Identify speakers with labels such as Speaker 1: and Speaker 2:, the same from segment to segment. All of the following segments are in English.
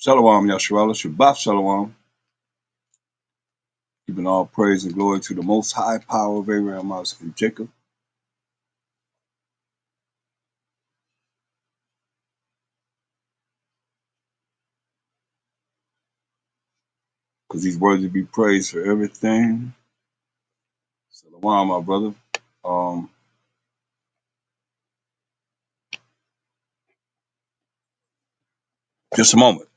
Speaker 1: Shalom, Yasharala, Shabbat Shalom. Giving all praise and glory to the most high power of Abraham, Isaac, and Jacob. Because he's worthy to be praised for everything. Shalom, my brother. Just a moment.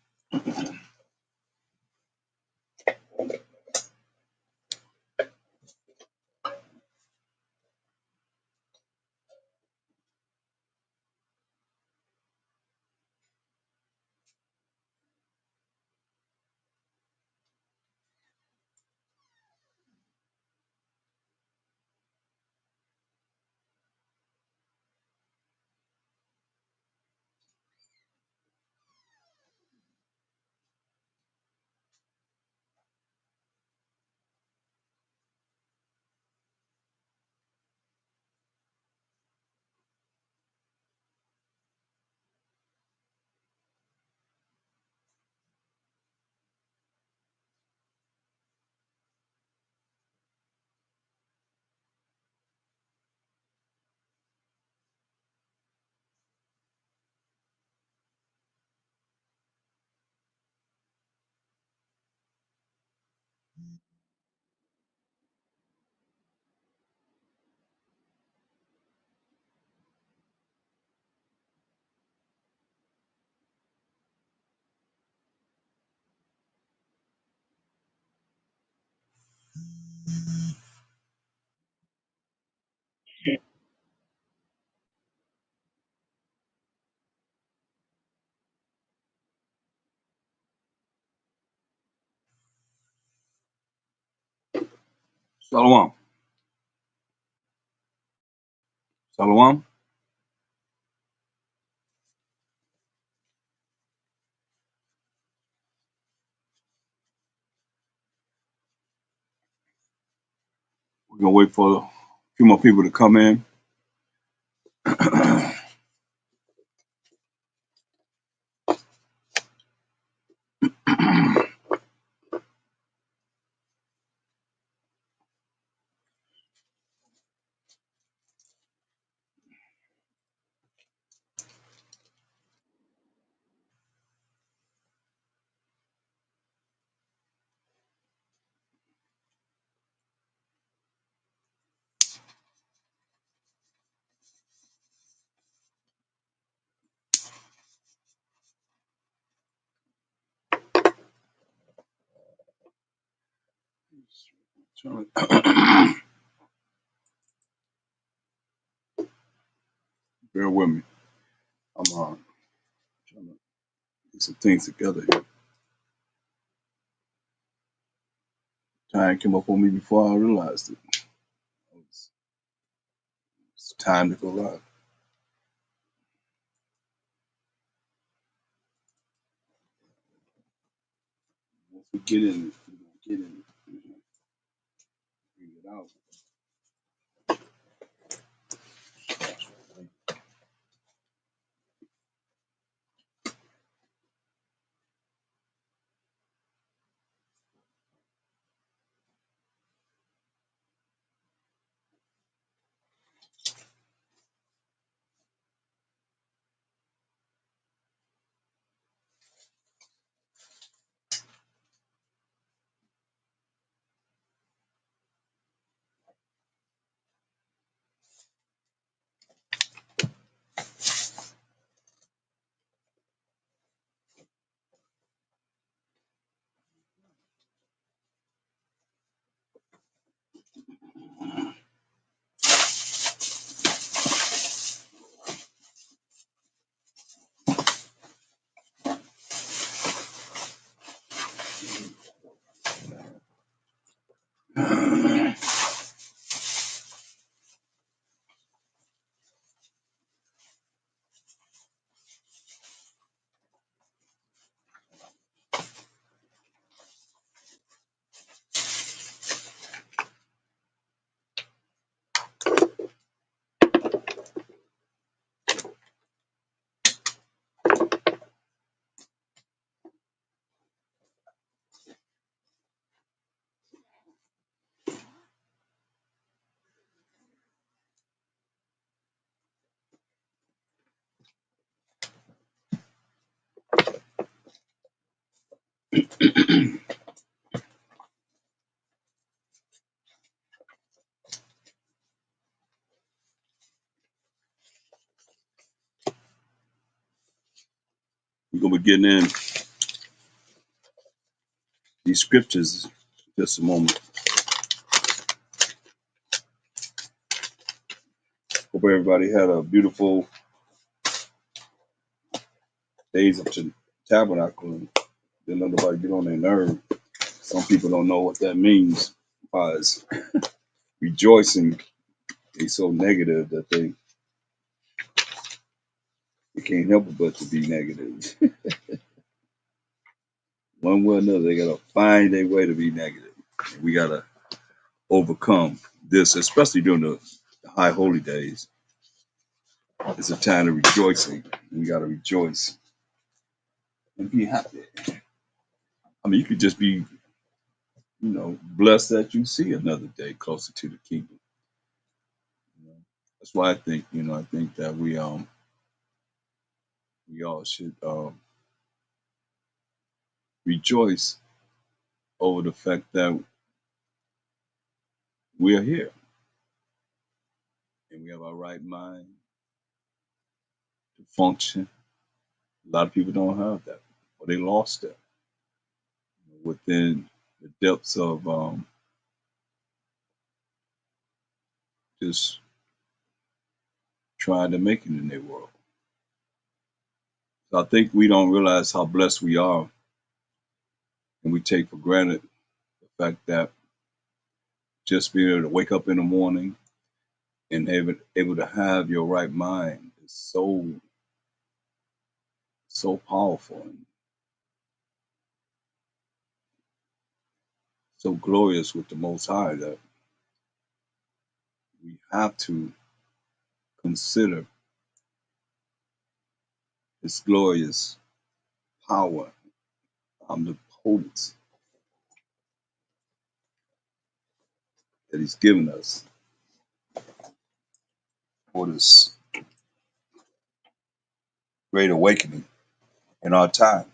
Speaker 1: Shalom. Shalom. We're going to wait for a few more people to come in. Bear with me. I'm trying to get some things together here. Time came up on me before I realized it. It's time to go live. Once we get in it, we're going to get in it. Bring it out. We're gonna be getting in these scriptures in just a moment. Hope everybody had a beautiful days of tabernacle and didn't let nobody get on their nerve. Some people don't know what that means as rejoicing. They so negative that they can't help it but to be negative. One way or another, they gotta find a way to be negative. And we gotta overcome this, especially during the high holy days. It's a time of rejoicing. We gotta rejoice and be happy. I mean, you could just be, blessed that you see another day closer to the kingdom. You know? That's why I think that we all should rejoice over the fact that we're here and we have our right mind to function. A lot of people don't have that, or they lost it within the depths of just trying to make it in their world. So I think we don't realize how blessed we are, and we take for granted the fact that just being able to wake up in the morning and able to have your right mind is so powerful and so glorious with the Most High that we have to consider His glorious power, omnipotence that He's given us for this great awakening in our time.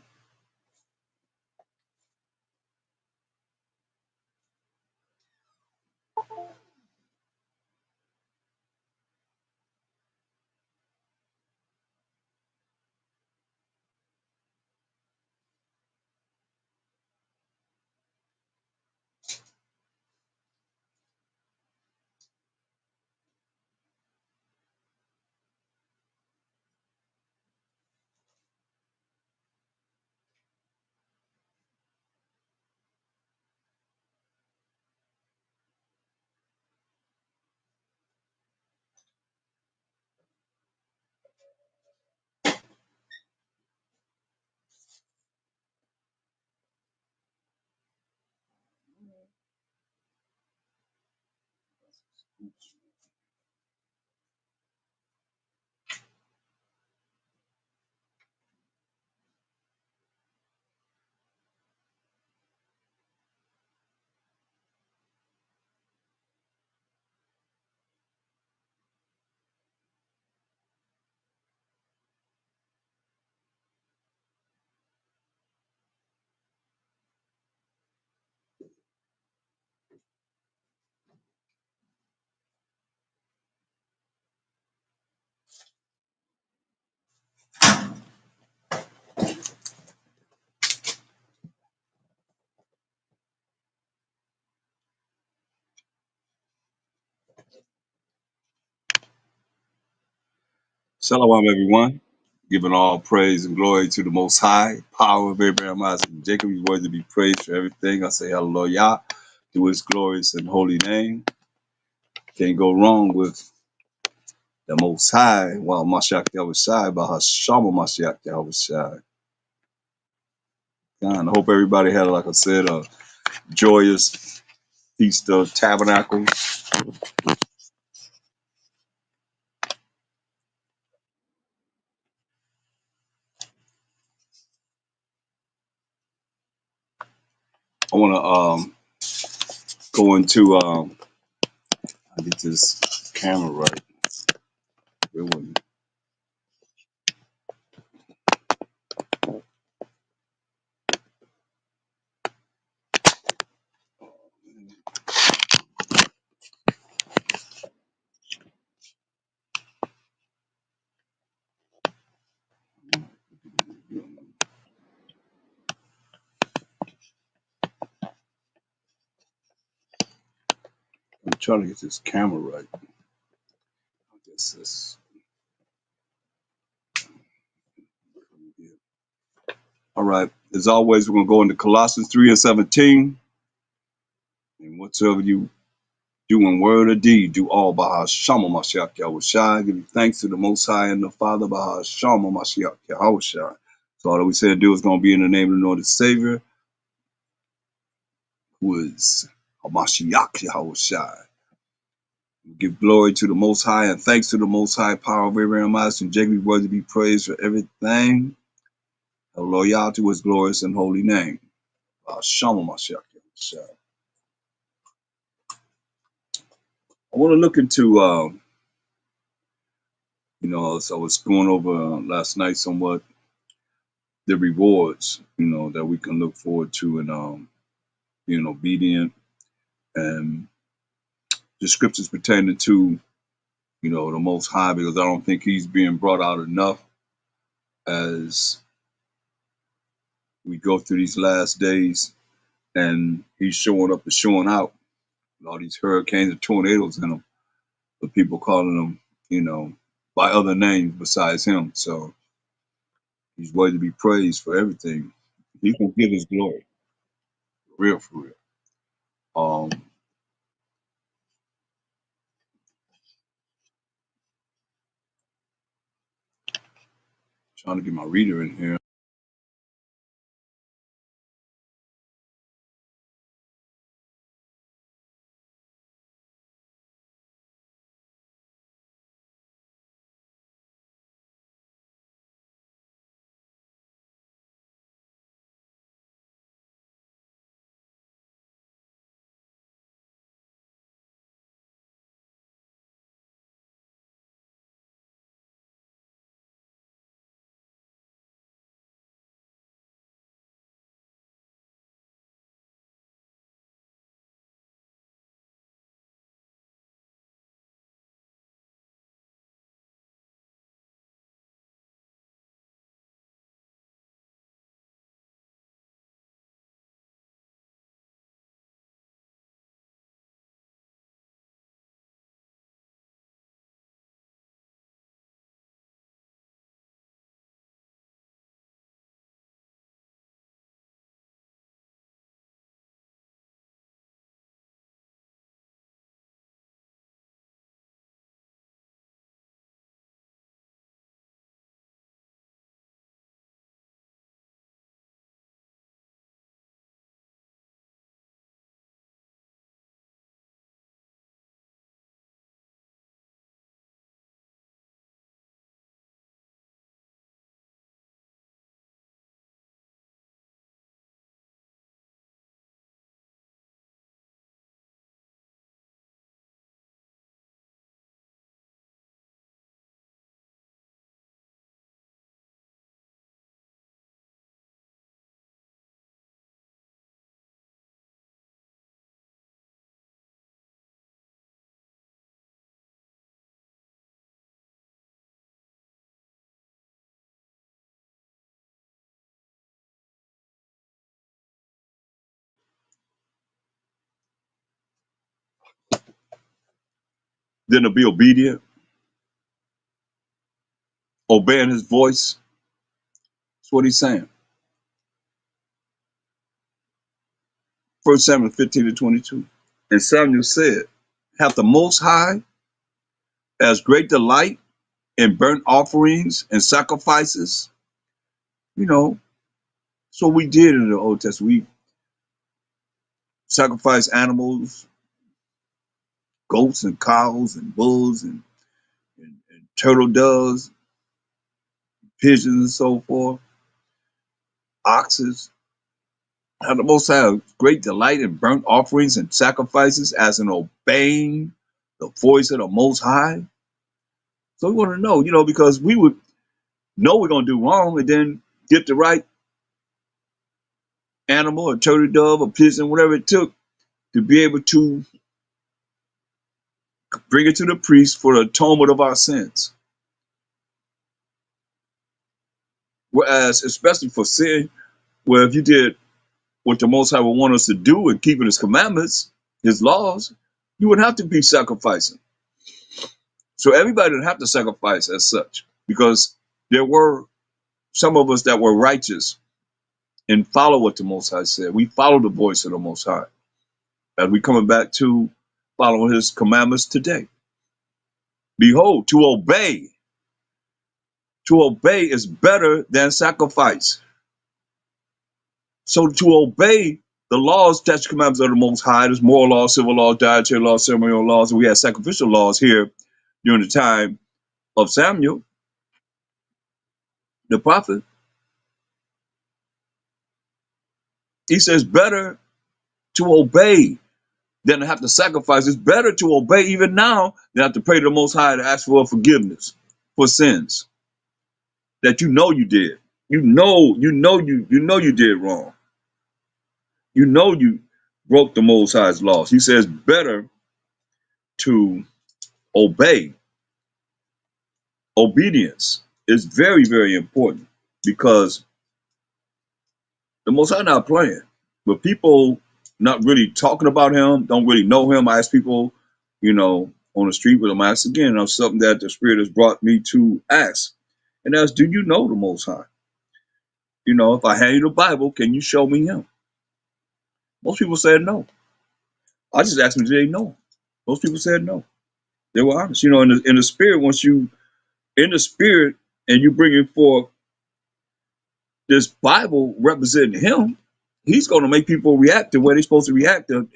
Speaker 1: Shalom, everyone. Giving all praise and glory to the Most High, power of Abraham, Isaac, and Jacob. He's worthy to be praised for everything. I say hallelujah to His glorious and holy name. Can't go wrong with the Most High. While Mashiach Yahushai, Bahashama Mashiach Yahushai. God, I hope everybody had, like I said, a joyous Feast of Tabernacles. I want to go into, I get this camera right. Bear with me. trying to get this camera right. I guess this. All right. As always, we're going to go into Colossians 3:17. And whatsoever you do in word or deed, do all by Hashem Mashiach Yahushua. Give thanks to the Most High and the Father by Hashem Mashiach Yahushua. So all that we say and do is going to be in the name of the Lord and Savior, who is Mashiach Yahushua. Give glory to the Most High and thanks to the Most High, power of Abraham, Isaac, and Jacob, worthy to be praised for everything. Our loyalty was glorious and holy name. Hashem Mashiach Yahushua. I want to look into, so I was going over last night somewhat the rewards, that we can look forward to in being obedient and the scriptures pertaining to, the Most High, because I don't think he's being brought out enough as we go through these last days and he's showing up and showing out. All these hurricanes and tornadoes in them, but people calling them, by other names besides him. So he's worthy to be praised for everything. He can give his glory, for real. Um, Trying to get my reader in here. Then to be obedient, obeying his voice. That's what he's saying. 1 Samuel 15:22. And Samuel said, have the Most High as great delight in burnt offerings and sacrifices. You know, so we did in the Old Testament. We sacrificed animals, goats and cows and bulls and turtle doves, pigeons and so forth, oxes. Have the Most High great delight in burnt offerings and sacrifices as in obeying the voice of the Most High. So we want to know, because we would know we're going to do wrong and then get the right animal or turtle dove or pigeon, whatever it took to be able to bring it to the priest for the atonement of our sins. Whereas, especially for sin, where if you did what the Most High would want us to do and keeping his commandments, his laws, You wouldn't have to be sacrificing. So everybody didn't have to sacrifice as such, because there were some of us that were righteous and follow what the Most High said. We follow the voice of the Most High. As we coming back to following his commandments today. Behold, to obey is better than sacrifice. So to obey the laws, statutes, commandments of the Most High, there's moral laws, civil laws, dietary laws, ceremonial laws, and we had sacrificial laws here during the time of Samuel, the prophet. He says better to obey than to have to sacrifice. It's better to obey even now than have to pray to the Most High to ask for forgiveness for sins that you know you did. You did wrong. You know you broke the Most High's laws. He says better to obey. Obedience is very, very important because the Most High not playing. But people not really talking about him, don't really know him. I ask people, on the street with them, I ask again, something that the Spirit has brought me to ask. And that's, do you know the Most High? If I hand you the Bible, can you show me him? Most people said no. I just asked them, do they know? Most people said no. They were honest. In the spirit, once you in the spirit and you bringing forth this Bible representing him, he's going to make people react the way they're supposed to react, and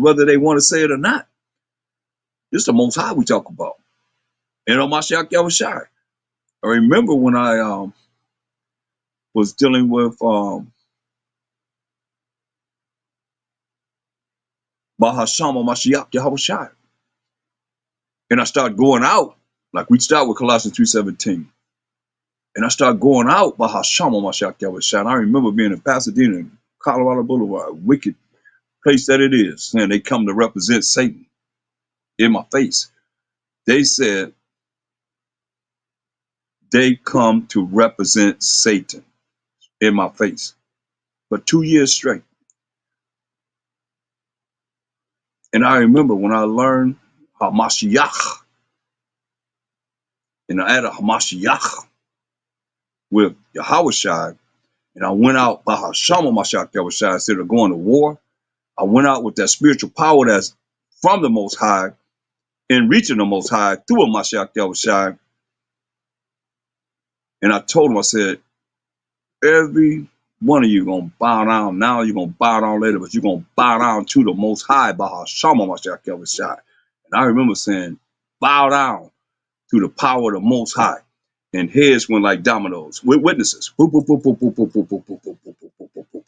Speaker 1: whether they want to say it or not. This is the Most High we talk about. And on Mashiach Yahushai. I remember when I was dealing with Bahasham on Mashiach Yahushai. And I started going out, like we start with Colossians 2:17. And I started going out Bahasham on Mashiach Yahushai. And I remember being in Pasadena, Colorado Boulevard, wicked place that it is. And they come to represent Satan in my face. They said they come to represent Satan in my face for 2 years straight. And I remember when I learned Hamashiach, and I added Hamashiach with Yahushai, and I went out by Hashama Mashiach Yahushai instead of going to war. I went out with that spiritual power that's from the Most High and reaching the Most High through a Mashiach Yahushai. And I told him, I said, every one of you gonna bow down now, you're gonna bow down later, but you're gonna bow down to the Most High by Hashama Mashiach Yahushai. And I remember saying, bow down to the power of the Most High. And heads went like dominoes with witnesses. Boop, boop, boop, boop, boop, boop, boop, boop, boop, boop, boop, boop, boop, boop,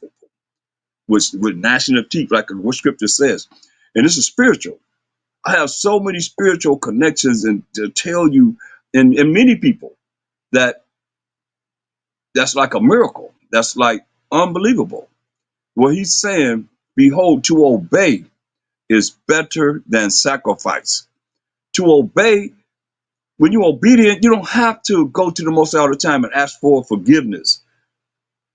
Speaker 1: boop, with gnashing of teeth, like what scripture says. And this is spiritual. I have so many spiritual connections and to tell you, and many people that's like a miracle. That's like unbelievable. What he's saying, behold, to obey is better than sacrifice. To obey, when you're obedient, you don't have to go to the Most High all the time and ask for forgiveness.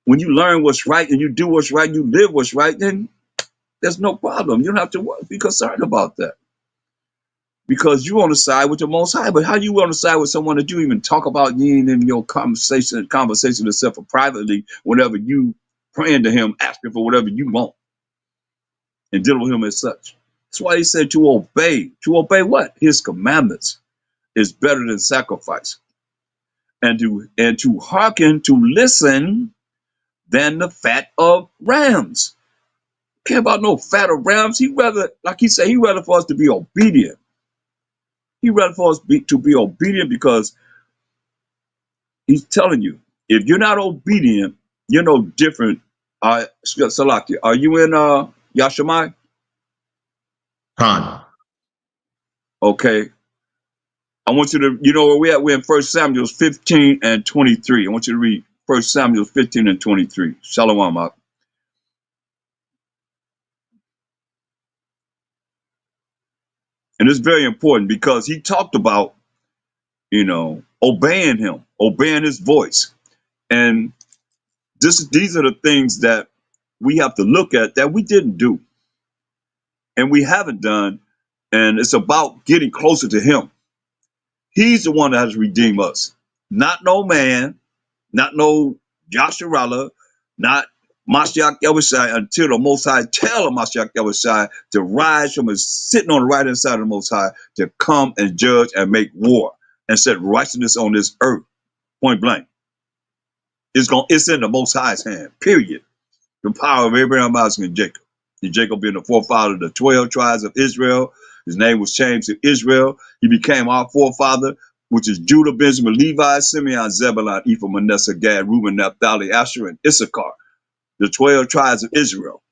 Speaker 1: When you learn what's right and you do what's right, you live what's right, then there's no problem. You don't have to be concerned about that. Because you on the side with the Most High. But how you on the side with someone that you even talk about, you ain't in your conversation yourself or privately, whenever you praying to him, asking for whatever you want, and dealing with him as such. That's why he said to obey. To obey what? His commandments is better than sacrifice. And to hearken, to listen, than the fat of rams. Care about no fat of rams. He rather, like he said, he rather for us to be obedient. He rather for us to be obedient because he's telling you, if you're not obedient, you're no different. Salaki, are you in Yashamai?
Speaker 2: Khan.
Speaker 1: Okay. I want you to, where we at? We're in 1 Samuel 15 and 23. I want you to read 1 Samuel 15 and 23. Shalom out. And it's very important because he talked about, obeying him, obeying his voice. And these are the things that we have to look at that we didn't do and we haven't done. And it's about getting closer to him. He's the one that has redeemed us. Not no man, not no Yasharala, not Mashiach Yahushai, until the Most High tell Mashiach Yahushai to rise from his sitting on the right hand side of the Most High to come and judge and make war and set righteousness on this earth. Point blank. It's in the Most High's hand, period. The power of Abraham, Isaac, and Jacob. And Jacob being the forefather of the 12 tribes of Israel. His name was changed to Israel. He became our forefather, which is Judah, Benjamin, Levi, Simeon, Zebulun, Ephraim, Manasseh, Gad, Reuben, Naphtali, Asher, and Issachar. The 12 tribes of Israel.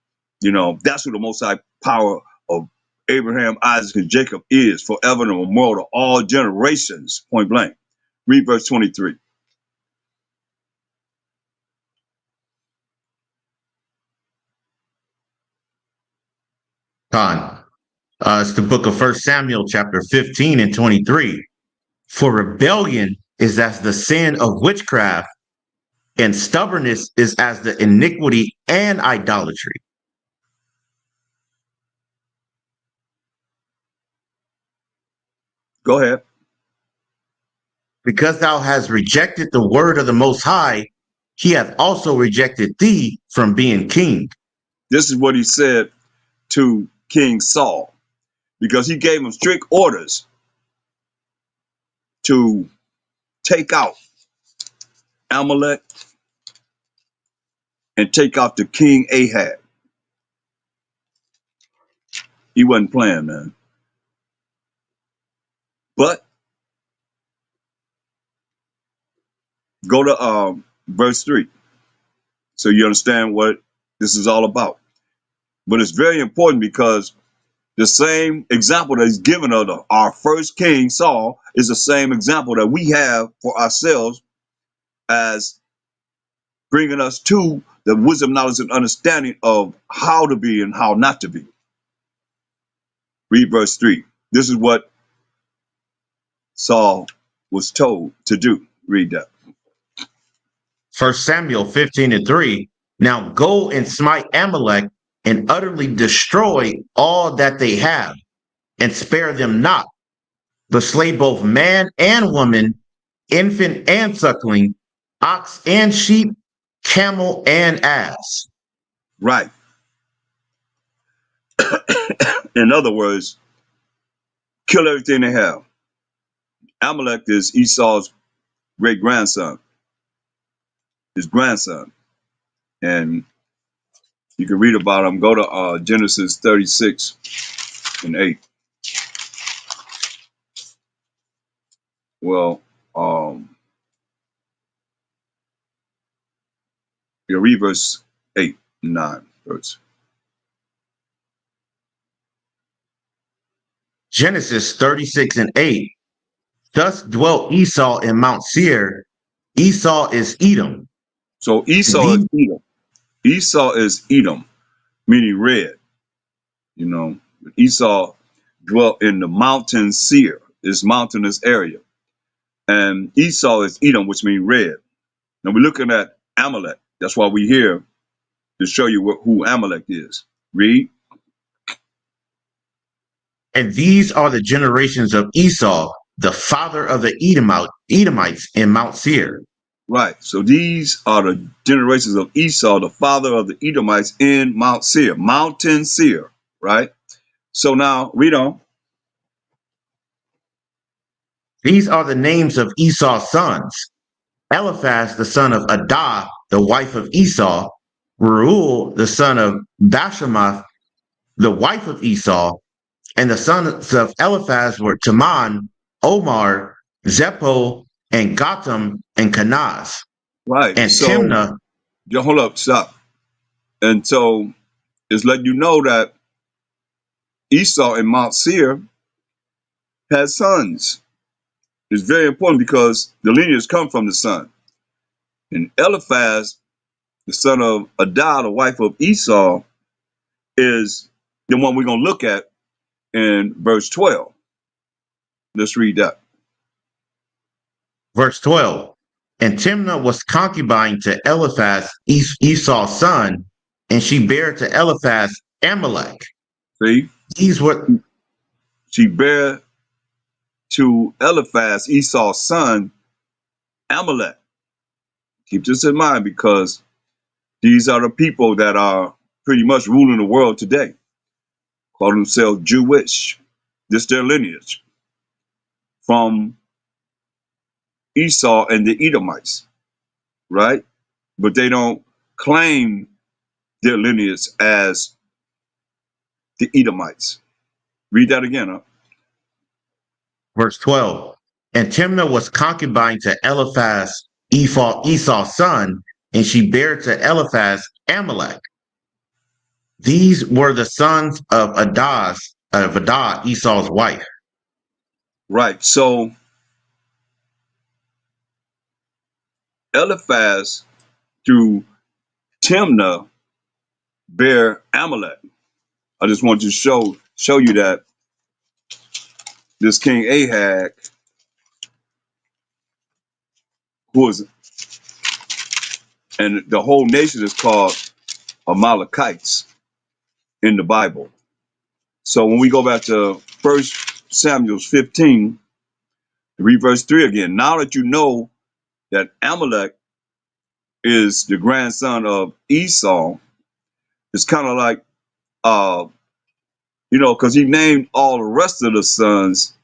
Speaker 1: You know, that's who the Most High power of Abraham, Isaac, and Jacob is forever and immortal to all generations. Point blank. Read verse 23.
Speaker 2: Khan. It's the book of 1 Samuel, chapter 15 and 23. For rebellion is as the sin of witchcraft, and stubbornness is as the iniquity and idolatry.
Speaker 1: Go ahead.
Speaker 2: Because thou hast rejected the word of the Most High, he hath also rejected thee from being king.
Speaker 1: This is what he said to King Saul, because he gave him strict orders to take out Amalek and take out the king Ahab. He wasn't playing, man. But go to verse 3 so you understand what this is all about. But it's very important because the same example that he's given of our first king, Saul, is the same example that we have for ourselves as bringing us to the wisdom, knowledge, and understanding of how to be and how not to be. Read verse 3. This is what Saul was told to do. Read that.
Speaker 2: 1 Samuel 15 and 3. Now go and smite Amalek and utterly destroy all that they have, and spare them not, but slay both man and woman, infant and suckling, ox and sheep, camel and ass.
Speaker 1: Right. In other words, kill everything they have. Amalek is Esau's great grandson, his grandson. And you can read about him. Go to Genesis 36 and 8. Well, you read verse 8 and 9 first.
Speaker 2: Genesis 36 and 8. Thus dwelt Esau in Mount Seir. Esau is Edom.
Speaker 1: So Esau is
Speaker 2: These,
Speaker 1: Edom. Esau is Edom, meaning red. You know, Esau dwelt in the mountain Seir, this mountainous area. And Esau is Edom, which means red. Now we're looking at Amalek. That's why we're here to show you who Amalek is. Read.
Speaker 2: and these are the generations of Esau, the father of the Edomites in Mount Seir.
Speaker 1: Right. So these are the generations of Esau, the father of the Edomites in Mount Seir, Mountain Seir. Right. So now read on.
Speaker 2: These are the names of Esau's sons: Eliphaz, the son of Adah, the wife of Esau; Reuel, the son of Bashemath, the wife of Esau. And the sons of Eliphaz were Teman, Omar, Zepho, and Gotham, and Kenaz.
Speaker 1: Right.
Speaker 2: And
Speaker 1: So
Speaker 2: Timnah.
Speaker 1: hold up, stop. And so it's letting you know that Esau in Mount Seir has sons. It's very important because the lineage come from the son. And Eliphaz, the son of Adah, the wife of Esau, is the one we're going to look at in verse 12. Let's read that.
Speaker 2: Verse 12. And Timnah was concubine to Eliphaz, Esau's son, and she bare to Eliphaz Amalek.
Speaker 1: See?
Speaker 2: These were
Speaker 1: she bare to Eliphaz, Esau's son, Amalek. Keep this in mind because these are the people that are pretty much ruling the world today, call themselves Jewish. This their lineage from Esau and the Edomites, right? But they don't claim their lineage as the Edomites. Read that again, huh?
Speaker 2: Verse 12. And Timnah was concubine to Eliphaz, Esau's son, and she bare to Eliphaz Amalek. These were the sons of Adah, Esau's wife.
Speaker 1: Right. So Eliphaz through Timnah bear Amalek. I just want to show you that this King Ahab, who was, and the whole nation is called Amalekites in the Bible. So when we go back to 1 Samuel 15, read verse 3 again. Now that you know that Amalek is the grandson of Esau, it's kind of like, because he named all the rest of the sons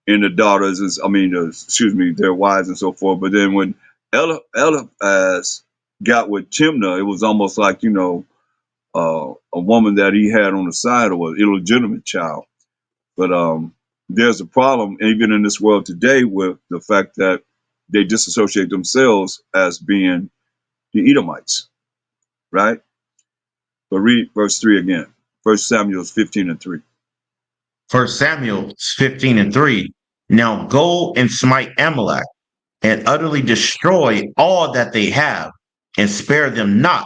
Speaker 1: and the daughters, their wives and so forth. But then when Eliphaz got with Timnah, it was almost like, a woman that he had on the side of an illegitimate child. But there's a problem even in this world today with the fact that they disassociate themselves as being the Edomites, right? But read verse 3 again. 1 Samuel 15 and 3.
Speaker 2: 1 Samuel 15 and 3. Now go and smite Amalek and utterly destroy all that they have and spare them not,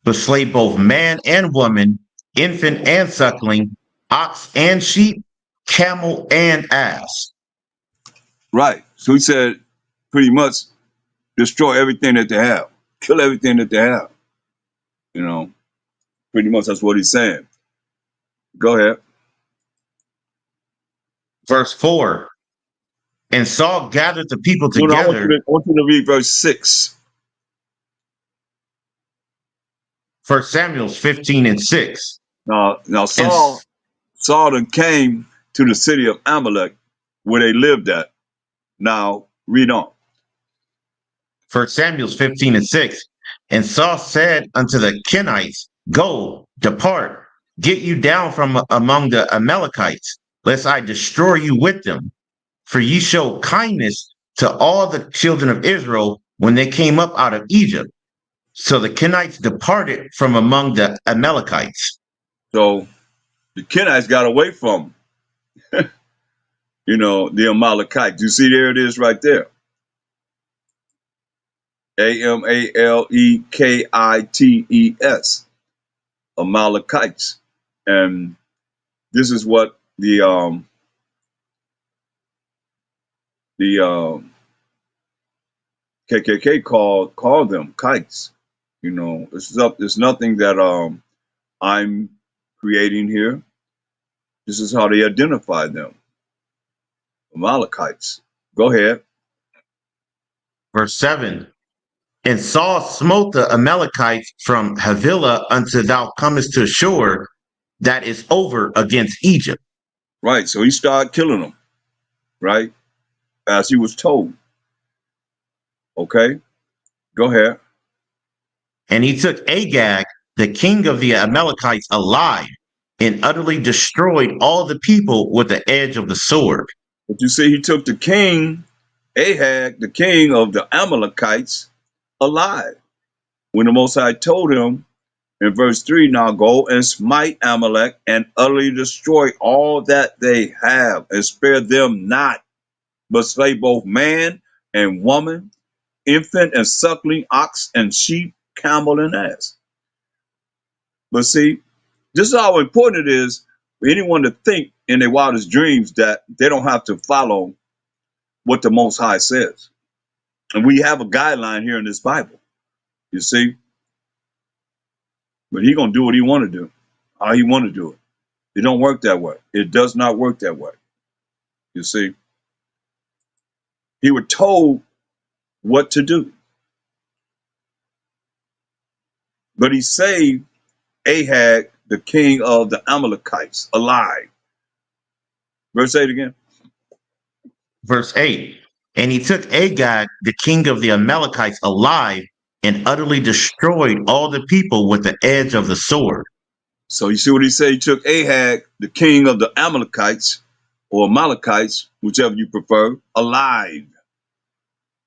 Speaker 2: but slay both man and woman, infant and suckling, ox and sheep, camel and ass.
Speaker 1: Right. So he said pretty much destroy everything that they have, kill everything that they have. You know, pretty much that's what he's saying. Go ahead.
Speaker 2: Verse 4. And Saul gathered the people
Speaker 1: No, I
Speaker 2: together.
Speaker 1: I want you to read verse 6.
Speaker 2: 1 Samuel 15 and 6.
Speaker 1: Now
Speaker 2: And
Speaker 1: Saul then came to the city of Amalek where they lived at. Now read on.
Speaker 2: 1 Samuel 15 and 6. And Saul said unto the Kenites, Go, depart, get you down from among the Amalekites, lest I destroy you with them. For ye show kindness to all the children of Israel when they came up out of Egypt. So the Kenites departed from among the Amalekites.
Speaker 1: So the Kenites got away from, the Amalekites. You see, there it is right there. Amalekits, Amalekites. And this is what the KKK called them kites. It's nothing that I'm creating here. This is how they identify them, Amalekites. Go ahead.
Speaker 2: Verse 7. And Saul smote the Amalekites from Havilah until thou comest to Shur, that is over against Egypt.
Speaker 1: Right. So he started killing them, right? As he was told. Okay. Go ahead.
Speaker 2: And he took Agag, the king of the Amalekites, alive, and utterly destroyed all the people with the edge of the sword.
Speaker 1: But you see, he took the king, Ahab, the king of the Amalekites, alive. When the Most High told him in verse 3, now go and smite Amalek and utterly destroy all that they have and spare them not, but slay both man and woman, infant and suckling, ox and sheep, camel and ass. But see, this is how important it is for anyone to think in their wildest dreams that they don't have to follow what the Most High says. And we have a guideline here in this Bible, you see. But he gonna do what he want to do, how he want to do it. It don't work that way. It does not work that way. You see, he was told what to do, but he saved Ahab, the king of the Amalekites, alive. Verse 8 again.
Speaker 2: Verse 8. And he took Agag, the king of the Amalekites, alive and utterly destroyed all the people with the edge of the sword.
Speaker 1: So you see what he said? He took Ahab, the king of the Amalekites, or Amalekites, whichever you prefer, alive.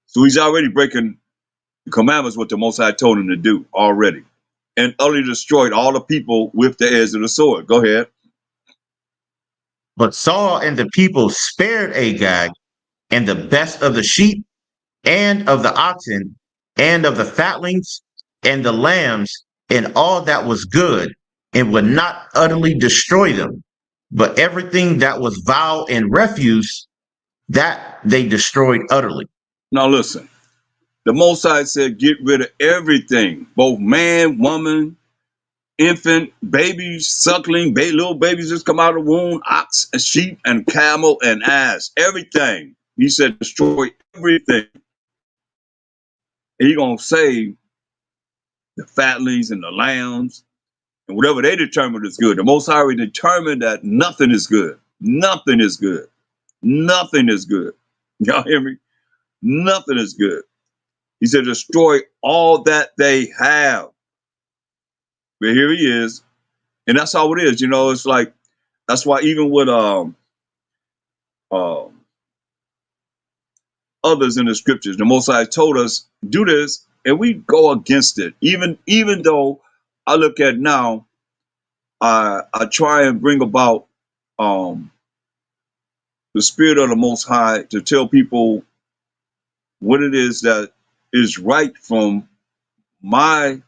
Speaker 1: So he's already breaking the commandments, what the Most High told him to do already. And utterly destroyed all the people with the edge of the sword. Go ahead.
Speaker 2: But Saul and the people spared Agag and the best of the sheep and of the oxen and of the fatlings and the lambs and all that was good, and would not utterly destroy them. But everything that was vile and refuse, that they destroyed utterly.
Speaker 1: Now listen, the Most High said, get rid of everything, both man, woman, infant, babies, suckling, little babies just come out of the womb, ox and sheep and camel and ass, everything. He said, destroy everything. And he gonna save the fatlings and the lambs and whatever they determined is good. The Most High already determined that nothing is good. Nothing is good. Nothing is good. Y'all hear me? Nothing is good. He said, destroy all that they have. But here he is. And that's how it is. You know, it's like, that's why even with um others in the scriptures, the Most High told us, do this, and we go against it. Even though I look at now, I try and bring about um the spirit of the Most High to tell people what it is that is right from my,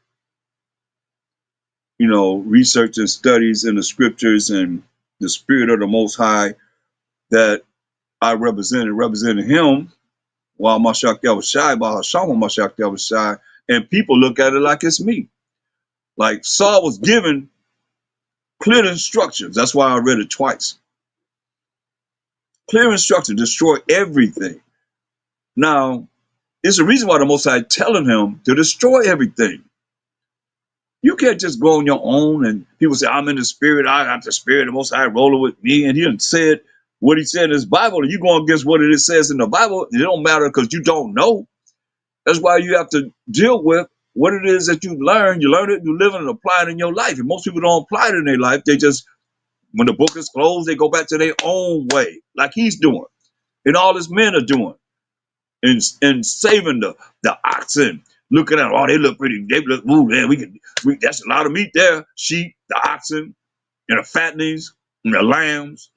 Speaker 1: research and studies in the scriptures and the spirit of the Most High that I represented him while Mashiach Yahushai, by Hashem Mashiach Yahushai, and people look at it like it's me. Like Saul was given clear instructions. That's why I read it twice. Clear instructions, destroy everything. Now, it's the reason why the Most High telling him to destroy everything. You can't just go on your own and people say, I'm in the spirit, I got the spirit, the Most High rolling with me. And he done said what he said in his Bible, and you going against what it says in the Bible. It don't matter because you don't know. That's why you have to deal with what it is that you learn. You learn it, you live it, and apply it in your life. And most people don't apply it in their life. They just, when the book is closed, they go back to their own way, like he's doing, and all his men are doing, and saving the oxen. Looking at, oh, they look pretty. They look, ooh, man, that's a lot of meat there. Sheep, the oxen, and the fattenings, and the lambs.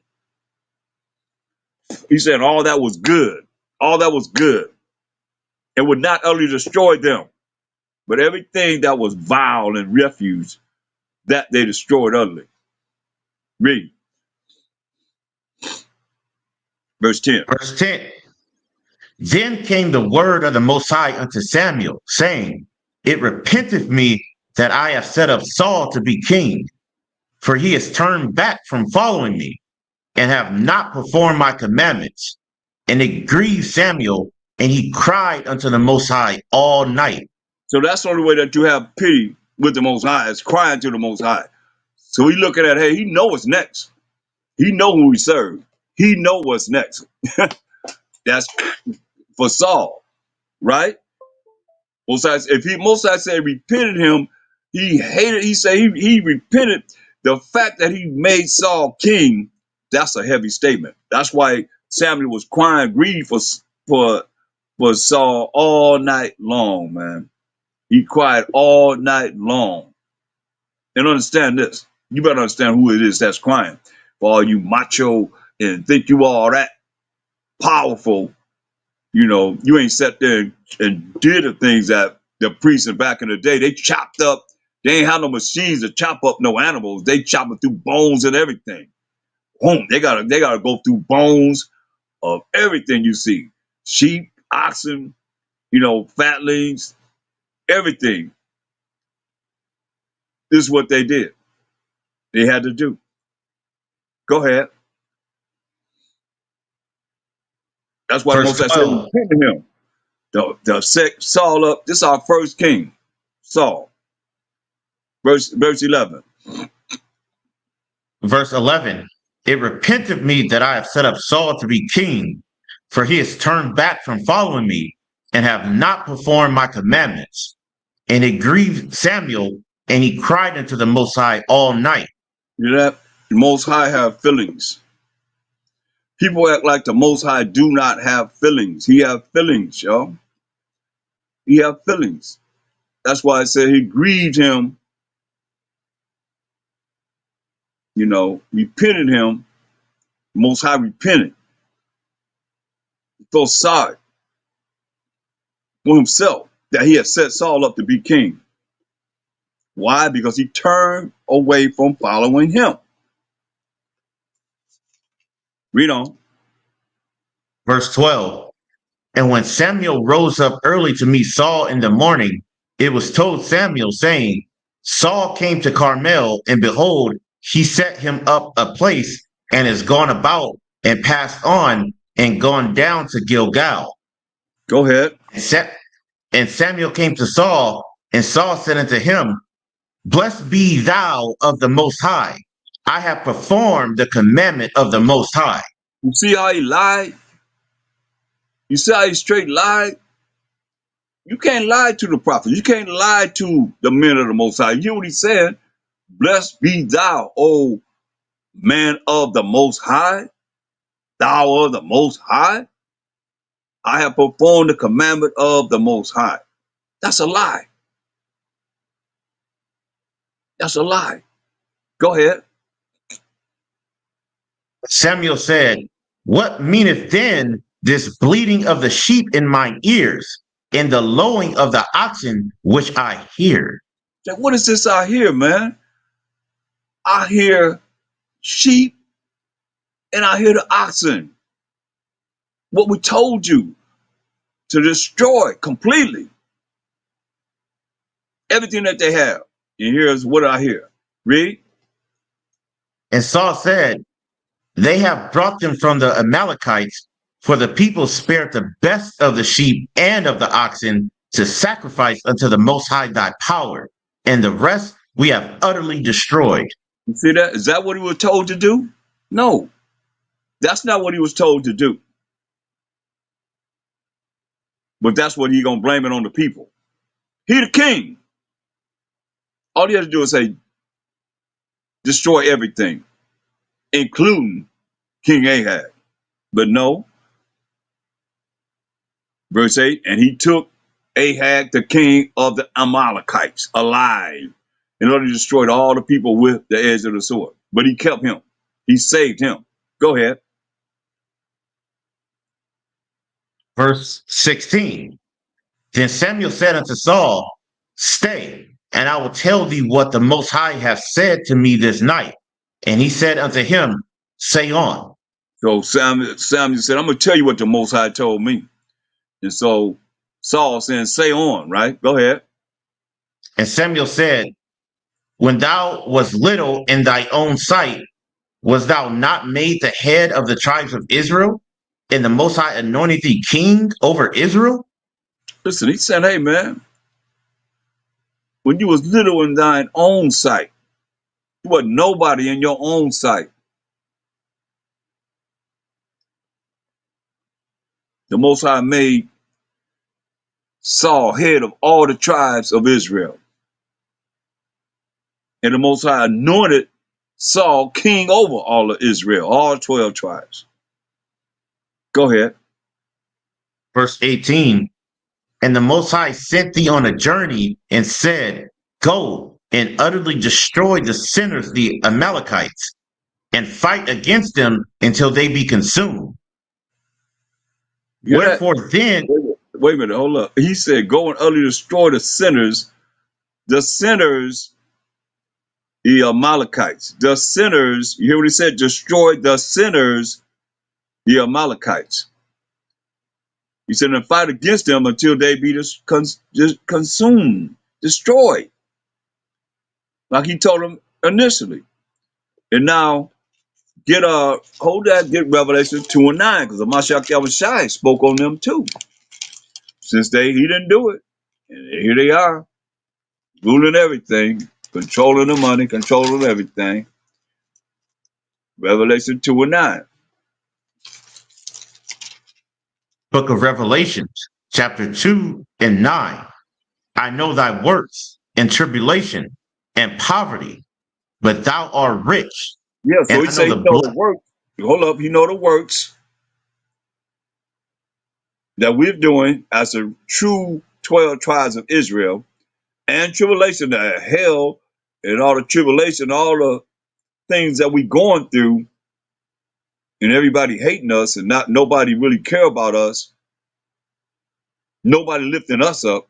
Speaker 1: He said all that was good. All that was good. It would not utterly destroy them. But everything that was vile and refuse, that they destroyed utterly. Read. Verse 10.
Speaker 2: Verse 10. Then came the word of the Most High unto Samuel, saying, it repenteth me that I have set up Saul to be king, for he has turned back from following me, and have not performed my commandments. And it grieved Samuel, and he cried unto the Most High all night.
Speaker 1: So that's the only way that you have pity with the Most High, is crying to the Most High. So he looking at, hey, he know what's next. He know who he served. He know what's next. That's for Saul, right? Most High said repented him, he hated, he said he repented the fact that he made Saul king. That's a heavy statement. That's why Samuel was crying, grieved for Saul all night long, man. He cried all night long. And understand this. You better understand who it is that's crying. For all you macho and think you all that powerful, you ain't sat there and did the things that the priests back in the day, they chopped up. They ain't have no machines to chop up no animals. They chop it through bones and everything. Boom, they gotta go through bones of everything you see. Sheep, oxen, fatlings, everything. This is what they did. They had to do. Go ahead. That's why the
Speaker 2: Verse
Speaker 1: Most High said,
Speaker 2: 12.
Speaker 1: repent to him. The set Saul up. This is our first king, Saul. Verse 11.
Speaker 2: Verse 11. It repenteth me that I have set up Saul to be king, for he has turned back from following me and have not performed my commandments. And it grieved Samuel, and he cried unto the Most High all night.
Speaker 1: You know that? The Most High have feelings. People act like the Most High do not have feelings. He have feelings, y'all. He have feelings. That's why I said he grieved him, repented him. The Most High repented. He felt sorry for himself that he had set Saul up to be king. Why? Because he turned away from following him. Read on.
Speaker 2: Verse 12. And when Samuel rose up early to meet Saul in the morning, it was told Samuel, saying, Saul came to Carmel, and behold, he set him up a place, and is gone about, and passed on, and gone down to Gilgal.
Speaker 1: Go ahead.
Speaker 2: And Samuel came to Saul, and Saul said unto him, Blessed be thou of the Most High. I have performed the commandment of the Most High.
Speaker 1: You see how he lied? You see how he straight lied? You can't lie to the prophet. You can't lie to the men of the Most High. You hear what he said? Blessed be thou, O man of the Most High, thou of the Most High. I have performed the commandment of the Most High. That's a lie. That's a lie. Go ahead.
Speaker 2: Samuel said, What meaneth then this bleating of the sheep in mine ears, and the lowing of the oxen which I hear?
Speaker 1: What is this I hear, man? I hear sheep and I hear the oxen. What we told you to destroy completely everything that they have. And here's what I hear. Read.
Speaker 2: And Saul said, They have brought them from the Amalekites, for the people spared the best of the sheep and of the oxen to sacrifice unto the Most High thy power, and the rest we have utterly destroyed.
Speaker 1: You see that? Is that what he was told to do? No, that's not what he was told to do. But that's what he gonna blame it on the people. He the king. All he has to do is say, destroy everything, including King Ahab. But no, verse 8, and he took Ahab, the king of the Amalekites, alive, in order to destroy all the people with the edge of the sword. But he kept him. He saved him. Go ahead.
Speaker 2: Verse 16. Then Samuel said unto Saul, Stay, and I will tell thee what the Most High hath said to me this night. And he said unto him, Say on.
Speaker 1: So Samuel said, I'm going to tell you what the Most High told me. And so Saul saying, say on, right? Go ahead.
Speaker 2: And Samuel said, When thou wast little in thy own sight, was thou not made the head of the tribes of Israel? And the Most High anointed thee king over Israel?
Speaker 1: Listen, he said, hey, man, when you was little in thine own sight, you wasn't nobody in your own sight. The Most High made Saul head of all the tribes of Israel. And the Most High anointed Saul king over all of Israel, all 12 tribes. Go ahead.
Speaker 2: Verse 18. And the Most High sent thee on a journey and said, Go and utterly destroy the sinners, the Amalekites, and fight against them until they be consumed.
Speaker 1: You hear that?
Speaker 2: Wherefore then,
Speaker 1: Wait a minute, hold up. He said, go and utterly destroy the sinners, the Amalekites. The sinners, you hear what he said? Destroy the sinners, the Amalekites. He said, and fight against them until they be just consumed, destroyed. Like he told them initially. And now Get Revelation 2 and 9, because Mashiach Yahushua spoke on them too. Since he didn't do it. And here they are, ruling everything, controlling the money, controlling everything. Revelation 2 and 9.
Speaker 2: Book of Revelations, chapter 2 and 9. I know thy works and tribulation and poverty, but thou art rich.
Speaker 1: Yeah, so
Speaker 2: And
Speaker 1: he
Speaker 2: I know
Speaker 1: said he
Speaker 2: the
Speaker 1: know the
Speaker 2: blood.
Speaker 1: works. Hold up, he know the works that we're doing as a true 12 tribes of Israel, and tribulation, the hell, and all the tribulation, all the things that we going through, and everybody hating us, and not nobody really care about us, nobody lifting us up,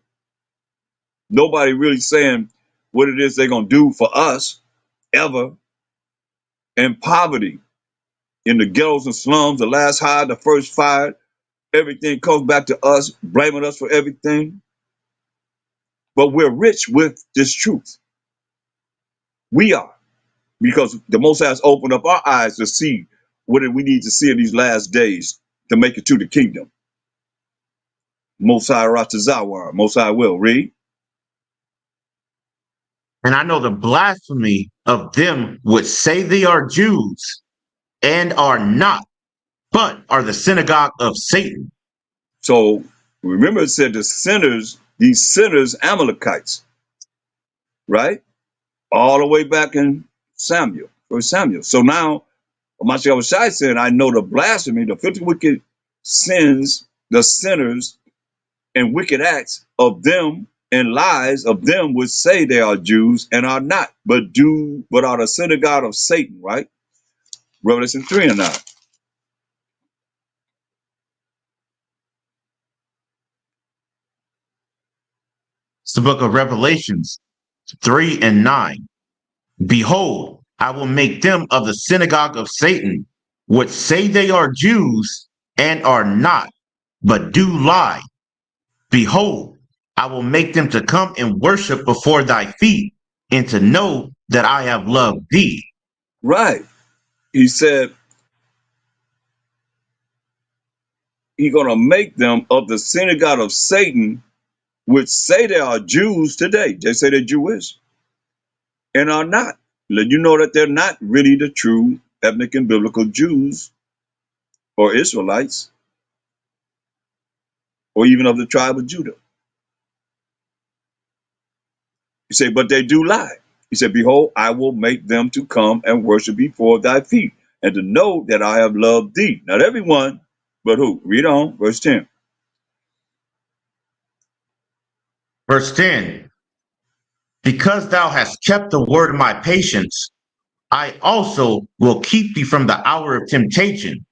Speaker 1: nobody really saying what it is they're gonna do for us ever, and poverty in the ghettos and slums, the last hire, the first fired, everything comes back to us, blaming us for everything. But we're rich with this truth. We are, because the Most High has opened up our eyes to see what we need to see in these last days to make it to the kingdom. Most High Ratazawar, Most High will read.
Speaker 2: And I know the blasphemy of them which say they are Jews and are not, but are the synagogue of Satan.
Speaker 1: So remember, it said the sinners, these sinners, Amalekites, right? All the way back in Samuel, First Samuel. So now, Mashiach Shai said, I know the blasphemy, the 50 wicked sins, the sinners, and wicked acts of them and lies of them which say they are Jews and are not, but are the synagogue of Satan, right? Revelation 3 and 9.
Speaker 2: It's the book of Revelations 3 and 9. Behold, I will make them of the synagogue of Satan, which say they are Jews and are not, but do lie. Behold, I will make them to come and worship before thy feet, and to know that I have loved thee.
Speaker 1: Right. He said he's going to make them of the synagogue of Satan, which say they are Jews today. They say they're Jewish and are not. Let you know that they're not really the true ethnic and biblical Jews or Israelites or even of the tribe of Judah. He said, but they do lie. He said, behold, I will make them to come and worship before thy feet, and to know that I have loved thee. Not everyone, but who? Read on, verse 10.
Speaker 2: Verse 10. Because thou hast kept the word of my patience, I also will keep thee from the hour of temptation,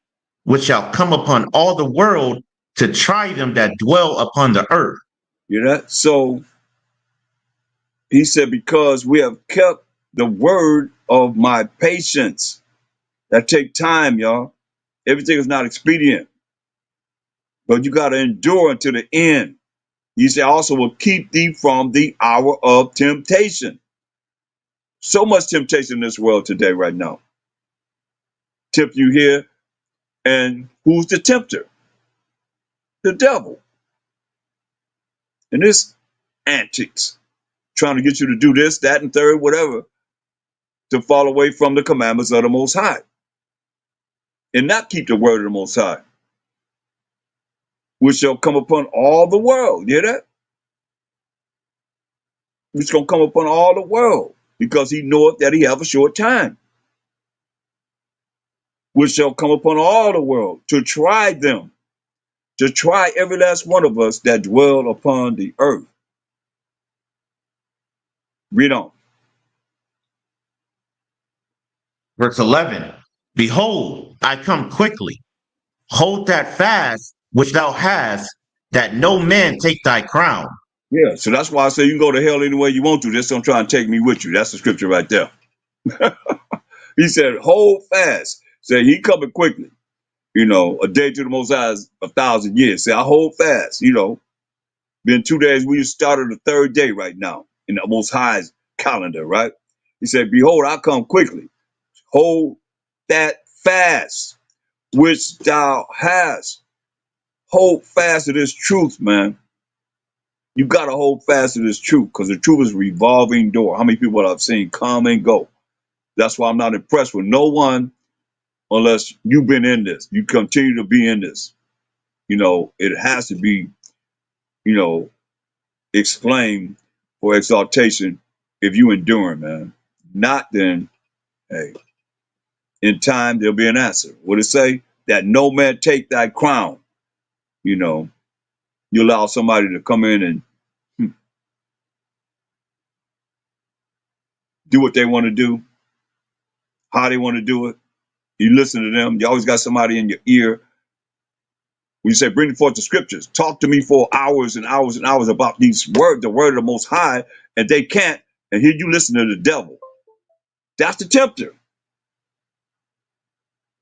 Speaker 2: which shall come upon all the world to try them that dwell upon the earth.
Speaker 1: You know that? So he said, because we have kept the word of my patience. That take time, y'all. Everything is not expedient, but you got to endure until the end. He said, also will keep thee from the hour of temptation. So much temptation in this world today, right now. Tempt you here, and who's the tempter? The devil. And his antics, trying to get you to do this, that, and third, whatever, to fall away from the commandments of the Most High and not keep the word of the Most High, which shall come upon all the world. You hear that? Which gonna come upon all the world, because he knoweth that he have a short time, which shall come upon all the world to try them, to try every last one of us that dwell upon the earth. Read on.
Speaker 2: Verse 11. Behold, I come quickly. Hold that fast which thou hast, that no man take thy crown.
Speaker 1: Yeah, so that's why I say you can go to hell any way you want to. Just don't try and take me with you. That's the scripture right there. He said, hold fast. Say he coming quickly. A day to the Most High is 1,000 years. Say I hold fast. Been 2 days. We just started the third day right now in the Most High's calendar, right? He said, behold, I come quickly. Hold that fast, which thou hast. Hold fast to this truth, man. You got to hold fast to this truth because the truth is a revolving door. How many people I've seen come and go? That's why I'm not impressed with no one unless you've been in this. You continue to be in this. It has to be, you know, explained for exaltation if you enduring, man. Not then, hey, in time there'll be an answer. What it say? That no man take thy crown. You know, you allow somebody to come in and do what they want to do, how they want to do it. You listen to them. You always got somebody in your ear. When you say, bring forth the scriptures, talk to me for hours and hours and hours about these words, the word of the Most High, and they can't. And here you listen to the devil. That's the tempter.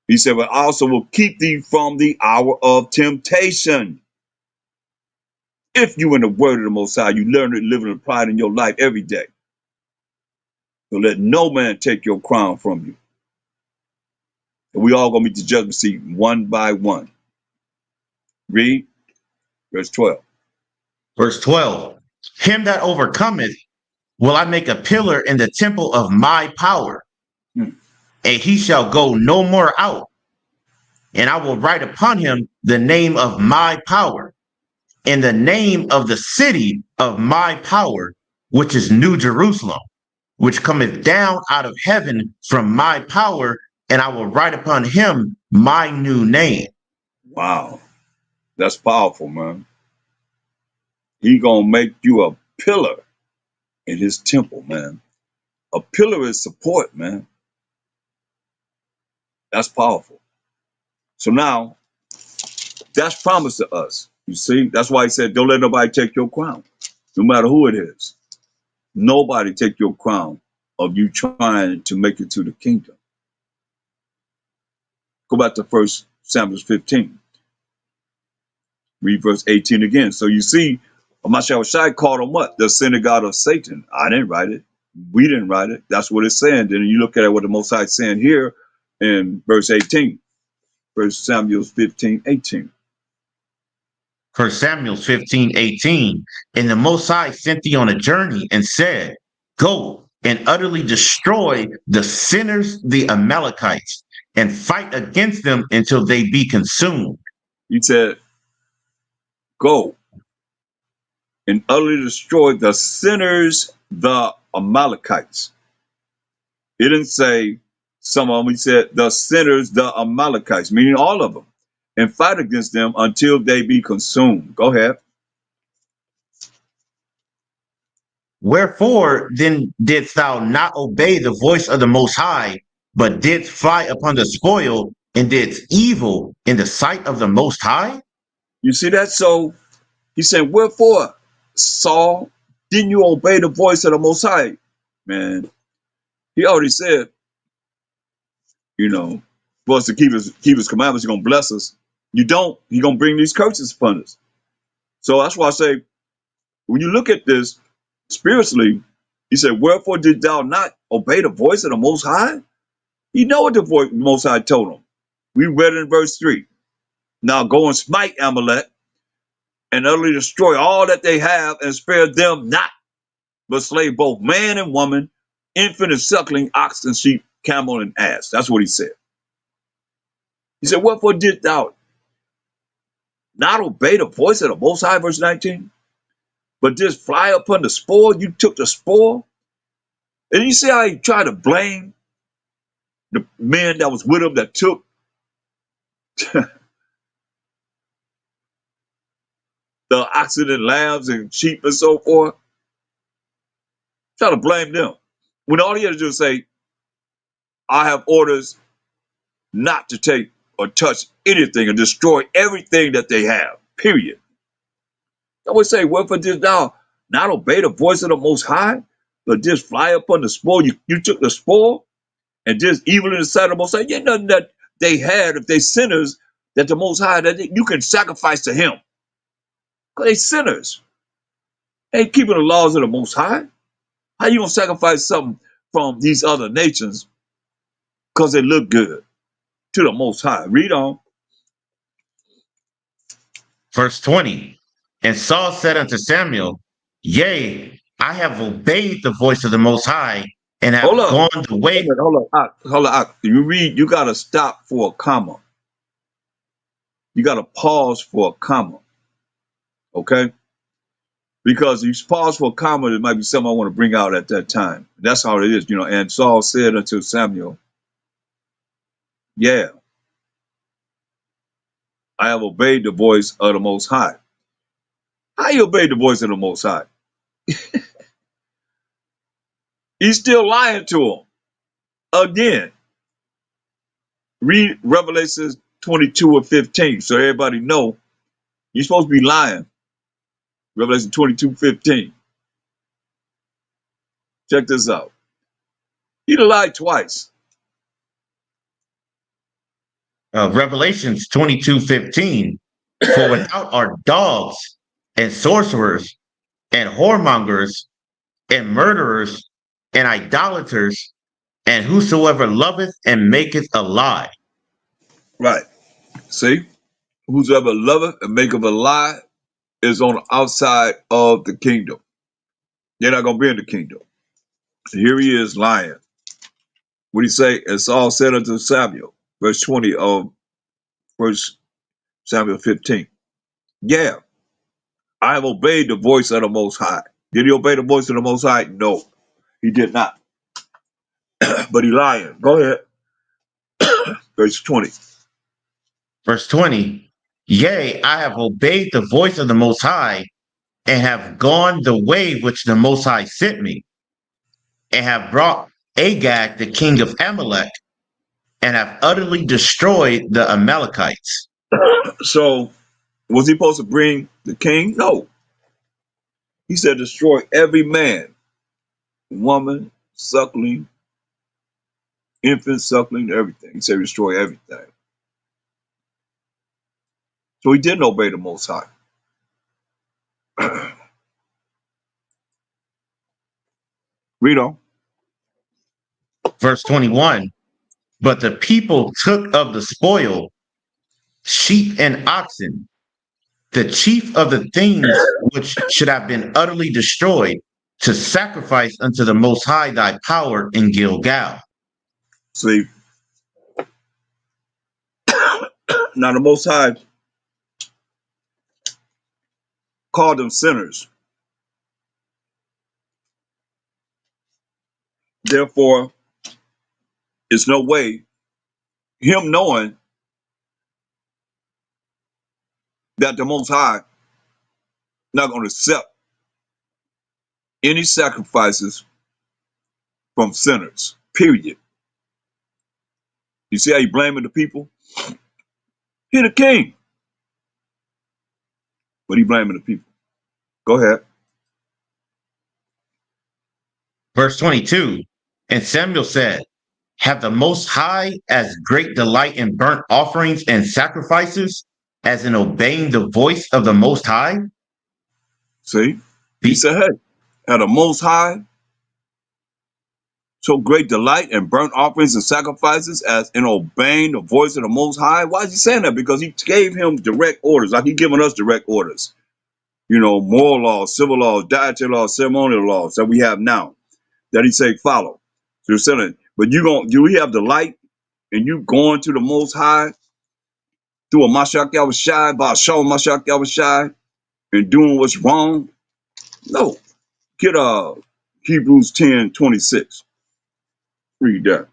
Speaker 1: He said, but I also will keep thee from the hour of temptation. If you in the word of the Most High, you learn to live and apply it in your life every day. So let no man take your crown from you. And we all gonna meet the judgment seat one by one. Read verse 12.
Speaker 2: Verse 12. Him that overcometh will I make a pillar in the temple of my power,
Speaker 1: Hmm.
Speaker 2: and he shall go no more out. And I will write upon him the name of my power, and the name of the city of my power, which is New Jerusalem, which cometh down out of heaven from my power, and I will write upon him my new name.
Speaker 1: Wow, that's powerful, man. He gonna make you a pillar in his temple, man. A pillar is support, man. That's powerful. So now that's promised to us. You see, that's why he said, don't let nobody take your crown, no matter who it is. Nobody take your crown of you trying to make it to the kingdom. Go back to 1 Samuel 15. Read verse 18 again. So you see, Shai called him what? The synagogue of Satan. I didn't write it. We didn't write it. That's what it's saying. Then you look at what the Most High is saying here in verse 18. 1 Samuel 15:18.
Speaker 2: 1 Samuel 15:18. And the Most High sent thee on a journey and said, go and utterly destroy the sinners, the Amalekites, and fight against them until they be consumed.
Speaker 1: He said, go and utterly destroy the sinners, the Amalekites. He didn't say some of them. He said the sinners, the Amalekites, meaning all of them, and fight against them until they be consumed. Go ahead.
Speaker 2: Wherefore then didst thou not obey the voice of the Most High, but didst fly upon the spoil and didst evil in the sight of the Most High?
Speaker 1: You see that? So he said, wherefore, Saul, didn't you obey the voice of the Most High? Man, he already said, for us to keep his commandments, he's gonna bless us. You don't, he's gonna bring these curses upon us. So that's why I say, when you look at this spiritually, he said, wherefore did thou not obey the voice of the Most High? You know what the Most High told him. We read it in verse 3. Now go and smite Amalek and utterly destroy all that they have and spare them not, but slay both man and woman, infant and suckling, ox and sheep, camel and ass. That's what he said. He said, wherefore did thou not obey the voice of the Most High, verse 19, but just fly upon the spoil? You took the spoil. And you see how he tried to blame the men that was with him that took the oxen and lambs and sheep and so forth. Try to blame them. When all he had to do is say, I have orders not to take or touch anything or destroy everything that they have. Period. I would say, wherefore didst thou not obey the voice of the Most High, but just fly upon the spoil? You took the spoil and just evil in the sight of the Most High. You nothing that they had, if they sinners, that the Most High, you can sacrifice to him. Because they sinners. They ain't keeping the laws of the Most High. How you gonna sacrifice something from these other nations because they look good? to the Most High. Read on.
Speaker 2: Verse 20. And Saul said unto Samuel, Yea, I have obeyed the voice of the Most High, and
Speaker 1: Hold
Speaker 2: have
Speaker 1: up.
Speaker 2: gone the
Speaker 1: Wait a
Speaker 2: way.
Speaker 1: minute. Hold up. Hold up. You read, you got to stop for a comma. You got to pause for a comma. Okay? Because you pause for a comma, it might be something I want to bring out at that time. That's how it is, you know. And Saul said unto Samuel, Yeah, I have obeyed the voice of the Most High. How you obeyed the voice of the Most High? He's still lying to him. Again, read Revelation 22 and 15 so everybody know you're supposed to be lying. Revelation 22:15. Check this out. He lied twice.
Speaker 2: Revelations 22:15. For without are dogs, and sorcerers, and whoremongers, and murderers, and idolaters, and whosoever loveth and maketh a lie.
Speaker 1: Right. See? Whosoever loveth and maketh a lie is on the outside of the kingdom. They're not going to be in the kingdom. And here he is lying. What do he say? And Saul said unto Samuel, verse 20 of First Samuel 15. Yeah, I have obeyed the voice of the Most High. Did he obey the voice of the Most High? No, he did not. But he lying. Go ahead. Verse 20.
Speaker 2: Verse 20. Yea, I have obeyed the voice of the Most High, and have gone the way which the Most High sent me, and have brought Agag, the king of Amalek, and have utterly destroyed the Amalekites.
Speaker 1: So was he supposed to bring the king? No. He said destroy every man, woman, suckling, infant, suckling, everything. He said destroy everything. So he didn't obey the Most High. Read on.
Speaker 2: Verse 21. But the people took of the spoil sheep and oxen, the chief of the things which should have been utterly destroyed, to sacrifice unto the Most High thy power in Gilgal.
Speaker 1: See, now the Most High called them sinners. Therefore, it's no way him knowing that the Most High not going to accept any sacrifices from sinners. Period. You see how he blaming the people? He the king, but he blaming the people. Go ahead.
Speaker 2: Verse 22. And Samuel said, have the Most High as great delight in burnt offerings and sacrifices as in obeying the voice of the Most High?
Speaker 1: See, he
Speaker 2: Be-
Speaker 1: said, hey, had the Most High so great delight in burnt offerings and sacrifices as in obeying the voice of the Most High? Why is he saying that? Because he gave him direct orders, like he giving us direct orders. You know, moral laws, civil laws, dietary laws, ceremonial laws that we have now. That he say follow. So you're saying, but you going do we have delight in you going to the Most High through a Mashiach Yahushai, by a show Mashiach Yahushai, and doing what's wrong? No. Get Hebrews 10:26. Read that.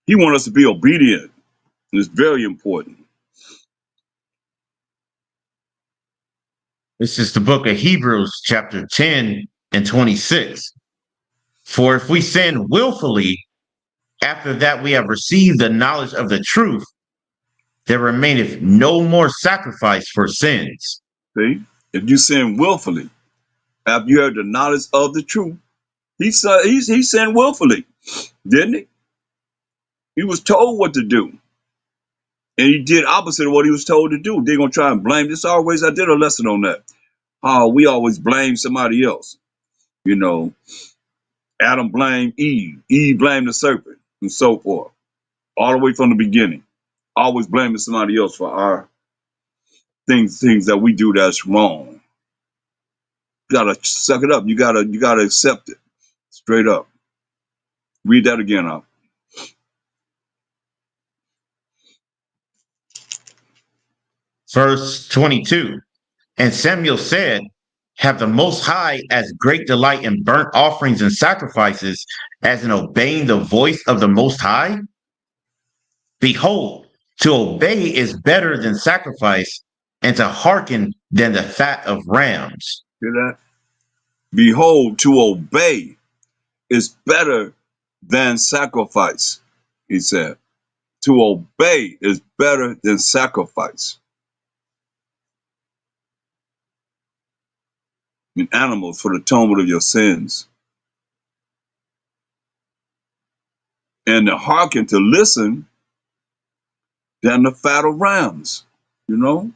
Speaker 1: He wants us to be obedient. It's very important.
Speaker 2: This is the book of Hebrews, chapter 10 and 26. For if we sin willfully, after that we have received the knowledge of the truth, there remaineth no more sacrifice for sins.
Speaker 1: See? If you sin willfully, after you have the knowledge of the truth, he sinned willfully, didn't he? He was told what to do. And he did opposite of what he was told to do. They're gonna try and blame this. Always, I did a lesson on that. How we always blame somebody else. You know, Adam blamed Eve. Eve blamed the serpent, and so forth. All the way from the beginning. Always blaming somebody else for our things that we do that's wrong. You gotta suck it up. You gotta accept it. Straight up. Read that again up.
Speaker 2: Verse 22. And Samuel said, have the Most High as great delight in burnt offerings and sacrifices as in obeying the voice of the Most High? Behold, to obey is better than sacrifice, and to hearken than the fat of rams.
Speaker 1: Hear that? Behold, to obey is better than sacrifice, he said. To obey is better than sacrifice. In animals for the atonement of your sins. And to hearken, to listen, than the fat of rams. You know?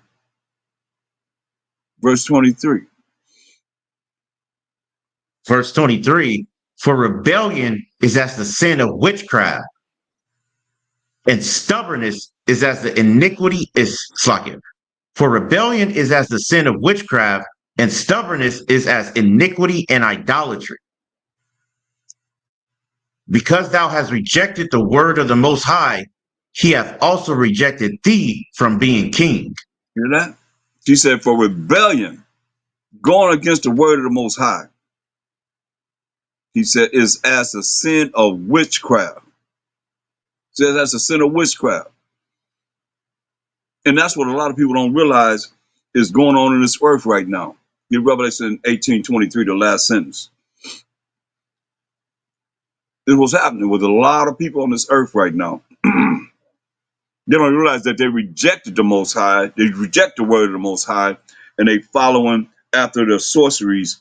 Speaker 1: Verse 23.
Speaker 2: Verse 23. For rebellion is as the sin of witchcraft, and stubbornness is as the iniquity is slacking. For rebellion is as the sin of witchcraft, and stubbornness is as iniquity and idolatry. Because thou hast rejected the word of the Most High, he hath also rejected thee from being king.
Speaker 1: Hear that? She said, for rebellion, going against the word of the Most High, he said, is as a sin of witchcraft. Says that's a sin of witchcraft. And that's what a lot of people don't realize is going on in this earth right now. Get Revelation 18:23, the last sentence. This is what's happening with a lot of people on this earth right now. They don't realize that they rejected the Most High. They reject the word of the Most High, and they following after the sorceries,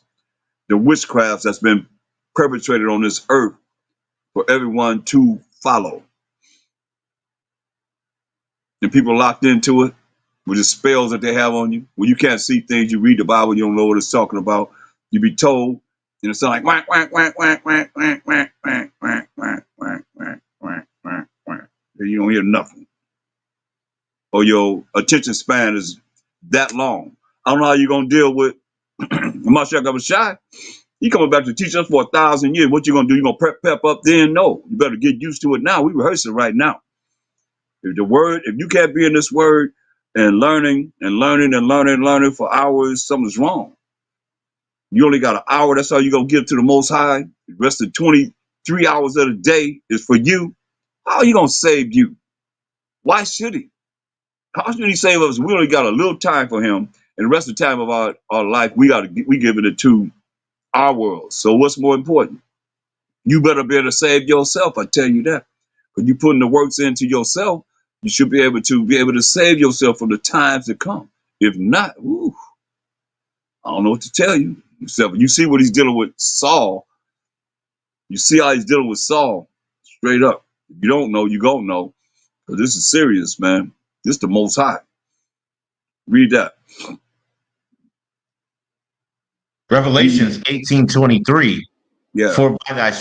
Speaker 1: the witchcrafts that's been perpetrated on this earth for everyone to follow. And people locked into it with the spells that they have on you. When you can't see things, you read the Bible, you don't know what it's talking about. You be told, and it sounds like whack, whack, whack, whack, whack, whack, whack, whack, whack, whack, whack, whack, whack, whack, whack. You don't hear nothing. Or your attention span is that long. I don't know how you're gonna deal with Mashiach Abishai. He coming back to teach us for 1,000 years. What you gonna do? You gonna pep up then? No. You better get used to it now. We rehearsing right now. If the word, if you can't be in this word and learning and learning and learning and learning for hours, something's wrong. You only got an hour. That's all you're gonna give to the Most High. The rest of 23 hours of the day is for you. How are you gonna save you? Why should he? How should he save us? We only got a little time for him, and the rest of the time of our life, we giving it to our world. So what's more important? You better be able to save yourself. I tell you that. When you putting the works into yourself, you should be able to save yourself from the times to come. If not, ooh, I don't know what to tell you. Except you see what he's dealing with Saul. You see how he's dealing with Saul, straight up. If you don't know, you gonna know. Because this is serious, man. This is the Most High. Read that.
Speaker 2: Revelations 18:23.
Speaker 1: Yeah.
Speaker 2: For by thy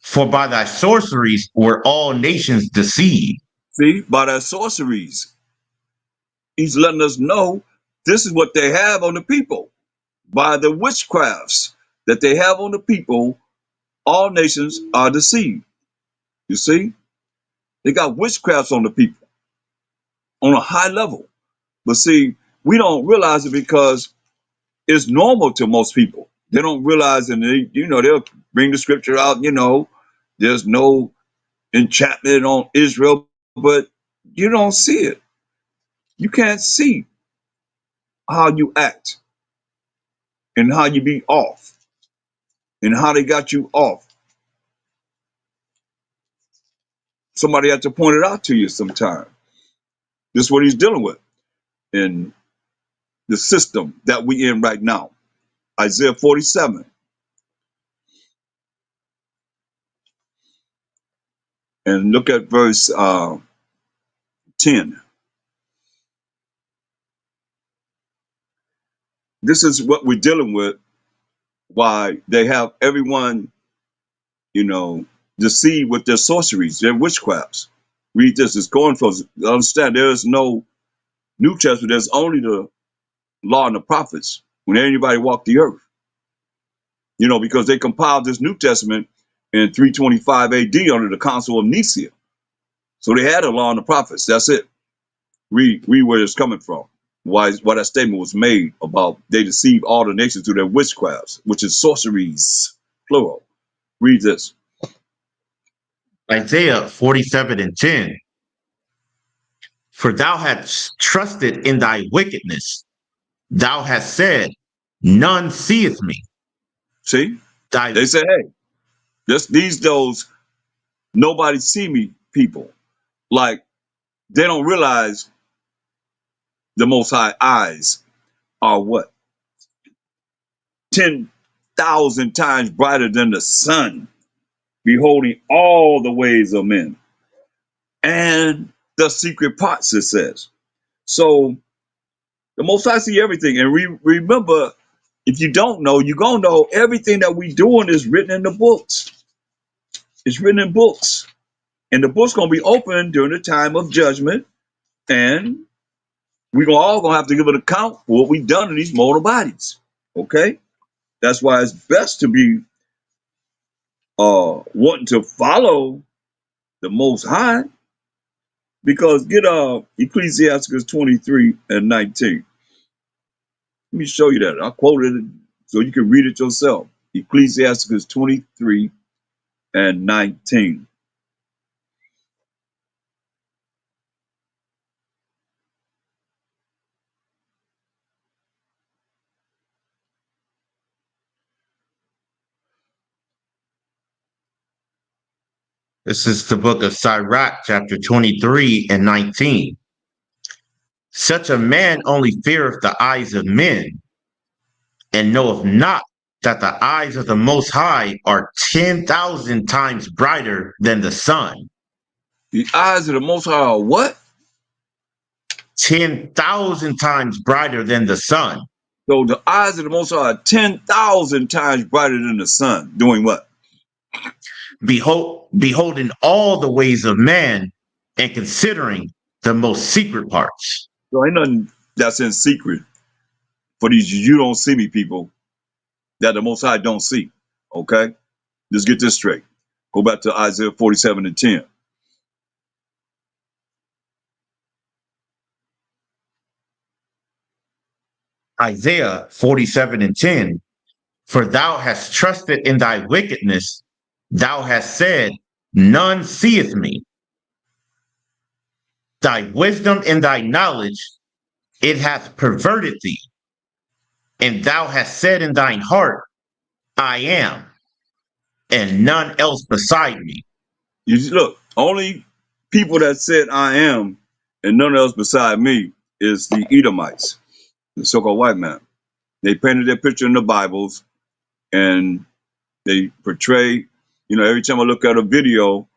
Speaker 2: for by thy sorceries were all nations deceived.
Speaker 1: See, by their sorceries, he's letting us know this is what they have on the people. By the witchcrafts that they have on the people, all nations are deceived. You see, they got witchcrafts on the people on a high level. But see, we don't realize it because it's normal to most people. They don't realize, and they'll bring the scripture out. There's no enchantment on Israel, but you don't see it. You can't see how you act and how you be off and how they got you off. Somebody had to point it out to you sometime. This is what he's dealing with in the system that we in right now. Isaiah 47. And look at verse 10. This is what we're dealing with, why they have everyone you know, deceived with their sorceries, their witchcrafts. Read this. It's going for understand. There is no New Testament. There's only the law and the prophets when anybody walked the earth. Because they compiled this New Testament in 325 AD under the Council of Nicaea. So they had a law and the prophets. That's it. Read where it's coming from. Why that statement was made about they deceived all the nations through their witchcrafts, which is sorceries, plural. Read this.
Speaker 2: Isaiah 47:10. For thou hast trusted in thy wickedness. Thou hast said, none seeth me.
Speaker 1: See?
Speaker 2: Thy
Speaker 1: They say, hey, those nobody see me people. Like they don't realize the Most High eyes are what? 10,000 times brighter than the sun, beholding all the ways of men and the secret parts, it says. So the Most High see everything. And remember, if you don't know, you're going to know everything that we doing is written in the books. It's written in books. And the book's going to be open during the time of judgment. And we're all going to have to give an account for what we've done in these mortal bodies. Okay? That's why it's best to be wanting to follow the Most High, because get Ecclesiasticus 23:19. Let me show you that. I quoted it so you can read it yourself. Ecclesiasticus 23:19.
Speaker 2: This is the book of Sirach, chapter 23:19. Such a man only feareth the eyes of men, and knoweth not that the eyes of the Most High are 10,000 times brighter than the sun.
Speaker 1: The eyes of the Most High are what?
Speaker 2: 10,000 times brighter than the sun.
Speaker 1: So the eyes of the Most High are 10,000 times brighter than the sun. Doing what?
Speaker 2: Beholding all the ways of man and considering the most secret parts.
Speaker 1: So ain't nothing that's in secret for these you don't see me people that the Most High don't see. Okay? Let's get this straight. Go back to Isaiah 47:10.
Speaker 2: Isaiah 47:10. For thou hast trusted in thy wickedness, thou hast said, none seeth me. Thy wisdom and thy knowledge, it hath perverted thee. And thou hast said in thine heart, I am, and none else beside me.
Speaker 1: Look, only people that said I am and none else beside me is the Edomites, the so-called white man. They painted their picture in the Bibles and they portray, every time I look at a video,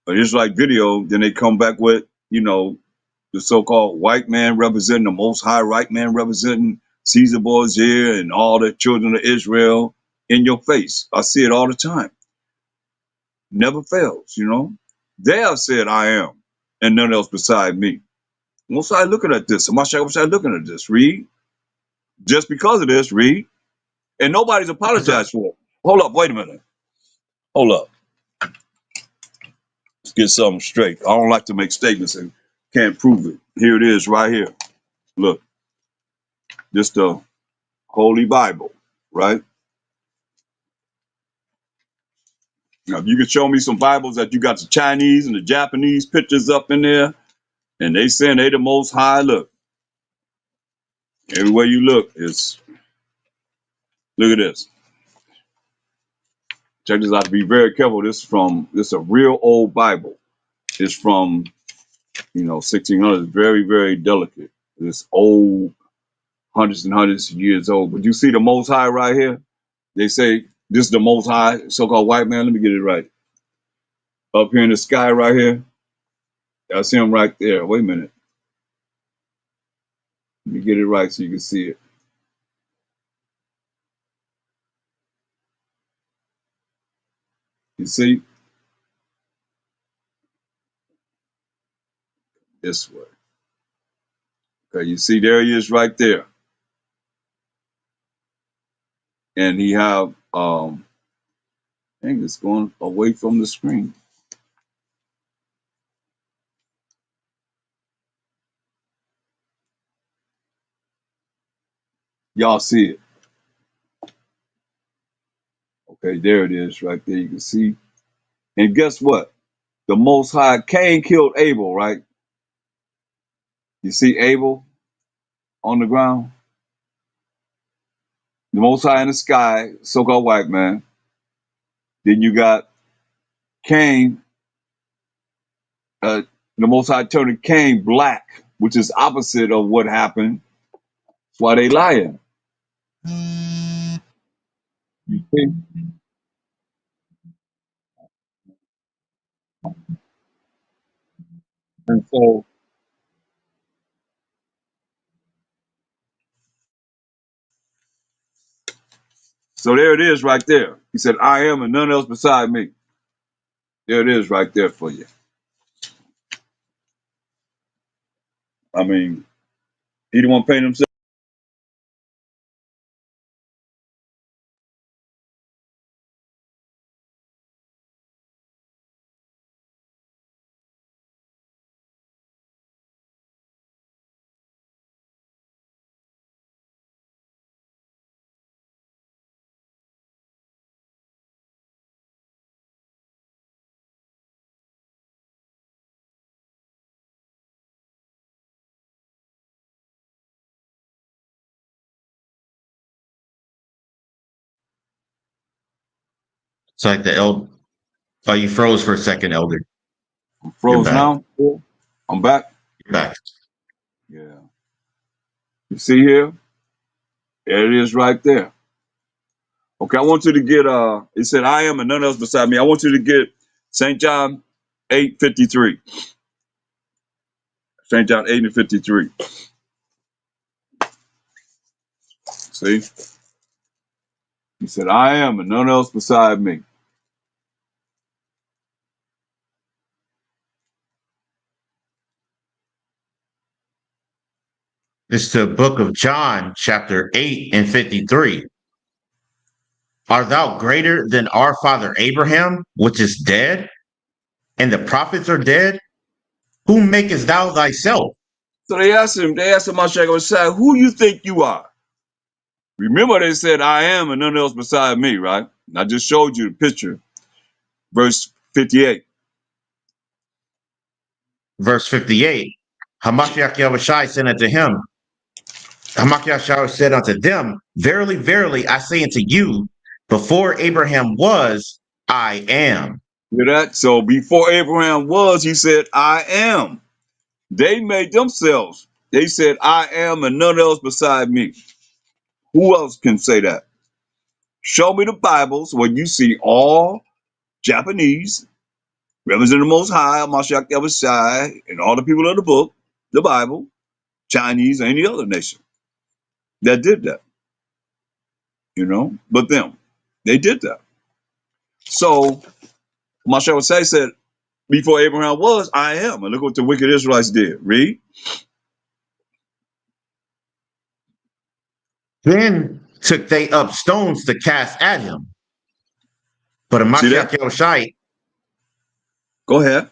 Speaker 1: an Israelite video, then they come back with, the so-called white man representing the Most High, right man representing Caesar Borgia and all the children of Israel in your face. I see it all the time. Never fails. They have said I am and none else beside me. Most High looking at this. Most High looking at this. Read. Just because of this, read. And nobody's apologized for it. Hold up, wait a minute. Hold up. Let's get something straight. I don't like to make statements and can't prove it. Here it is right here. Look, this the Holy Bible, right? Now, if you could show me some Bibles that you got the Chinese and the Japanese pictures up in there, and they saying they the Most High, look, everywhere you look, look at this. Check this out. To be very careful. This is a real old Bible. It's from 1600s. Very, very delicate. It's old, hundreds and hundreds of years old. But you see the Most High right here. They say this is the Most High, so-called white man. Let me get it right. Up here in the sky, right here. That's him right there. Wait a minute. Let me get it right so you can see it. see this way. Okay, you see there he is right there, and he have I think it's going away from the screen. Y'all see it? Okay, there it is right there. You can see. And guess what? The Most High, Cain killed Abel, right? You see Abel on the ground? The Most High in the sky, so-called white man. Then you got Cain, uh, the Most High turning Cain black, which is opposite of what happened. That's why they lying. You see? And so there it is right there. He said, I am and none else beside me. There it is right there for you. I mean, he didn't want to paint himself.
Speaker 2: It's like the elder. Oh, you froze for a second, elder.
Speaker 1: I'm
Speaker 2: You're
Speaker 1: froze
Speaker 2: back.
Speaker 1: now. I'm back.
Speaker 2: You're back.
Speaker 1: Yeah. You see here? There it is right there. Okay, I want you to get it said I am and none else beside me. I want you to get St. John 8:53. St. John 8 and 53. See? He said, I am and none else beside me.
Speaker 2: It's the book of John, chapter 8 and 53. Art thou greater than our father Abraham, which is dead, and the prophets are dead? Whom makest thou thyself?
Speaker 1: So they asked him, Mashak, who you think you are? Remember they said, I am and none else beside me, right? And I just showed you the picture, verse 58.
Speaker 2: Verse 58. Hamashiach Yahushai said unto him, Hamashiach said unto them, Verily, verily, I say unto you, before Abraham was, I am.
Speaker 1: Hear that? So before Abraham was, he said, I am. They made themselves. They said, I am and none else beside me. Who else can say that? Show me the Bibles where you see all Japanese, representing the Most High, Mashiach Yahushai, and all the people of the book, the Bible, Chinese, or any other nation that did that, but them. They did that. So Mashiach Yahushai said, before Abraham was, I am. And look what the wicked Israelites did. Read.
Speaker 2: Then took they up stones to cast at him. But
Speaker 1: See
Speaker 2: Hamashiach
Speaker 1: that?
Speaker 2: Yahushai,
Speaker 1: Go ahead.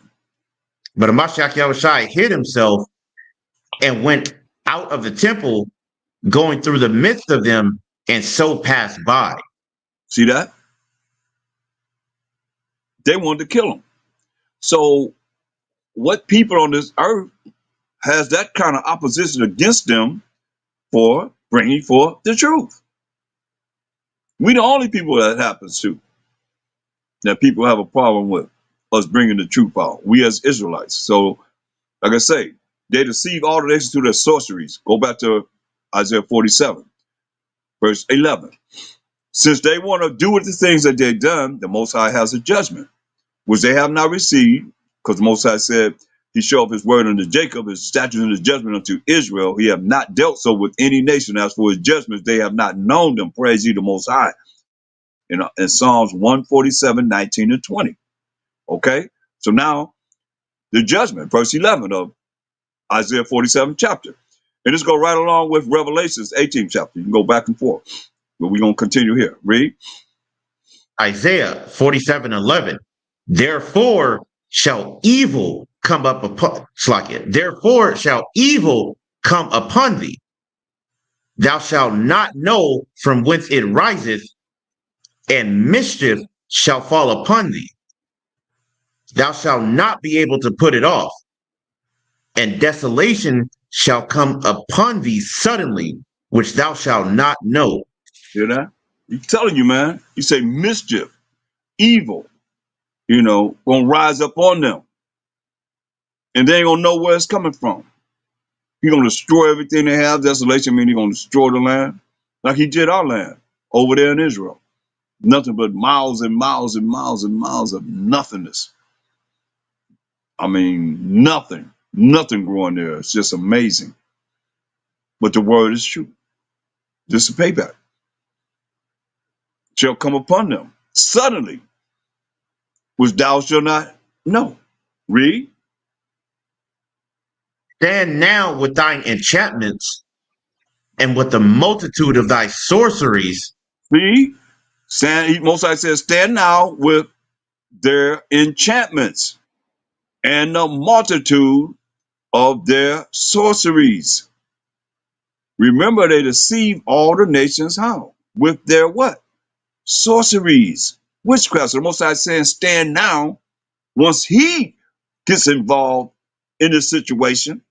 Speaker 2: but Hamashiach Yahushai hid himself and went out of the temple, going through the midst of them, and so passed by.
Speaker 1: See that? They wanted to kill him. So what people on this earth has that kind of opposition against them for bringing forth the truth? We the only people that happens to, that people have a problem with us bringing the truth out. We as Israelites. So, like I say, they deceive all the nations through their sorceries. Go back to Isaiah 47, verse 11. Since they want to do with the things that they've done, the Most High has a judgment, which they have not received, because the Most High said, He showed his word unto Jacob, his statutes and his judgment unto Israel. He have not dealt so with any nation. As for his judgments, they have not known them. Praise ye the Most High. in Psalms 147, 19 and 20. Okay? So now the judgment, verse 11 of Isaiah 47 chapter. And this go right along with Revelations 18 chapter. You can go back and forth. But we're going to continue here. Read.
Speaker 2: Isaiah 47:11. Therefore shall evil come up upon Slakia. Therefore shall evil come upon thee. Thou shalt not know from whence it riseth, and mischief shall fall upon thee. Thou shalt not be able to put it off, and desolation shall come upon thee suddenly, which thou shalt not know.
Speaker 1: Hear that? He's telling you, man. He say mischief, evil, gonna rise up on them. And they ain't gonna know where it's coming from. He's gonna destroy everything they have. Desolation means he's gonna destroy the land. Like he did our land over there in Israel. Nothing but miles and miles and miles and miles of nothingness. I mean, nothing. Nothing growing there. It's just amazing. But the word is true. This is payback. Shall come upon them suddenly, which thou shalt not know. Read.
Speaker 2: Stand now with thine enchantments and with the multitude of thy sorceries.
Speaker 1: See? Most I says, stand now with their enchantments and the multitude of their sorceries. Remember, they deceive all the nations how? With their what? Sorceries, witchcraft. So the Most High is saying, stand now. Once he gets involved in the situation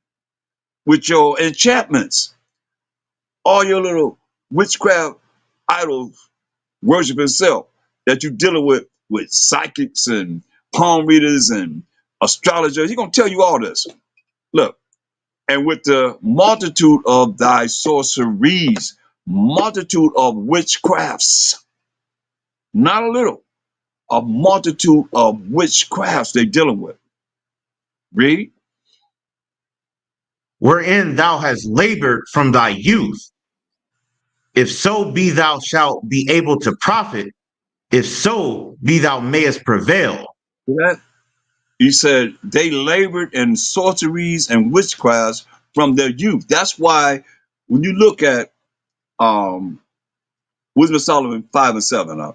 Speaker 1: with your enchantments, all your little witchcraft idols worship itself that you're dealing with psychics and palm readers and astrologers. He's gonna tell you all this. Look, and with the multitude of thy sorceries, multitude of witchcrafts, not a little, a multitude of witchcrafts they dealing with. Read.
Speaker 2: Wherein thou hast labored from thy youth. If so be thou shalt be able to profit, if so be thou mayest prevail.
Speaker 1: That he said they labored in sorceries and witchcrafts from their youth. That's why when you look at Wisdom of Solomon 5 and 7,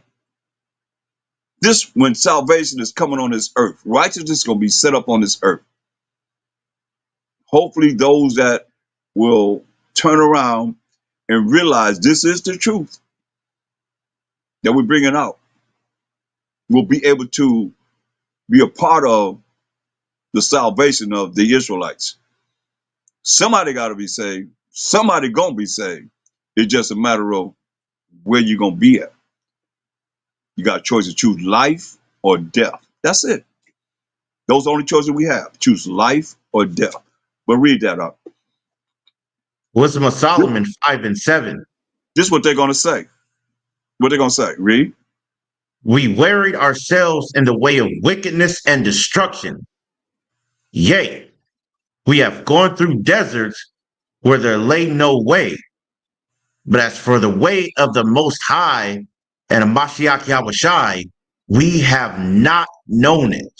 Speaker 1: this when salvation is coming on this earth, righteousness is gonna be set up on this earth. Hopefully, those that will turn around and realize this is the truth that we're bringing out will be able to be a part of the salvation of the Israelites. Somebody got to be saved. Somebody gonna be saved. It's just a matter of where you're gonna be at. You got a choice to choose life or death. That's it. Those are the only choices we have. Choose life or death. But read that up.
Speaker 2: Wisdom of
Speaker 1: This,
Speaker 2: Solomon 5 and 7.
Speaker 1: this is what they're gonna say. What they're gonna say. Read.
Speaker 2: We wearied ourselves in the way of wickedness and destruction. Yea, we have gone through deserts where there lay no way. But as for the way of the Most High and of Mashiach Yahushai, we have not known it.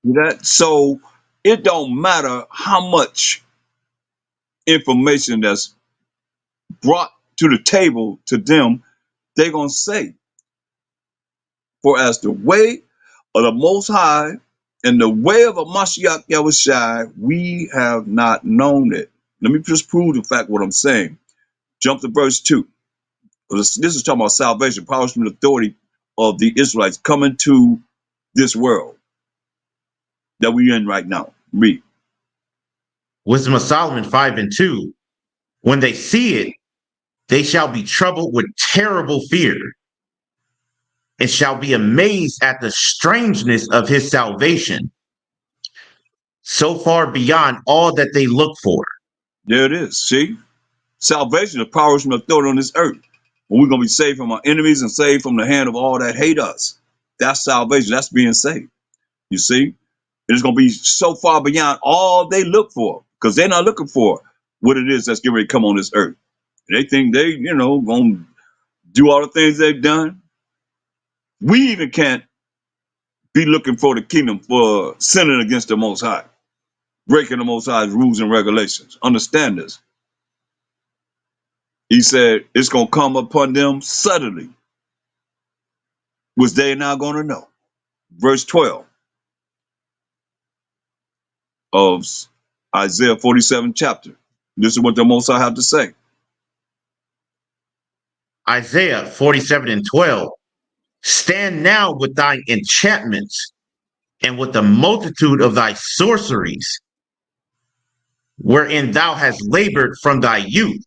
Speaker 1: That so it don't matter how much information that's brought to the table to them, they're gonna say, for as the way of the Most High and the way of a Mashiach Yahushai, we have not known it. Let me just prove the fact what I'm saying. Jump to verse 2. This is talking about salvation, power from the authority of the Israelites coming to this world that we're in right now. Read.
Speaker 2: Wisdom of Solomon 5 and 2. When they see it, they shall be troubled with terrible fear and shall be amazed at the strangeness of his salvation, so far beyond all that they look for.
Speaker 1: There it is. See? Salvation is power from the authority on this earth. When we're going to be saved from our enemies and saved from the hand of all that hate us. That's salvation. That's being saved. You see? It's going to be so far beyond all they look for because they're not looking for what it is that's getting ready to come on this earth. They think they, going to do all the things they've done. We even can't be looking for the kingdom for sinning against the Most High, breaking the Most High's rules and regulations. Understand this. He said it's going to come upon them suddenly, which they're not going to know. Verse 12 of Isaiah 47 chapter. This is what the Most High have to say.
Speaker 2: Isaiah 47 and 12. Stand now with thine enchantments and with the multitude of thy sorceries, wherein thou hast labored from thy youth.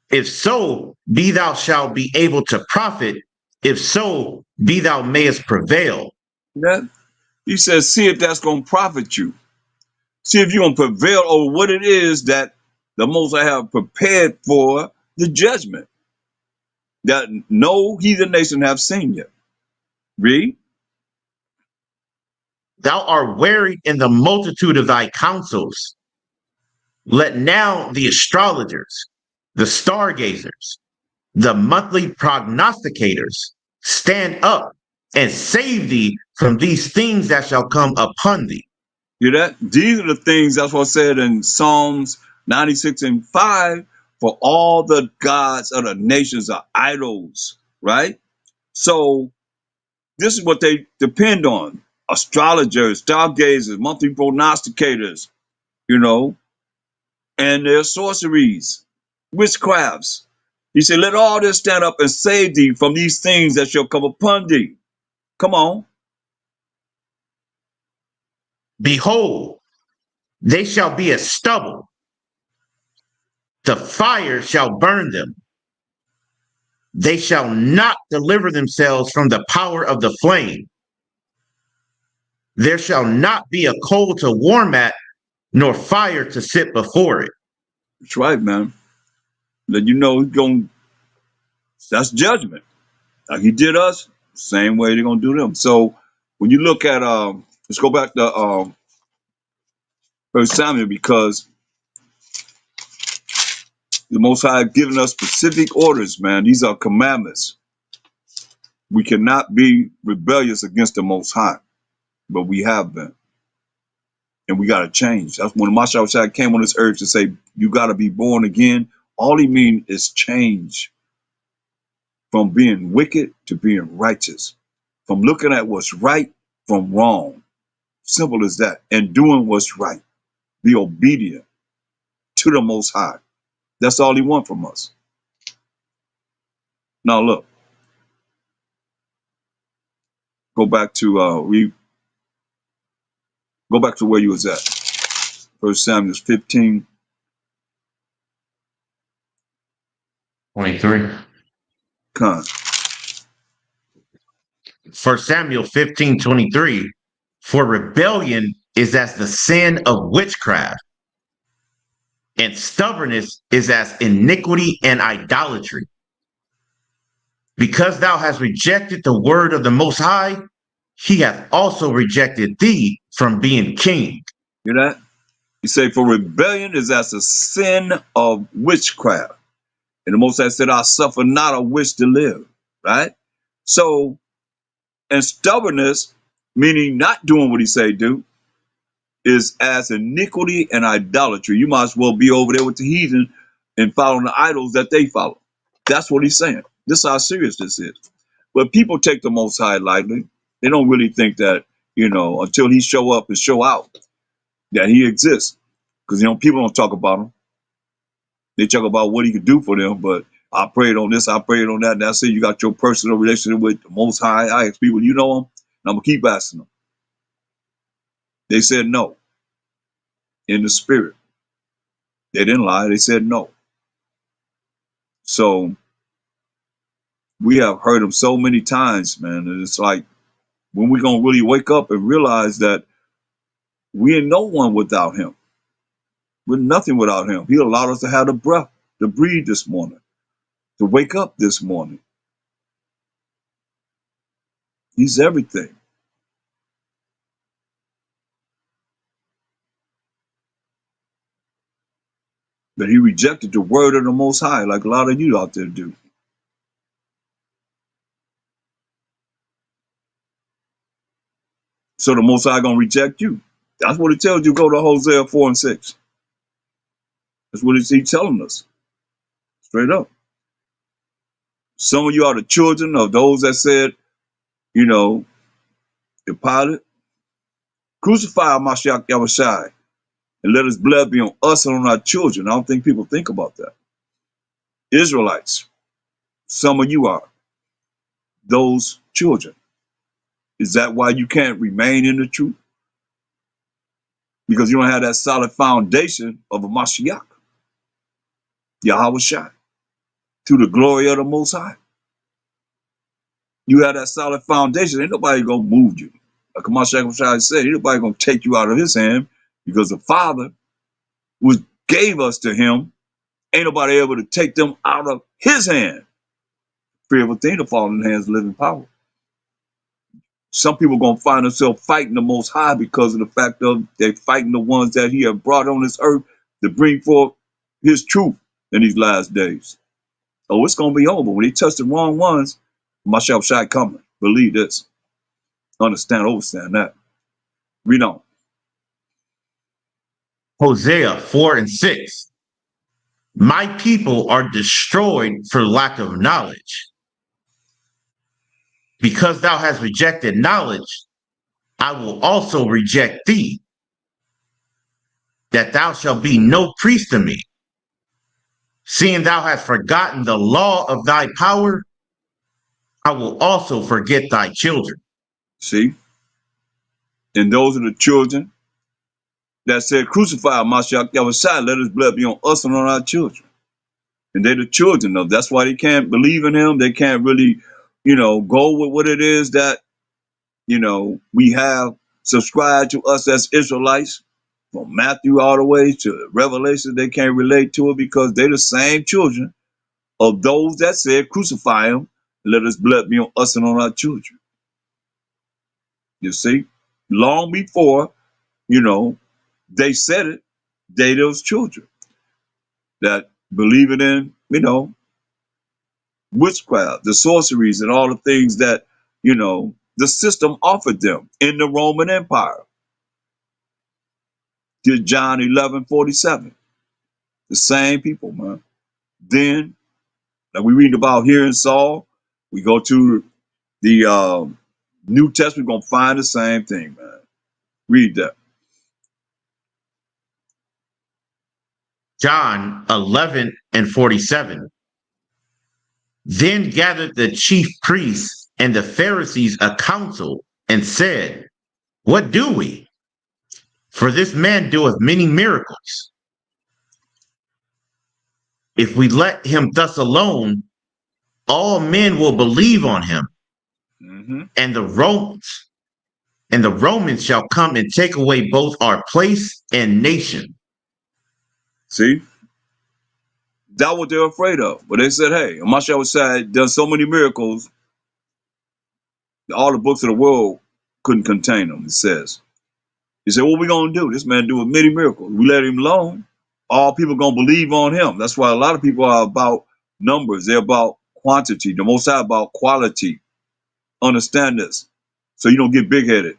Speaker 2: If so, be thou shalt be able to profit. If so, be thou mayest prevail.
Speaker 1: That, he says, see if that's going to profit you. See if you're going to prevail over what it is that the Most High have prepared for the judgment that no heathen nation have seen yet. Read.
Speaker 2: Thou art wearied in the multitude of thy counsels. Let now the astrologers, the stargazers, the monthly prognosticators stand up and save thee from these things that shall come upon thee.
Speaker 1: Hear that? These are the things that's what I said in Psalms 96 and 5. For all the gods of the nations are idols, right? So this is what they depend on. Astrologers, stargazers, monthly prognosticators, you know, and their sorceries, witchcrafts. He said, let all this stand up and save thee from these things that shall come upon thee. Come on.
Speaker 2: Behold, they shall be as stubble, the fire shall burn them. They shall not deliver themselves from the power of the flame. There shall not be a coal to warm at, nor fire to sit before it.
Speaker 1: That's right, man. Let you know he's going, that's judgment. Like he did us, same way they're gonna do them. So when you look at let's go back to First Samuel, because the Most High have given us specific orders, man. These are commandments. We cannot be rebellious against the Most High, but we have been, and we gotta change. That's when Masha came on this earth to say you gotta be born again. All he means is change from being wicked to being righteous, from looking at what's right from wrong. Simple as that, and doing what's right. Be obedient to the Most High. That's all he wants from us. Now look, go back to go back to where you was at. First Samuel 15.
Speaker 2: 23.
Speaker 1: Con.
Speaker 2: For Samuel 15:23, for rebellion is as the sin of witchcraft, and stubbornness is as iniquity and idolatry. Because thou hast rejected the word of the Most High, he hath also rejected thee from being king.
Speaker 1: Hear that? He say, for rebellion is as a sin of witchcraft. And the Most High said, I suffer not a witch to live. Right? So, and stubbornness, meaning not doing what he say do, is as iniquity and idolatry. You might as well be over there with the heathen and following the idols that they follow. That's what he's saying. This is how serious this is. But people take the Most High lightly. They don't really think that, until he show up and show out, that he exists. Because, people don't talk about him. They talk about what he could do for them, but I prayed on this, I prayed on that. And that's it. You got your personal relationship with the Most High. I ask people, you know him? And I'm going to keep asking them. They said no in the spirit. They didn't lie. They said no. So we have heard him so many times, man. And it's like, when we going to really wake up and realize that we are no one without him. We're nothing without him. He allowed us to have the breath to breathe this morning, to wake up this morning. He's everything. But he rejected the word of the Most High, like a lot of you out there do. So the Most High gonna reject you. That's what it tells you. Go to Hosea 4 and 6. That's what he's telling us straight up. Some of you are the children of those that said, you know, the Pilate, crucify Mashiach Yahushai and let his blood be on us and on our children. I don't think people think about that. Israelites, some of you are those children. Is that why you can't remain in the truth? Because you don't have that solid foundation of a Mashiach, Yahushai, to the glory of the Most High. You have that solid foundation. Ain't nobody gonna move you. Like Mashiach said, ain't nobody gonna take you out of his hand because the Father was gave us to him. Ain't nobody able to take them out of his hand. Fear of a thing to fall in the hands of living power. Some people gonna find themselves fighting the Most High because of the fact of they fighting the ones that he have brought on this earth to bring forth his truth in these last days. Oh, it's gonna be over. When he touch the wrong ones, Mashiach Shai coming. Believe this. Understand, overstand that. Read on.
Speaker 2: Hosea 4 and 6. My people are destroyed for lack of knowledge. Because thou hast rejected knowledge, I will also reject thee, that thou shalt be no priest to me. Seeing thou hast forgotten the law of thy power, I will also forget thy children.
Speaker 1: See? And those are the children that said, crucify Mashiach Yahushua, let his blood be on us and on our children. And they're the children of. That's why they can't believe in him. They can't really, go with what it is that, we have subscribed to us as Israelites. From Matthew all the way to Revelation, they can't relate to it because they're the same children of those that said, crucify him, let his blood be on us and on our children. You see? Long before, they said it, they those children that believe it in, witchcraft, the sorceries, and all the things that, the system offered them in the Roman Empire. Did John 11:47. The same people, man. Then, like we read about here in Saul, we go to the New Testament, we're going to find the same thing, man. Read that.
Speaker 2: John 11 and 47. Then gathered the chief priests and the Pharisees a council and said, what do we? For this man doeth many miracles. If we let him thus alone, all men will believe on him,
Speaker 1: Mm-hmm.
Speaker 2: and the Romans shall come and take away both our place and nation.
Speaker 1: See? That's what they're afraid of. But they said, hey, Mashiach said, done so many miracles, all the books of the world couldn't contain them, it says. He said, what we going to do? This man doing many miracles. We let him alone. All people going to believe on him. That's why a lot of people are about numbers. They're about quantity. The Most High about quality. Understand this. So you don't get big-headed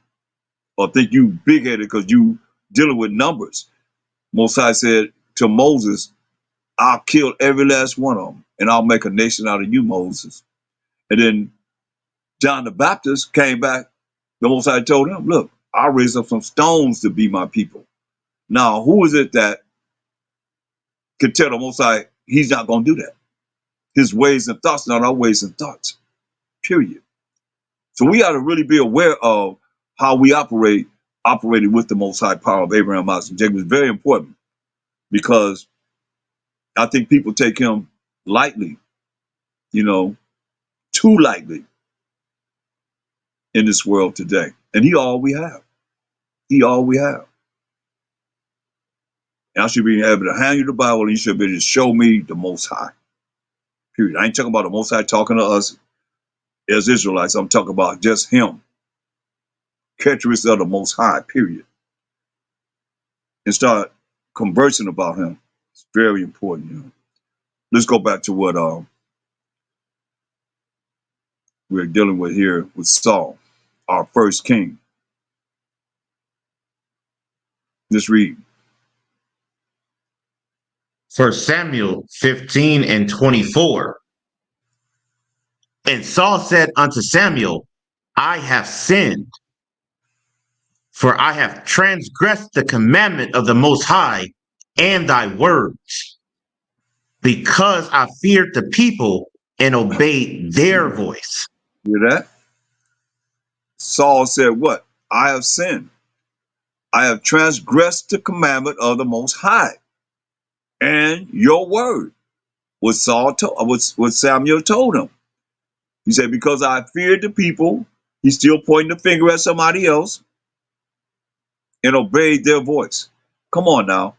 Speaker 1: or think you big-headed because you dealing with numbers. Most High said to Moses, I'll kill every last one of them, and I'll make a nation out of you, Moses. And then John the Baptist came back. The Most High told him, look, I'll raise up some stones to be my people. Now, who is it that could tell the Most High he's not going to do that? His ways and thoughts are not our ways and thoughts, period. So we ought to really be aware of how we operated with the Most High power of Abraham, Isaac, and Jacob. Is very important because I think people take him lightly, too lightly in this world today. And he all we have. He all we have. And I should be able to hand you the Bible and you should be able to show me the Most High. Period. I ain't talking about the Most High talking to us as Israelites. I'm talking about just him. Characteristics of the Most High, period. And start conversing about him. It's very important. Let's go back to what we're dealing with here with Saul, our first king. Let's read.
Speaker 2: 1 Samuel 15 and 24. And Saul said unto Samuel, I have sinned, for I have transgressed the commandment of the Most High and thy words, because I feared the people and obeyed their voice.
Speaker 1: Hear that? Saul said, what? I have sinned. I have transgressed the commandment of the Most High and your word. What Samuel told him. He said, because I feared the people, he's still pointing the finger at somebody else and obeyed their voice. Come on now.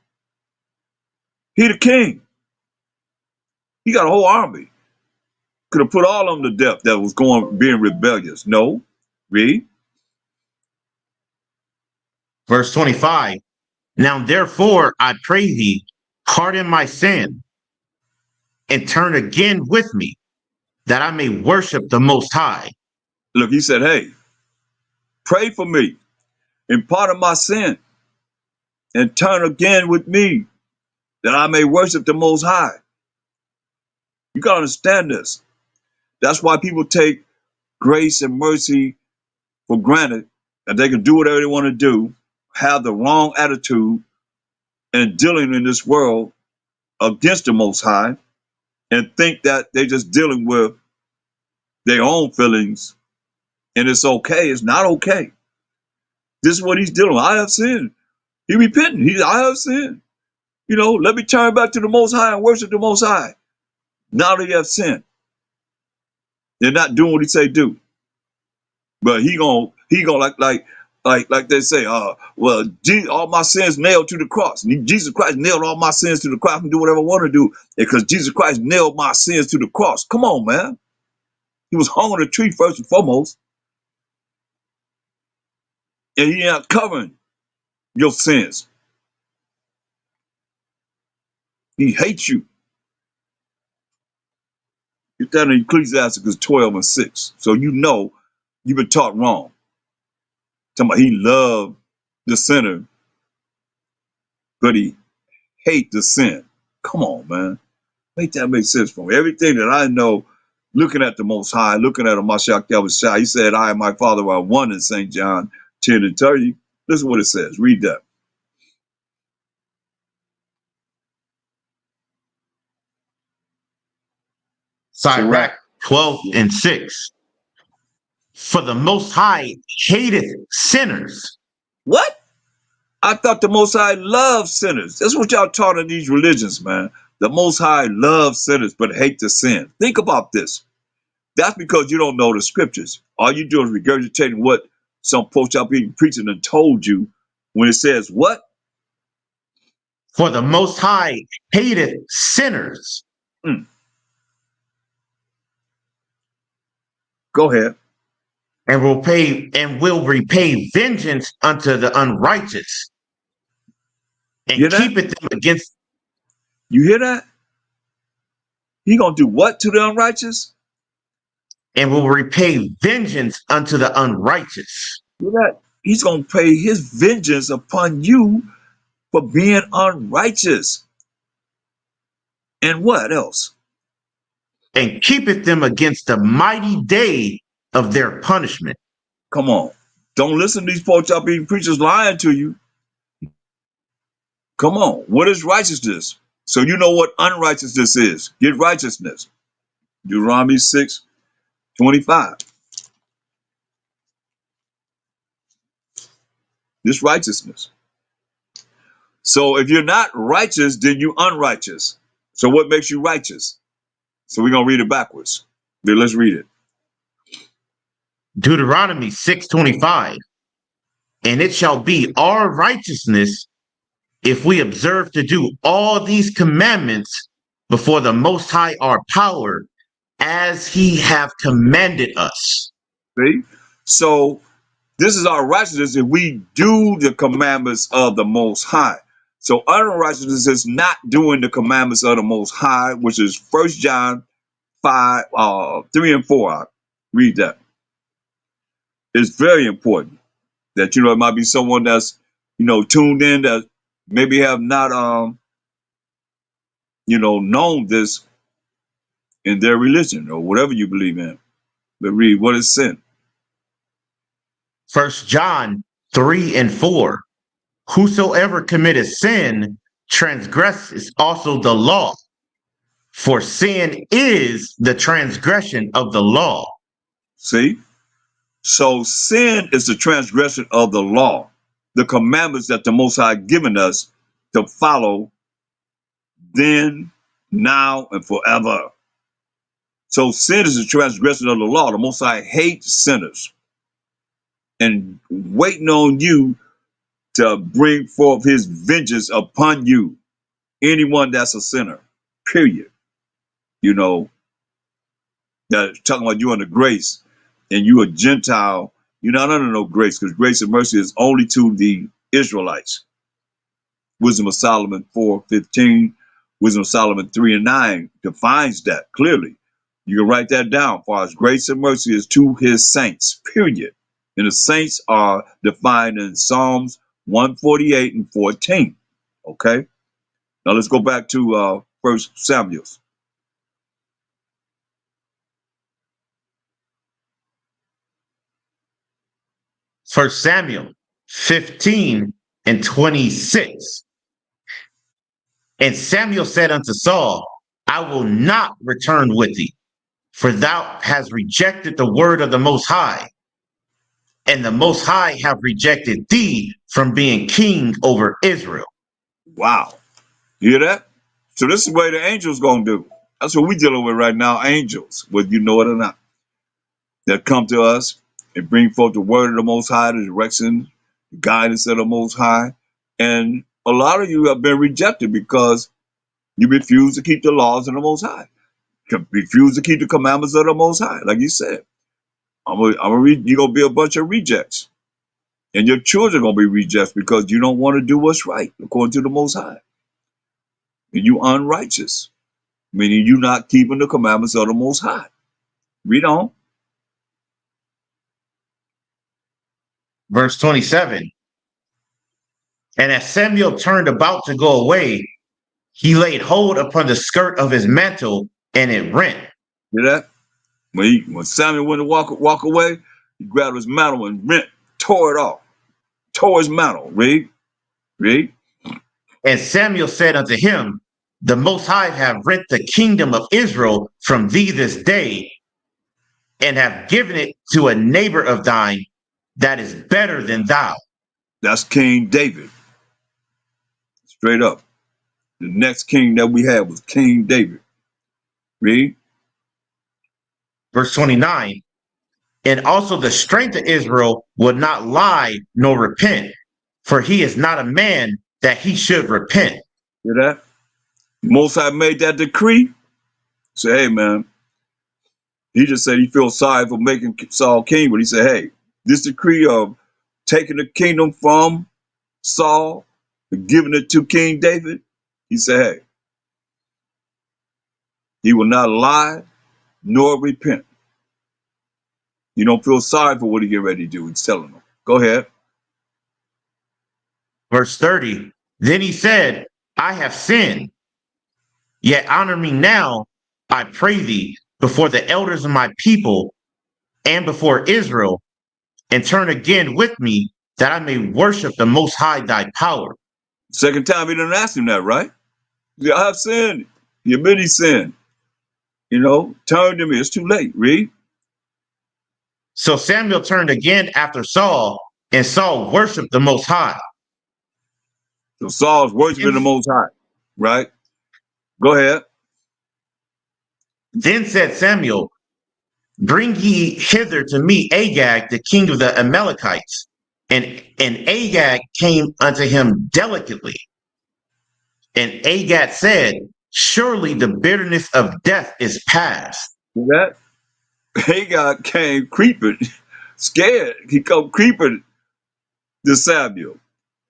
Speaker 1: He the king. He got a whole army. Could have put all of them to death that was being rebellious. No. Read.
Speaker 2: Verse 25. Now therefore I pray thee, pardon my sin, and turn again with me, that I may worship the Most High.
Speaker 1: Look, he said, hey, pray for me and pardon my sin and turn again with me that I may worship the Most High. You got to understand this. That's why people take grace and mercy for granted, that they can do whatever they want to do, have the wrong attitude, and dealing in this world against the Most High, and think that they're just dealing with their own feelings and it's okay. It's not okay. This is what he's dealing with. I have sinned. He repenting. I have sinned. Let me turn back to the Most High and worship the Most High. Now they have sinned. They're not doing what he say do. But he gonna like they say, well, all my sins nailed to the cross. Jesus Christ nailed all my sins to the cross. I can do whatever I want to do because Jesus Christ nailed my sins to the cross. Come on, man. He was hung on a tree first and foremost, and he not covering your sins. He hates you. Get that in Ecclesiastes 12 and 6. So you've been taught wrong. Talking about he loved the sinner, but he hate the sin. Come on, man. Make that make sense for me. Everything that I know, looking at the Most High, looking at a Mashiach Yahushua, he said, I and my Father are one in St. John 10 and 30. Listen what it says. Read that.
Speaker 2: Sirach 12 and 6. For the Most High hateth sinners.
Speaker 1: What? I thought the Most High loved sinners. That's what y'all taught in these religions, man. The Most High loves sinners but hate the sin. Think about this. That's because you don't know the scriptures. All you do is regurgitating what some folks out here preaching and told you when it says what?
Speaker 2: For the Most High hateth sinners.
Speaker 1: Mm. Go ahead.
Speaker 2: And will repay vengeance unto the unrighteous,
Speaker 1: You hear
Speaker 2: and
Speaker 1: that?
Speaker 2: keepeth them against.
Speaker 1: You hear that? He gonna do what to the unrighteous?
Speaker 2: And will repay vengeance unto the unrighteous.
Speaker 1: You hear that? He's gonna pay his vengeance upon you for being unrighteous. And what else?
Speaker 2: And keepeth them against the mighty day of their punishment.
Speaker 1: Come on. Don't listen to these folks out being preachers lying to you. Come on. What is righteousness? So you know what unrighteousness is. Get righteousness. Deuteronomy 6:25. This righteousness. So if you're not righteous, then you're unrighteous. So what makes you righteous? So we're gonna read it backwards. Then let's read it.
Speaker 2: Deuteronomy 6:25. And it shall be our righteousness if we observe to do all these commandments before the Most High our power, as he have commanded us.
Speaker 1: See? So this is our righteousness if we do the commandments of the Most High. So unrighteousness is not doing the commandments of the Most High, which is 1 John 5, 3 and 4. I read that. It's very important that it might be someone that's tuned in that maybe have not known this in their religion or whatever you believe in. But read what is sin.
Speaker 2: 1 John 3 and 4. Whosoever committeth sin transgresses also the law, for sin is the transgression of the law.
Speaker 1: See? So sin is the transgression of the law, the commandments that the Most High given us to follow then, now, and forever. So sin is the transgression of the law. The Most High hates sinners and waiting on you to bring forth his vengeance upon you. Anyone that's a sinner, period. You know, that talking about you under grace and you a Gentile, you're not under no grace because grace and mercy is only to the Israelites. Wisdom of Solomon 4:15, Wisdom of Solomon 3 and 9 defines that clearly. You can write that down. As far as grace and mercy is to his saints, period. And the saints are defined in Psalms 148 and 14. Okay? Now let's go back to 1 Samuel.
Speaker 2: 1 Samuel 15 and 26. And Samuel said unto Saul, I will not return with thee, for thou hast rejected the word of the Most High, and the Most High have rejected thee from being king over Israel.
Speaker 1: Wow. You hear that? So this is what the angels gonna do. That's what we're dealing with right now, angels, whether you know it or not. That come to us and bring forth the word of the Most High, the direction, the guidance of the Most High. And a lot of you have been rejected because you refuse to keep the laws of the Most High, refuse to keep the commandments of the Most High. Like you said, you're gonna be a bunch of rejects, and your children are gonna be rejects because you don't want to do what's right according to the Most High, and you unrighteous, meaning you not keeping the commandments of the Most High. Read on.
Speaker 2: Verse 27. And as Samuel turned about to go away, he laid hold upon the skirt of his mantle, and it rent.
Speaker 1: Hear that? When Samuel went to walk away, he grabbed his mantle and tore it off. Tore his mantle. Read.
Speaker 2: And Samuel said unto him, the Most High have rent the kingdom of Israel from thee this day, and have given it to a neighbor of thine that is better than thou.
Speaker 1: That's King David. Straight up. The next king that we had was King David. Read.
Speaker 2: Verse 29. And also the strength of Israel will not lie nor repent, for he is not a man that he should repent.
Speaker 1: Hear that? Most High made that decree. Say, hey man, he just said he feels sorry for making Saul king, but he said, hey, this decree of taking the kingdom from Saul and giving it to King David, he said, hey, he will not lie nor repent. You don't feel sorry for what he get ready to do. He's telling them. Go ahead.
Speaker 2: Verse 30. Then he said, I have sinned, yet honor me now, I pray thee, before the elders of my people and before Israel, and turn again with me, that I may worship the Most High thy power.
Speaker 1: Second time he didn't ask him that, right? He said, I have sinned. He admitted he sinned. Turn to me. It's too late. Read.
Speaker 2: So Samuel turned again after Saul, and Saul worshiped the Most High.
Speaker 1: So Saul's worshiping the Most High, right? Go ahead.
Speaker 2: Then said Samuel, bring ye hither to me Agag, the king of the Amalekites. And Agag came unto him delicately. And Agag said, surely the bitterness of death is past.
Speaker 1: See that? Hagar came creeping, scared. He come creeping to Samuel.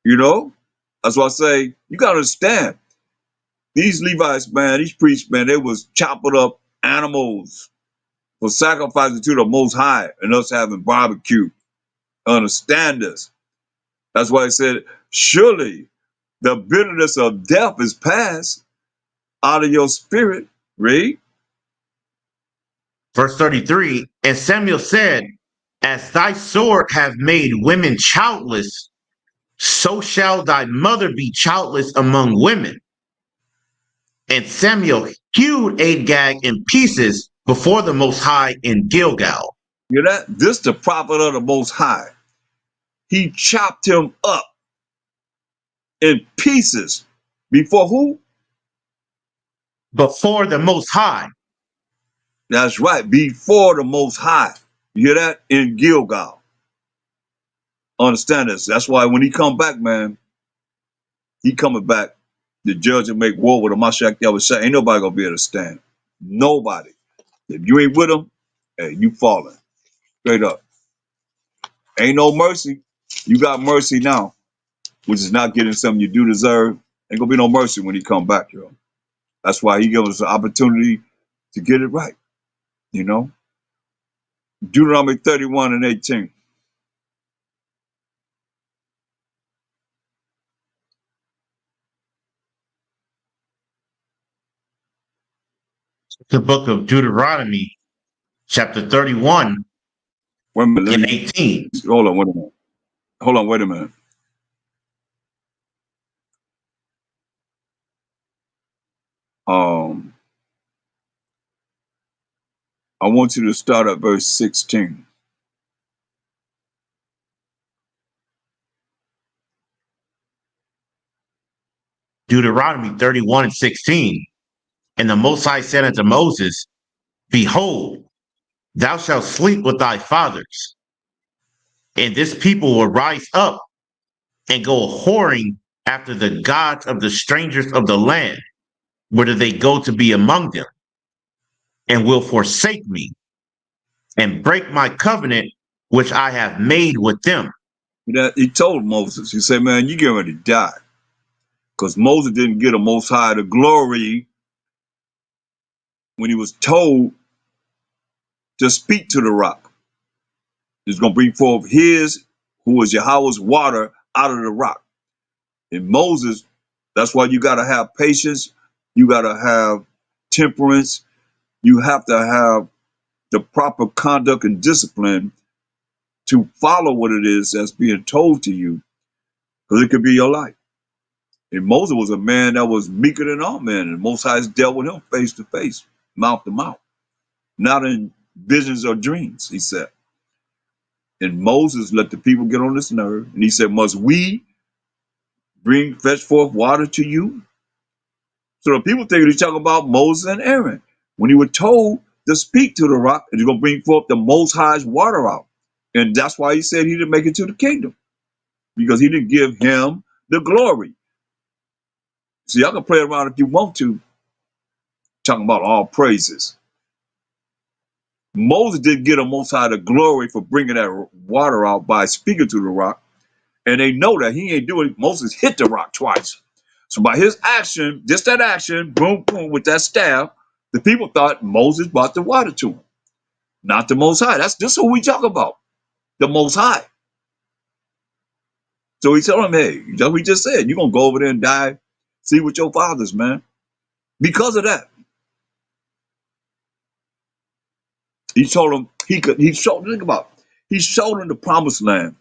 Speaker 1: That's why I say you gotta understand these Levites, man, these priests, man, they was chopping up animals for sacrificing to the Most High and us having barbecue. Understand this. That's why he said, surely the bitterness of death is passed out of your spirit. Read.
Speaker 2: Verse 33, and Samuel said, as thy sword have made women childless, so shall thy mother be childless among women. And Samuel hewed Agag in pieces before the Most High in Gilgal.
Speaker 1: You know that? This the prophet of the Most High. He chopped him up in pieces. Before who?
Speaker 2: Before the Most High.
Speaker 1: That's right. Before the Most High. You hear that? In Gilgal. Understand this. That's why when he come back, man, he coming back. The judge will make war with him. Mashiach Yahushua. Ain't nobody gonna be able to stand. Nobody. If you ain't with him, hey, you falling. Straight up. Ain't no mercy. You got mercy now, which is not getting something you do deserve. Ain't gonna be no mercy when he come back, yo. That's why he gives us an opportunity to get it right. You know? Deuteronomy 31 and 18.
Speaker 2: The book of Deuteronomy, chapter 31
Speaker 1: Wait a minute, let
Speaker 2: and
Speaker 1: me
Speaker 2: 18.
Speaker 1: hold on, wait a minute. Hold on, wait a minute. Um, I want you to start at verse 16.
Speaker 2: Deuteronomy 31 and 16. And the Most High said unto Moses, behold, thou shalt sleep with thy fathers, and this people will rise up and go whoring after the gods of the strangers of the land, whither they go to be among them, and will forsake me, and break my covenant which I have made with them.
Speaker 1: That he told Moses, he said, man, you get ready to die. Because Moses didn't get a most high the glory when he was told to speak to the rock. He's gonna bring forth his, who is Yahweh's water out of the rock. And Moses, that's why you gotta have patience, you gotta have temperance, you have to have the proper conduct and discipline to follow what it is that's being told to you, because it could be your life. And Moses was a man that was meeker than all men, and Most High dealt with him face to face, mouth to mouth, not in visions or dreams, he said. And Moses let the people get on this nerve, and he said, must we fetch forth water to you? So the people think he's talking about Moses and Aaron. When he was told to speak to the rock, and he's going to bring forth the Most High's water out. And that's why he said he didn't make it to the kingdom, because he didn't give him the glory. See, y'all can play around if you want to, talking about all praises. Moses didn't get a Most High the glory for bringing that water out by speaking to the rock. And they know that he ain't doing it. Moses hit the rock twice. So by his action, just that action, boom, boom, with that staff, the people thought Moses brought the water to him, not the Most High. That's just who we talk about, the Most High. So he told him, hey, we just said, you're going to go over there and die, see with your fathers, man. Because of that, he told him he showed, think about it. He showed him the promised land,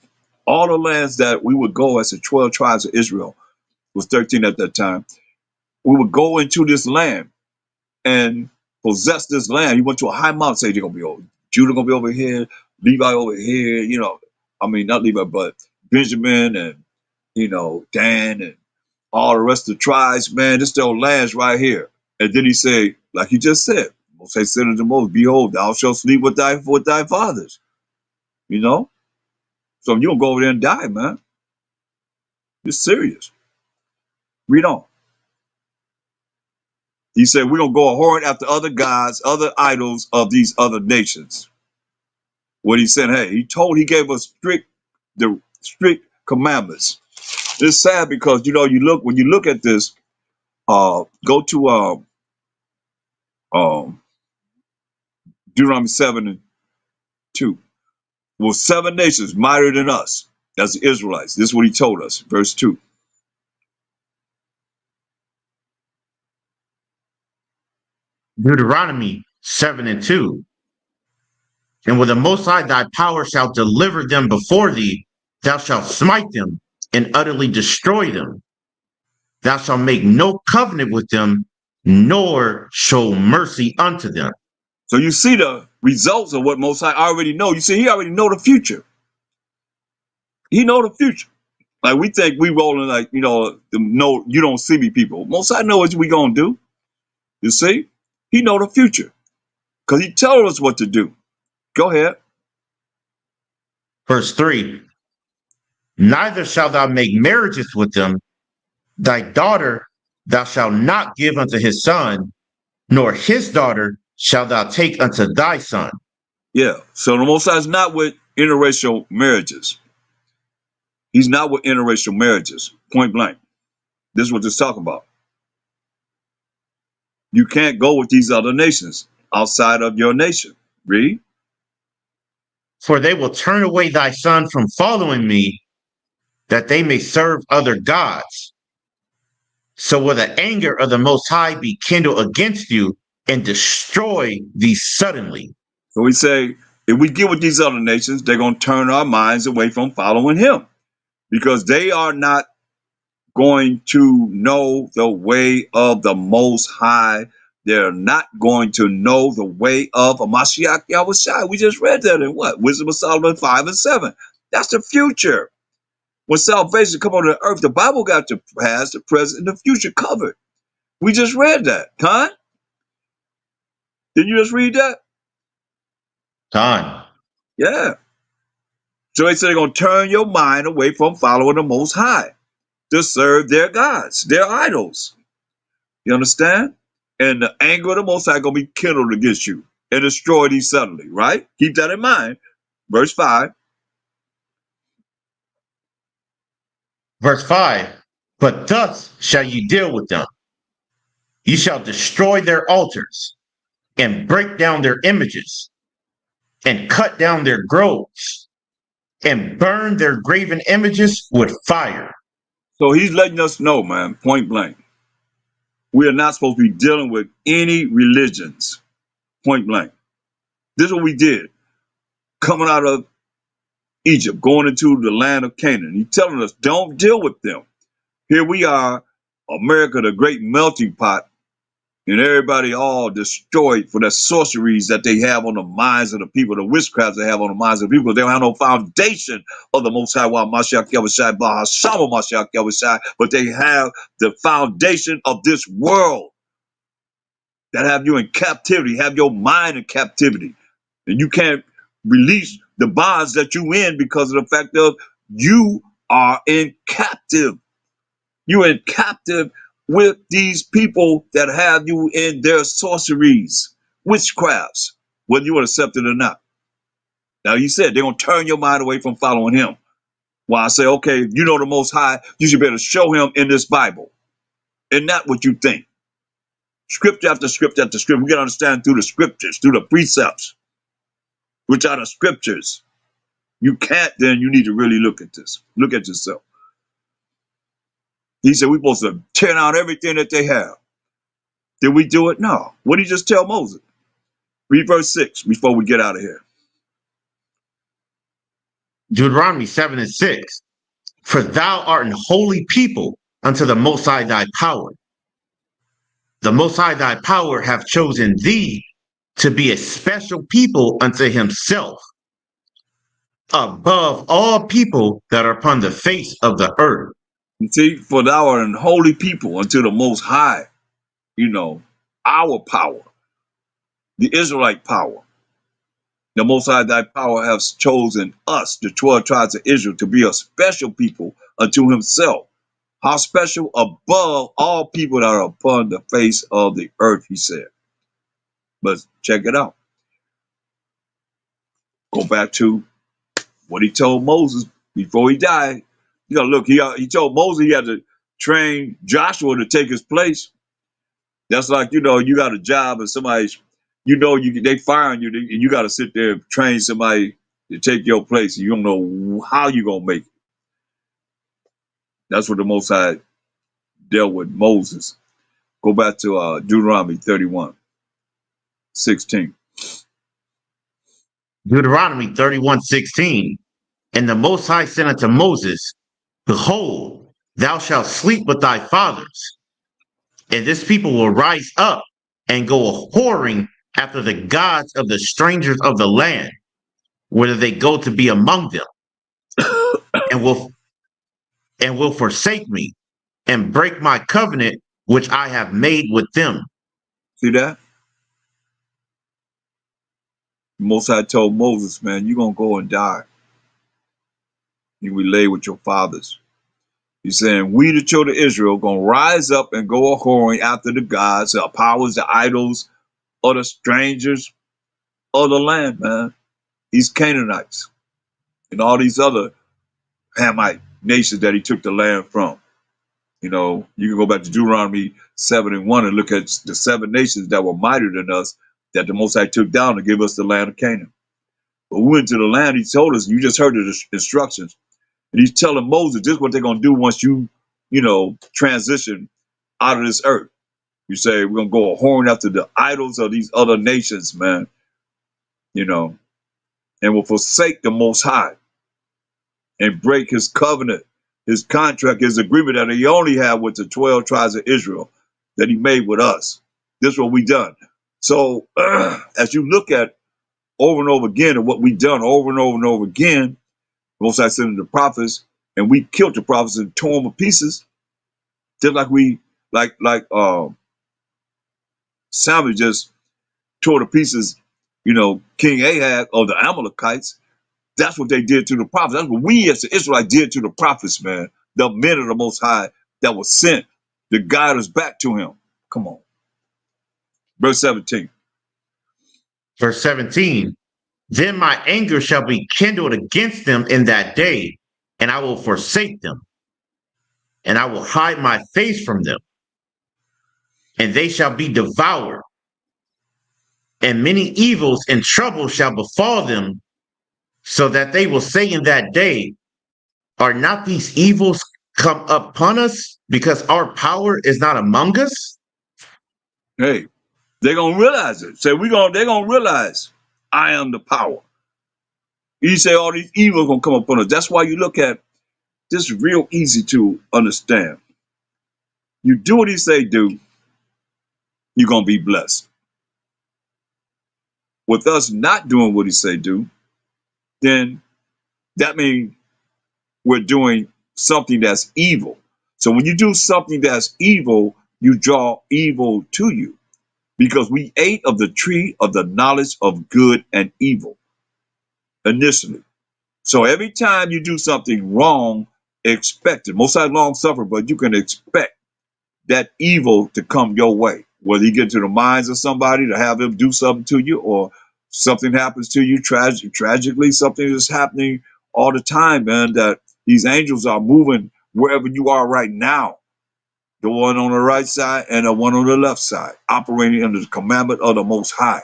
Speaker 1: all the lands that we would go as the 12 tribes of Israel, was 13 at that time. We would go into this land and possess this land. He went to a high mountain, say they're gonna be over. Judah gonna be over here, Levi over here, I mean not Levi, but Benjamin and Dan and all the rest of the tribes, man, this their lands right here. And then he said, like he just said, Moses said unto Moses, behold, thou shalt sleep with thy fathers. You know? So you don't go over there and die, man. It's serious. Read on. He said, we're gonna go a whoring after other gods, other idols of these other nations. What he said, hey, he gave us strict commandments. It's sad because when you look at this, go to um Deuteronomy 7 and 2. Well, 7 nations mightier than us. That's the Israelites. This is what he told us. Verse 2.
Speaker 2: Deuteronomy 7:2. And with the Most High thy power shall deliver them before thee, thou shalt smite them and utterly destroy them. Thou shalt make no covenant with them, nor show mercy unto them.
Speaker 1: So you see the results of what Most High already know. You see, he already know the future. He know the future. Like we think we rolling like, the no, you don't see me people. Most High know what we gonna do. You see? He know the future. Because he tells us what to do. Go ahead.
Speaker 2: Verse 3. Neither shalt thou make marriages with them. Thy daughter thou shalt not give unto his son, nor his daughter shalt thou take unto thy son.
Speaker 1: Yeah. So the Most High is not with interracial marriages. He's not with interracial marriages. Point blank. This is what this talking about. You can't go with these other nations outside of your nation. Read.
Speaker 2: For they will turn away thy son from following me, that they may serve other gods. So will the anger of the Most High be kindled against you and destroy thee suddenly.
Speaker 1: So we say, if we get with these other nations, they're going to turn our minds away from following him because they are not going to know the way of the Most High. They're not going to know the way of a Mashiach Yahushua. We just read that in what? Wisdom of Solomon 5 and 7. That's the future. When salvation come on the earth, the Bible got the past, the present, and the future covered. We just read that. Huh? Did you just read that?
Speaker 2: Time.
Speaker 1: Yeah. So they said they're going to turn your mind away from following the Most High to serve their gods, their idols. You understand? And the anger of the Most High going to be kindled against you and destroy thee suddenly, right? Keep that in mind. Verse 5.
Speaker 2: Verse 5. But thus shall ye deal with them. Ye shall destroy their altars and break down their images and cut down their groves and burn their graven images with fire.
Speaker 1: So he's letting us know, man, point blank. We are not supposed to be dealing with any religions, point blank. This is what we did coming out of Egypt, going into the land of Canaan. He's telling us, don't deal with them. Here we are, America, the great melting pot, and everybody all destroyed for the sorceries that they have on the minds of the people, the witchcrafts they have on the minds of the people. They don't have no foundation of the Most High, Mashiach Yahushua, Bahashama Mashiach Yahushua, but they have the foundation of this world that have you in captivity, have your mind in captivity. And you can't release the bonds that you in because of the fact of you are in captive. You're in captive with these people that have you in their sorceries, witchcrafts, whether you want to accept it or not. Now, he said they're going to turn your mind away from following him. Well, I say, okay, if you know the Most High, you should be able to show him in this Bible and not what you think. Scripture after scripture after scripture. We got to understand through the scriptures, through the precepts, which are the scriptures. You can't, then you need to really look at this. Look at yourself. He said we're supposed to tear down everything that they have. Did we do it? No. What did he just tell Moses? Read verse 6 before we get out of here.
Speaker 2: Deuteronomy 7:6. For thou art an holy people unto the Most High thy power. The Most High thy power hath chosen thee to be a special people unto himself, above all people that are upon the face of the earth.
Speaker 1: You see, for thou art an holy people unto the Most High, our power, the Israelite power. The Most High thy power has chosen us, the 12 tribes of Israel, to be a special people unto himself. How special? Above all people that are upon the face of the earth, he said. But check it out. Go back to what he told Moses before he died. Look, he told Moses he had to train Joshua to take his place. That's like, you got a job and somebody's, they firing you, and you got to sit there and train somebody to take your place. You don't know how you're going to make it. That's what the Most High dealt with Moses. Go back to Deuteronomy 31:16.
Speaker 2: Deuteronomy 31:16. And the Most High said unto Moses, Behold, thou shalt sleep with thy fathers, and this people will rise up and go a whoring after the gods of the strangers of the land, whether they go to be among them, and will forsake me, and break my covenant which I have made with them.
Speaker 1: See that? The Most High told Moses, man, you're going to go and die. You will lay with your fathers. He's saying, we, the children of Israel, going to rise up and go a whoring after the gods, the powers, the idols, or the strangers of the land, man. These Canaanites and all these other Hamite nations that he took the land from. You know, you can go back to Deuteronomy 7:1 and look at the 7 nations that were mightier than us that the Most High took down to give us the land of Canaan. But we went to the land, he told us, you just heard the instructions. And he's telling Moses, this is what they're going to do once transition out of this earth. You say, we're going to go a whoring after the idols of these other nations, man, and will forsake the Most High and break his covenant, his contract, his agreement that he only had with the 12 tribes of Israel that he made with us. This is what we done. So as you look at over and over again and what we done over and over and over again, Most High sent the prophets and we killed the prophets and tore them to pieces, just like Samuel just tore to pieces, King Ahab of the Amalekites. That's what they did to the prophets. That's what we as the Israelites did to the prophets, man. The men of the Most High that was sent to guide us back to him. Come on. Verse 17.
Speaker 2: Verse 17. Then my anger shall be kindled against them in that day, and I will forsake them, and I will hide my face from them, and they shall be devoured, and many evils and troubles shall befall them, so that they will say in that day, Are not these evils come upon us because our power is not among us?
Speaker 1: Hey, they're gonna realize it. Say they're gonna realize I am the power. He say all these evils gonna come upon us. That's why you look at this is real easy to understand. You do what he say do, you're gonna be blessed. With us not doing what he say do, then that means we're doing something that's evil. So when you do something that's evil, you draw evil to you because we ate of the tree of the knowledge of good and evil initially. So every time you do something wrong, expect it. Most of long suffer, but you can expect that evil to come your way. Whether you get to the minds of somebody to have them do something to you, or something happens to you tragically, something is happening all the time, man, that these angels are moving wherever you are right now. The one on the right side and the one on the left side, operating under the commandment of the Most High.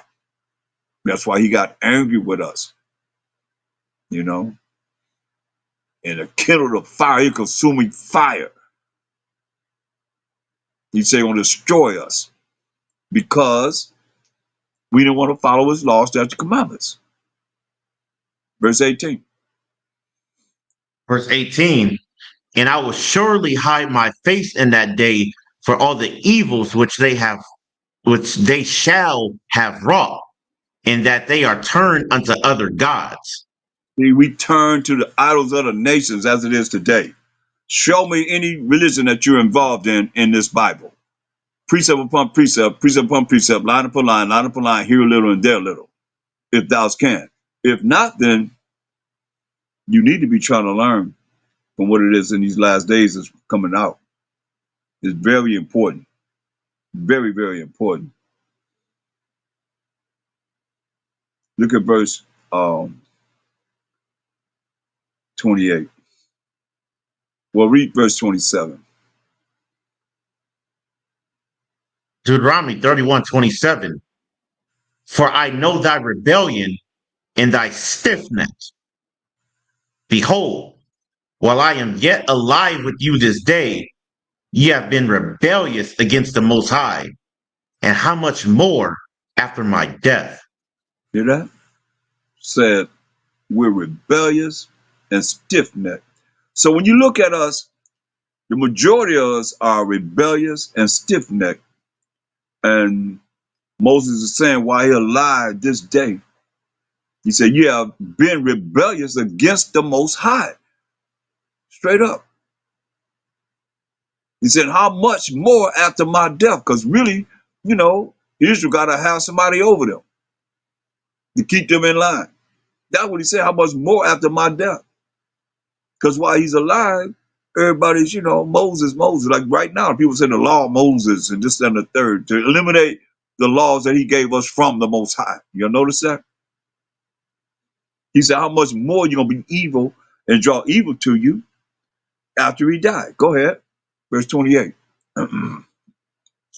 Speaker 1: That's why he got angry with us, you know, and a kindle of fire, a consuming fire. He said, going to destroy us because we didn't want to follow his laws, statutes, commandments. Verse 18.
Speaker 2: Verse 18. And I will surely hide my face in that day for all the evils which they shall have wrought, in that they are turned unto other gods.
Speaker 1: See, we turn to the idols of the nations as it is today. Show me any religion that you're involved in this Bible. Precept upon precept, precept upon precept, line upon line, here a little and there a little, if thou can. If not, then you need to be trying to learn from what it is in these last days that's coming out. It's very important. Very, very important. Look at verse 28. Well, read verse 27.
Speaker 2: Deuteronomy 31:27. For I know thy rebellion and thy stiff neck. Behold, while I am yet alive with you this day, ye have been rebellious against the Most High, and how much more after my death?
Speaker 1: Hear that? Said we're rebellious and stiff-necked. So when you look at us, the majority of us are rebellious and stiff-necked. And Moses is saying, while he's alive this day, he said, you have been rebellious against the Most High. Straight up. He said, how much more after my death? Because really, Israel got to have somebody over them to keep them in line. That's what he said, how much more after my death? Because while he's alive, everybody's, Moses. Like right now, people say the law of Moses and this and the third to eliminate the laws that he gave us from the Most High. You notice that? He said, how much more you're going to be evil and draw evil to you after he died? Go ahead. Verse 28.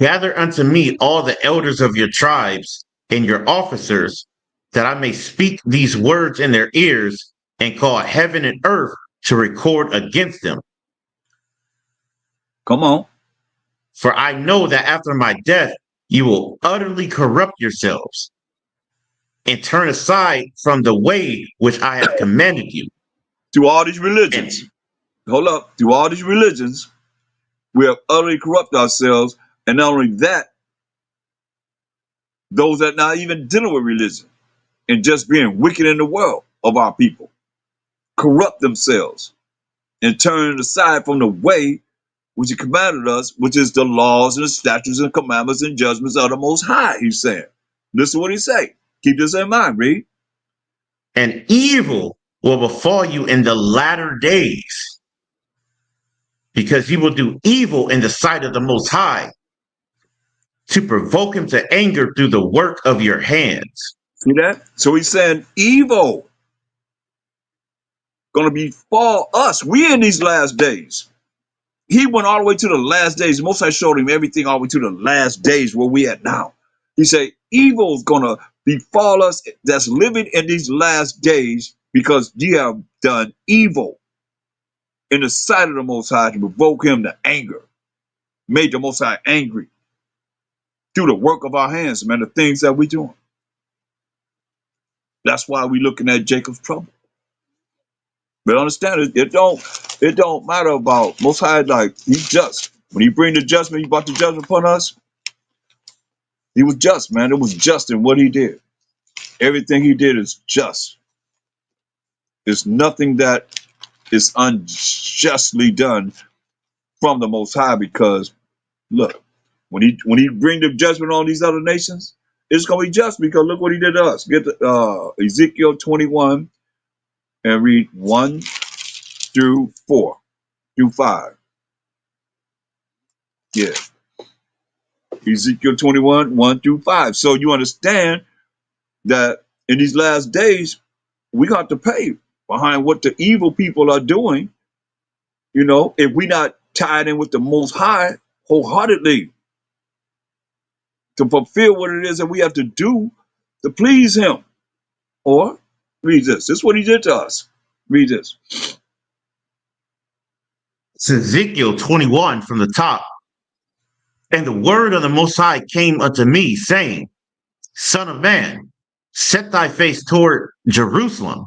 Speaker 2: Gather unto me all the elders of your tribes and your officers, that I may speak these words in their ears and call heaven and earth to record against them.
Speaker 1: Come on.
Speaker 2: For I know that after my death, you will utterly corrupt yourselves and turn aside from the way which I have commanded you.
Speaker 1: Through all these
Speaker 2: And,
Speaker 1: religions. Hold up. Through all these religions, we have utterly corrupted ourselves. And not only that, those that not even dealing with religion and just being wicked in the world of our people corrupt themselves and turn aside from the way which he commanded us, which is the laws and the statutes and commandments and judgments of the Most High, he's saying. Listen to what he say. Keep this in mind, read.
Speaker 2: and evil will befall you in the latter days, because you will do evil in the sight of the Most High, to provoke him to anger through the work of your hands.
Speaker 1: See that? So he's saying evil gonna befall us. We in these last days. He went all the way to the last days. Most I showed him everything all the way to the last days where we at now. He said evil's gonna befall us that's living in these last days because ye have done evil in the sight of the Most High to provoke him to anger, made the Most High angry through the work of our hands, man, the things that we doing. That's why we looking at Jacob's trouble. But understand it don't matter about Most High, like he's just. When he bring the judgment, he brought the judgment upon us, he was just, man. It was just in what he did. Everything he did is just. There's nothing that is unjustly done from the Most High because look, when he bring the judgment on these other nations, it's gonna be just because look what he did to us. Get the, Ezekiel 21 and read 1 through 4 through 5. Yeah, Ezekiel 21, 1 through 5. So you understand that in these last days, we got to pay behind what the evil people are doing. If we not tied in with the Most High wholeheartedly to fulfill what it is that we have to do to please him. Or read this. This is what he did to us. Read this.
Speaker 2: It's Ezekiel 21 from the top. And the word of the Most High came unto me, saying, Son of man, set thy face toward Jerusalem,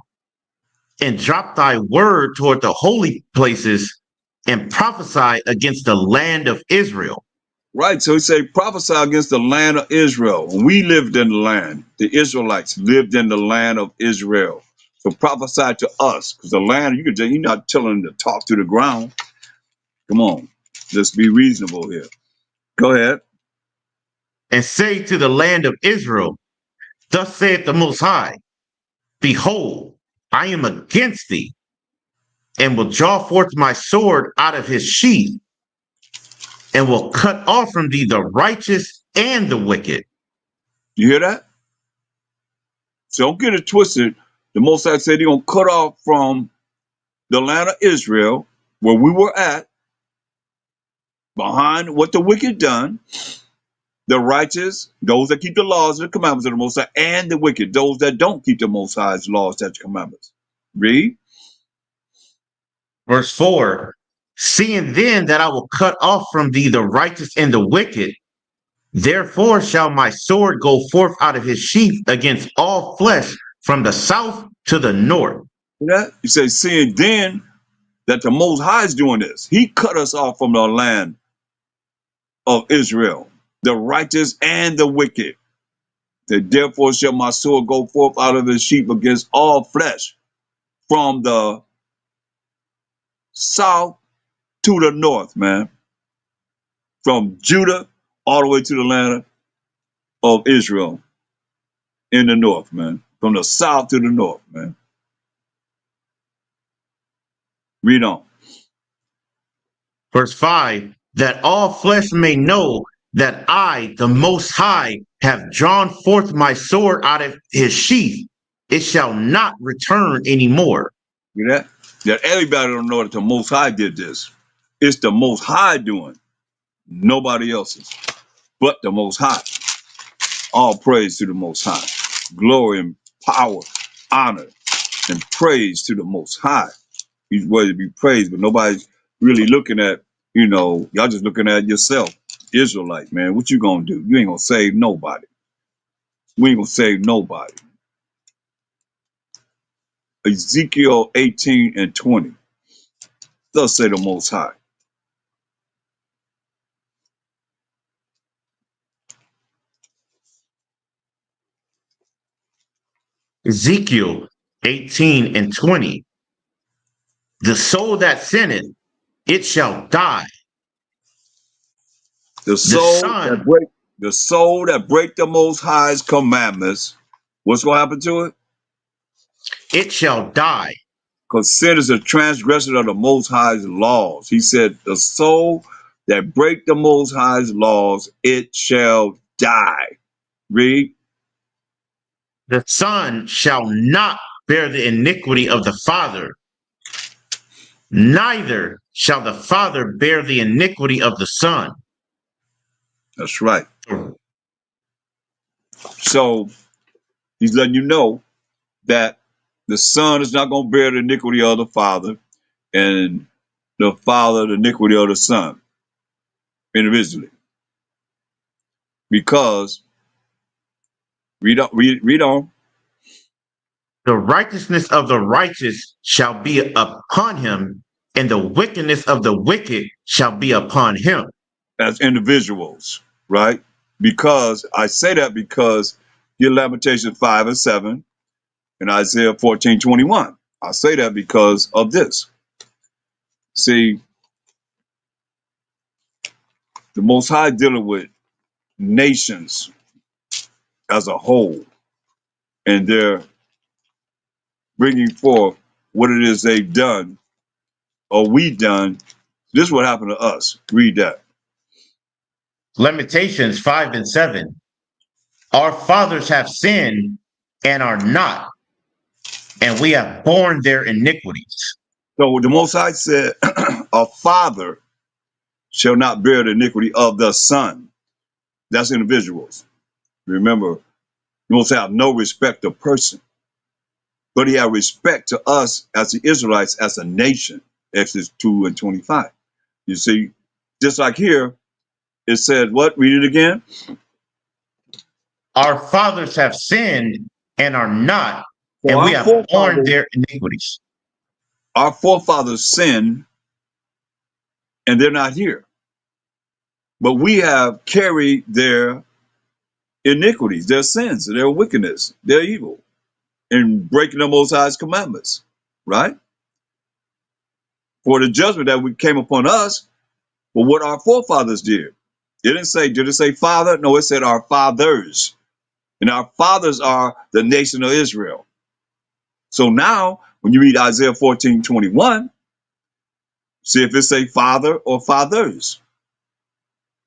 Speaker 2: and drop thy word toward the holy places, and prophesy against the land of Israel.
Speaker 1: Right. So he said, prophesy against the land of Israel. When we lived in the land, the Israelites lived in the land of Israel. So prophesy to us, because the land, you're not telling them to talk to the ground. Come on. Let's be reasonable here. Go ahead.
Speaker 2: And say to the land of Israel, Thus saith the Most High, Behold, I am against thee, and will draw forth my sword out of his sheath, and will cut off from thee the righteous and the wicked.
Speaker 1: You hear that? So don't get it twisted. The Most High said he's going to cut off from the land of Israel, where we were at, behind what the wicked done, the righteous, those that keep the laws and the commandments of the Most High, and the wicked, those that don't keep the Most High's laws, statutes, commandments. Read.
Speaker 2: Verse 4, seeing then that I will cut off from thee the righteous and the wicked, therefore shall my sword go forth out of his sheath against all flesh from the south to the north.
Speaker 1: See that? He says, seeing then that the Most High is doing this. He cut us off from the land of Israel, the righteous and the wicked. That therefore shall my sword go forth out of his sheep against all flesh from the south to the north, man. From Judah all the way to the land of Israel in the north, man. From the south to the north, man. Read on.
Speaker 2: Verse 5, that all flesh may know that I, the Most High, have drawn forth my sword out of his sheath. It shall not return anymore.
Speaker 1: See that? That everybody don't know that the Most High did this. It's the Most High doing, nobody else's, but the Most High. All praise to the Most High. Glory and power, honor, and praise to the Most High. He's worthy to be praised, but nobody's really looking at, y'all just looking at yourself. Israelite, man, what you gonna do? You ain't gonna save nobody. We ain't gonna save nobody. Ezekiel 18 and 20. Thus say the Most High.
Speaker 2: Ezekiel 18 and 20. The soul that sinneth, it shall die.
Speaker 1: The
Speaker 2: The
Speaker 1: soul that
Speaker 2: son,
Speaker 1: break the soul that break the Most High's commandments, what's gonna happen to it?
Speaker 2: it shall die.
Speaker 1: Because sin is a transgression of the Most High's laws. He said, the soul that break the Most High's laws, it shall die. Read.
Speaker 2: The son shall not bear the iniquity of the father, neither shall the father bear the iniquity of the son.
Speaker 1: That's right. So he's letting you know that the son is not going to bear the iniquity of the father, and the father the iniquity of the son individually. Because read on.
Speaker 2: The righteousness of the righteous shall be upon him, and the wickedness of the wicked shall be upon him.
Speaker 1: As individuals, right? Because I say that because your Lamentations 5 and 7 and Isaiah 14:21. I say that because of this. See, the Most High dealing with nations as a whole, and they're bringing forth what it is they've done or we done. This is what happened to us. Read that.
Speaker 2: Lamentations 5 and 7. Our fathers have sinned and are not, and we have borne their iniquities.
Speaker 1: So the Most High said, a father shall not bear the iniquity of the son. That's individuals. Remember, the Most High have no respect of person, but he had respect to us as the Israelites as a nation. Exodus 2 and 25. You see, just like here, it said, what? Read it again.
Speaker 2: Our fathers have sinned and are not,
Speaker 1: For
Speaker 2: and we have borne their iniquities.
Speaker 1: our forefathers sinned and they're not here. But we have carried their iniquities, their sins, their wickedness, their evil, in breaking the Most High's commandments, right? For the judgment that we came upon us for what our forefathers did. Did it say father? No, it said our fathers. And our fathers are the nation of Israel. So now, when you read Isaiah 14:21, see if it say father or fathers,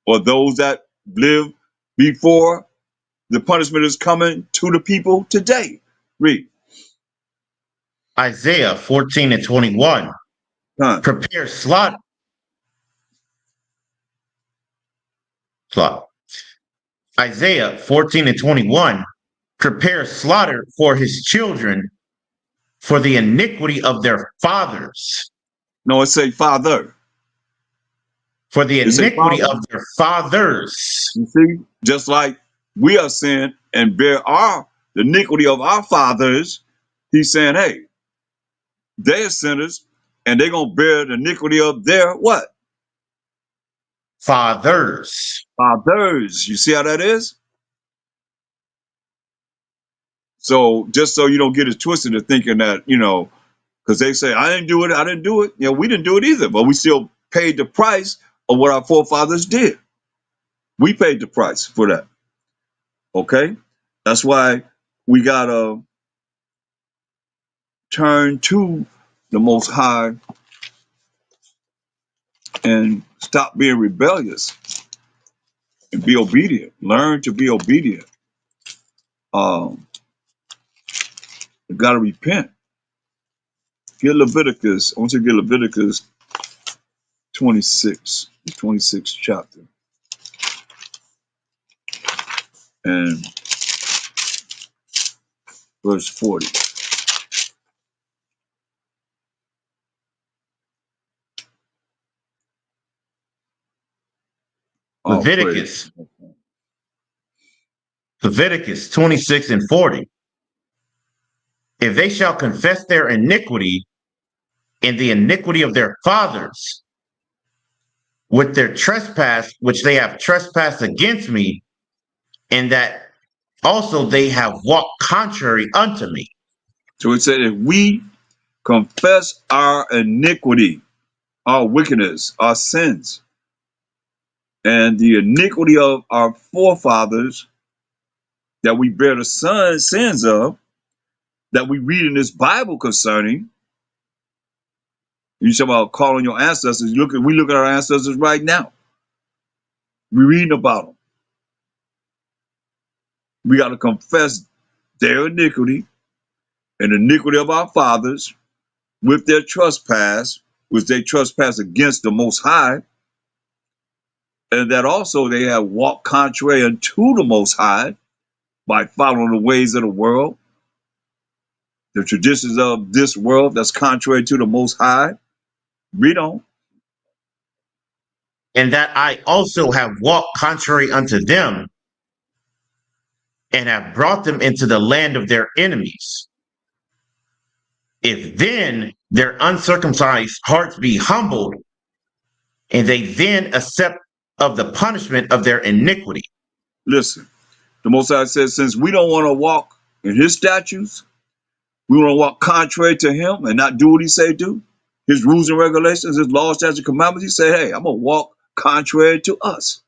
Speaker 1: or those that live before the punishment is coming to the people today. Read.
Speaker 2: Isaiah 14 and 21.
Speaker 1: Huh.
Speaker 2: Prepare slaughter. Isaiah 14 and 21. Prepare slaughter for his children for the iniquity of their fathers.
Speaker 1: No, it say father.
Speaker 2: For the
Speaker 1: It say
Speaker 2: iniquity
Speaker 1: father.
Speaker 2: of their fathers.
Speaker 1: You see, just like we are sin and bear the iniquity of our fathers, he's saying, hey, they're sinners and they're gonna bear the iniquity of their what?
Speaker 2: Fathers.
Speaker 1: Fathers. You see how that is? So just so you don't get it twisted to thinking that, because they say, I didn't do it, I didn't do it. We didn't do it either, but we still paid the price of what our forefathers did. We paid the price for that. Okay? That's why we gotta turn to the Most High and stop being rebellious and be obedient. Learn to be obedient. You gotta repent. Get Leviticus. I want you to get Leviticus 26, the 26th chapter, and verse 40. All praise.
Speaker 2: Leviticus. Leviticus 26 and 40. If they shall confess their iniquity and the iniquity of their fathers with their trespass, which they have trespassed against me, and that also they have walked contrary unto me.
Speaker 1: So it said, if we confess our iniquity, our wickedness, our sins, and the iniquity of our forefathers that we bear the sins of, that we read in this Bible concerning. You talk about calling your ancestors. We look at our ancestors right now. We're reading about them. We got to confess their iniquity and the iniquity of our fathers with their trespass, which they trespass against the Most High, and that also they have walked contrary unto the Most High by following the ways of the world, the traditions of this world that's contrary to the Most High. Read on.
Speaker 2: And that I also have walked contrary unto them and have brought them into the land of their enemies. If then their uncircumcised hearts be humbled, and they then accept of the punishment of their iniquity.
Speaker 1: Listen, the Most High says, since we don't want to walk in His statutes, we want to walk contrary to Him and not do what He say do. His rules and regulations, His laws, statutes, commandments. He say, hey, I'm gonna walk contrary to us,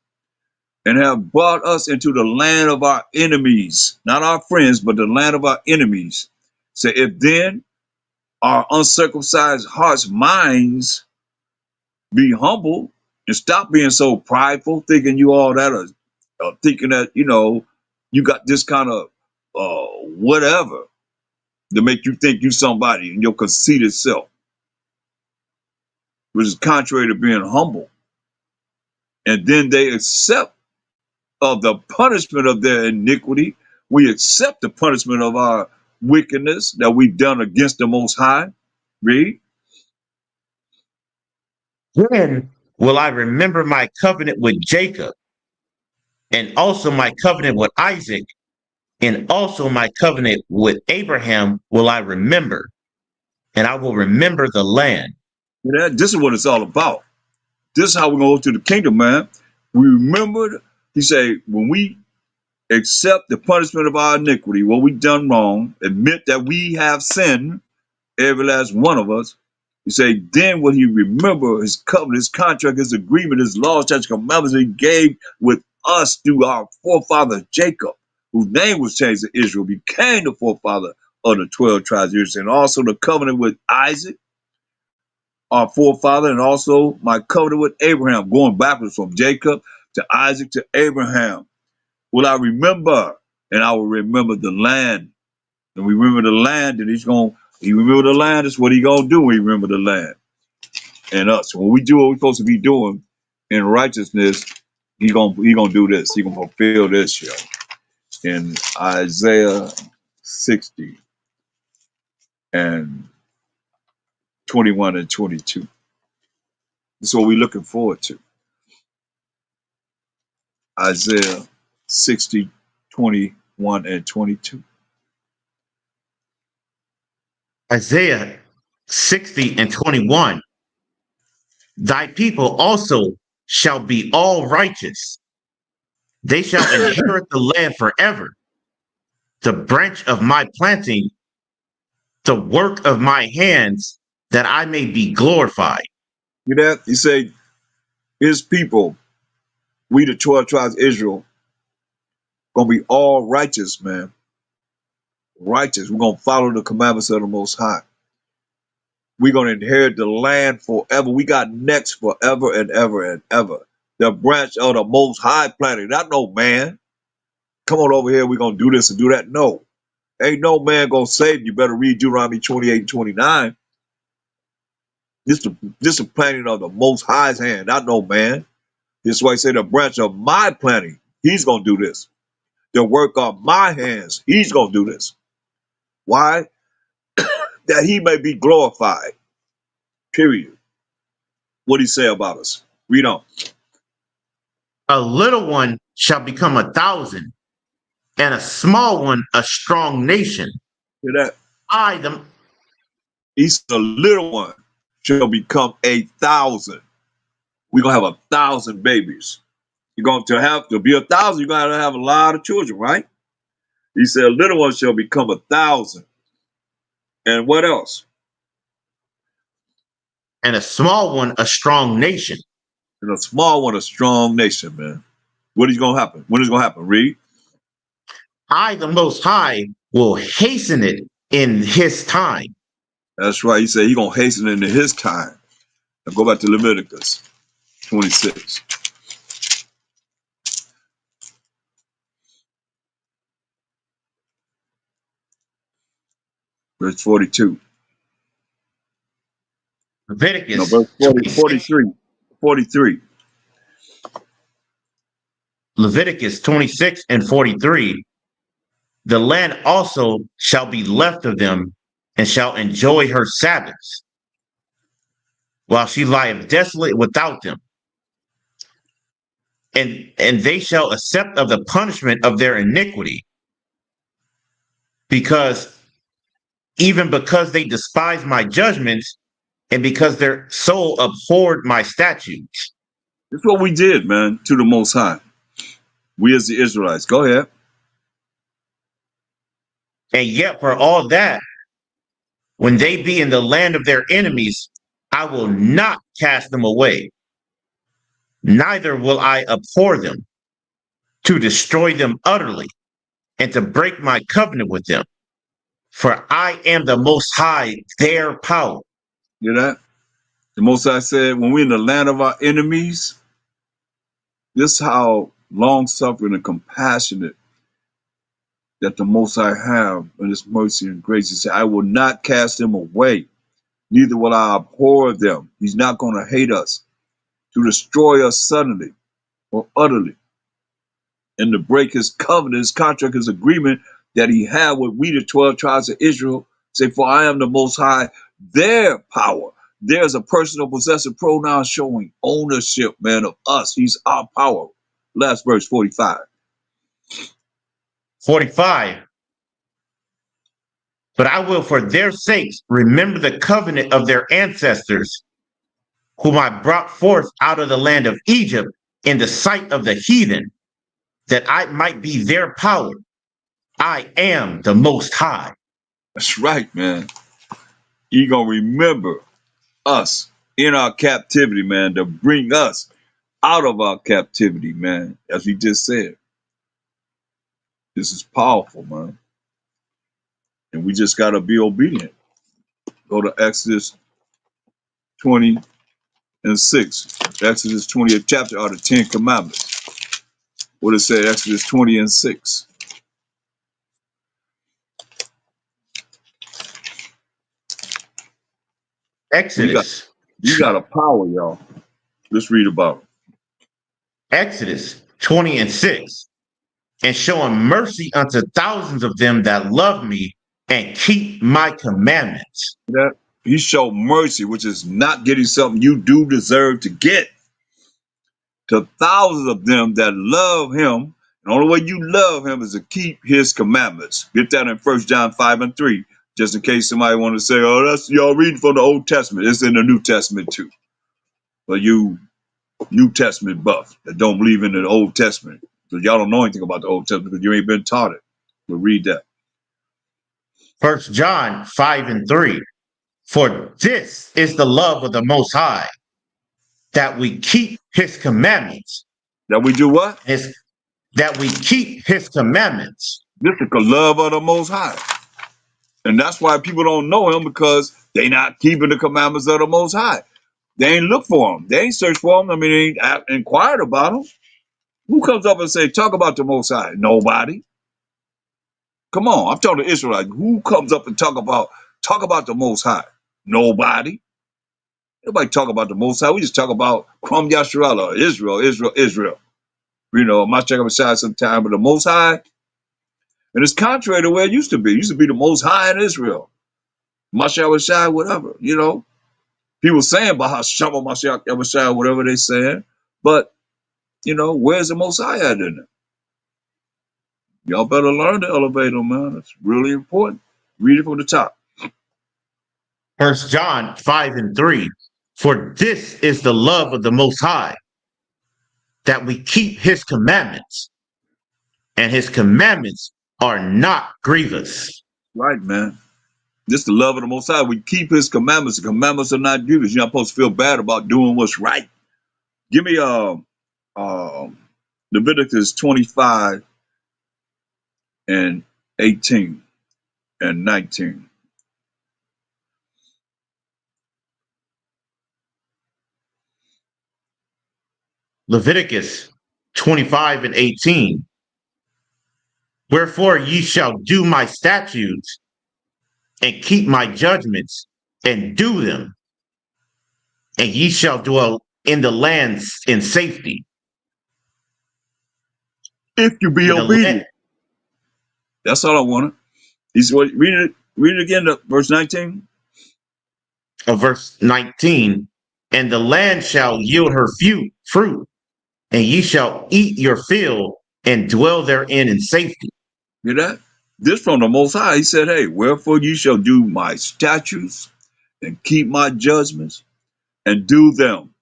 Speaker 1: and have brought us into the land of our enemies, not our friends, but the land of our enemies. Say, if then our uncircumcised hearts, minds be humble and stop being so prideful, thinking you all that, or thinking that, you got this kind of whatever to make you think you somebody in your conceited self, which is contrary to being humble. And then they accept of the punishment of their iniquity. We accept the punishment of our wickedness that we've done against the Most High. Read.
Speaker 2: Then will I remember my covenant with Jacob, and also my covenant with Isaac, and also my covenant with Abraham will I remember, and I will remember the land.
Speaker 1: This is what it's all about. This is how we're going to go to the kingdom, man. We remembered, he said, when we accept the punishment of our iniquity, what we've done wrong, admit that we have sinned, every last one of us. He say, then will he remember his covenant, his contract, his agreement, his laws, statutes, commandments he gave with us through our forefather Jacob, whose name was changed to Israel, became the forefather of the 12 tribes of Israel, and also the covenant with Isaac, our forefather, and also my covenant with Abraham, going backwards from Jacob to Isaac to Abraham. Will I remember? And I will remember the land. And we remember the land, and he remember the land, that's what he gonna do when he remember the land. And us, when we do what we're supposed to be doing in righteousness, he gonna do this. He gonna fulfill this here in Isaiah 60 and 21 and 22. That's what we're looking forward to. Isaiah 60, 21 and 22.
Speaker 2: Isaiah 60 and 21. Thy people also shall be all righteous. They shall inherit the land forever. The branch of my planting, the work of my hands, that I may be glorified.
Speaker 1: You that? He say, his people, we the 12 tribes of Israel, gonna be all righteous, man. Righteous. We're gonna follow the commandments of the Most High. We're gonna inherit the land forever. We got next forever and ever and ever. The branch of the Most High planting. Not no man. Come on over here. We're gonna do this and do that. No, ain't no man gonna save you. You better read Deuteronomy 28 and 29. This the planting of the Most High's hand, not no man. This is why I say the branch of my planting. He's gonna do this. The work of my hands. He's gonna do this. Why? That he may be glorified. Period. What he say about us? Read on.
Speaker 2: A little one shall become 1,000, and a small one a strong nation.
Speaker 1: Hear that?
Speaker 2: I, the
Speaker 1: He's the little one shall become 1,000. We're gonna have 1,000 babies. You're going to have to be 1,000. You're gonna have a lot of children, right? He said, a little one shall become 1,000. And what else?
Speaker 2: and a small one a strong nation.
Speaker 1: And a small one, a strong nation, man. What is gonna happen? When is gonna happen? Read.
Speaker 2: I, the Most High, will hasten it in his time.
Speaker 1: That's right. He said he's gonna hasten into his time. Now go back to Leviticus 26. Verse 42. No,
Speaker 2: Leviticus
Speaker 1: verse 40,
Speaker 2: 26,
Speaker 1: 43. 43.
Speaker 2: Leviticus 26 and 43. The land also shall be left of them, and shall enjoy her Sabbaths, while she lieth desolate without them. And they shall accept of the punishment of their iniquity, because even because they despise my judgments, and because their soul abhorred my statutes.
Speaker 1: That's what we did, man, to the Most High. We as the Israelites. Go ahead.
Speaker 2: And yet for all that, when they be in the land of their enemies, I will not cast them away, neither will I abhor them, to destroy them utterly, and to break my covenant with them. For I am the Most High, their power.
Speaker 1: Hear that? The Most High said, when we're in the land of our enemies, this is how long suffering and compassionate that the Most High have in his mercy and grace. He said, I will not cast them away, neither will I abhor them. He's not going to hate us to destroy us suddenly or utterly, and to break his covenant, his contract, his agreement that he had with we, the 12 tribes of Israel. Say, for I am the Most High, their power. There's a personal possessive pronoun showing ownership, man, of us. He's our power. Last verse, 45.
Speaker 2: 45. But I will for their sakes remember the covenant of their ancestors, whom I brought forth out of the land of Egypt in the sight of the heathen, that I might be their power. I am the Most High.
Speaker 1: That's right, man. He gonna remember us in our captivity, man, to bring us out of our captivity, man. As we just said, this is powerful, man. And we just gotta be obedient. Go to Exodus 20 and 6. Exodus 20th chapter are the 10 commandments. What it say, Exodus 20 and 6. We got
Speaker 2: Exodus,
Speaker 1: we got a power, y'all. Let's read about it.
Speaker 2: Exodus 20 and 6. And showing mercy unto thousands of them that love me and keep my commandments.
Speaker 1: See that? He showed mercy, which is not getting something you do deserve to get, to thousands of them that love him. The only way you love him is to keep his commandments. Get that in 1 John 5 and 3, just in case somebody want to say, oh, that's y'all reading from the Old Testament. It's in the New Testament too. But you New Testament buff that don't believe in the Old Testament, because y'all don't know anything about the Old Testament because you ain't been taught it. But read that.
Speaker 2: 1 John 5 and 3. For this is the love of the Most High, that we keep his commandments.
Speaker 1: That we do what?
Speaker 2: That we keep his commandments.
Speaker 1: This is the love of the Most High. And that's why people don't know him, because they not keeping the commandments of the Most High. They ain't look for him. They ain't search for him. I mean, they ain't inquired about him. Who comes up and say, talk about the Most High? Nobody. Come on, I'm talking to Israelites. Who comes up and talk about the Most High? Nobody. Nobody talk about the Most High. We just talk about Kwam Yasharala, or Israel. You know, my check up aside sometime, but the Most High, and it's contrary to where it used to be. It used to be the Most High in Israel. Mashiach Shai, whatever, you know. People saying Bahashama Mashiach Yahushua, whatever they saying, but you know, where's the Most High at in it? Y'all better learn to elevate them, man. It's really important. Read it from the top.
Speaker 2: 1 John 5 and 3. For this is the love of the Most High, that we keep his commandments, and his commandments are not grievous.
Speaker 1: Right, man. This is the love of the Most High. We keep his commandments. The commandments are not grievous. You're not supposed to feel bad about doing what's right. Give me Leviticus 25 and 18 and 19.
Speaker 2: Leviticus 25 and 18. Wherefore ye shall do my statutes and keep my judgments and do them, and ye shall dwell in the lands in safety.
Speaker 1: If you be
Speaker 2: In the land
Speaker 1: obedient. That's all I wanted. He's what read it again, verse 19.
Speaker 2: of verse 19, and the land shall yield her fruit, and ye shall eat your fill and dwell therein in safety.
Speaker 1: Hear that? This from the Most High. He said, hey, wherefore you shall do my statutes and keep my judgments and do them.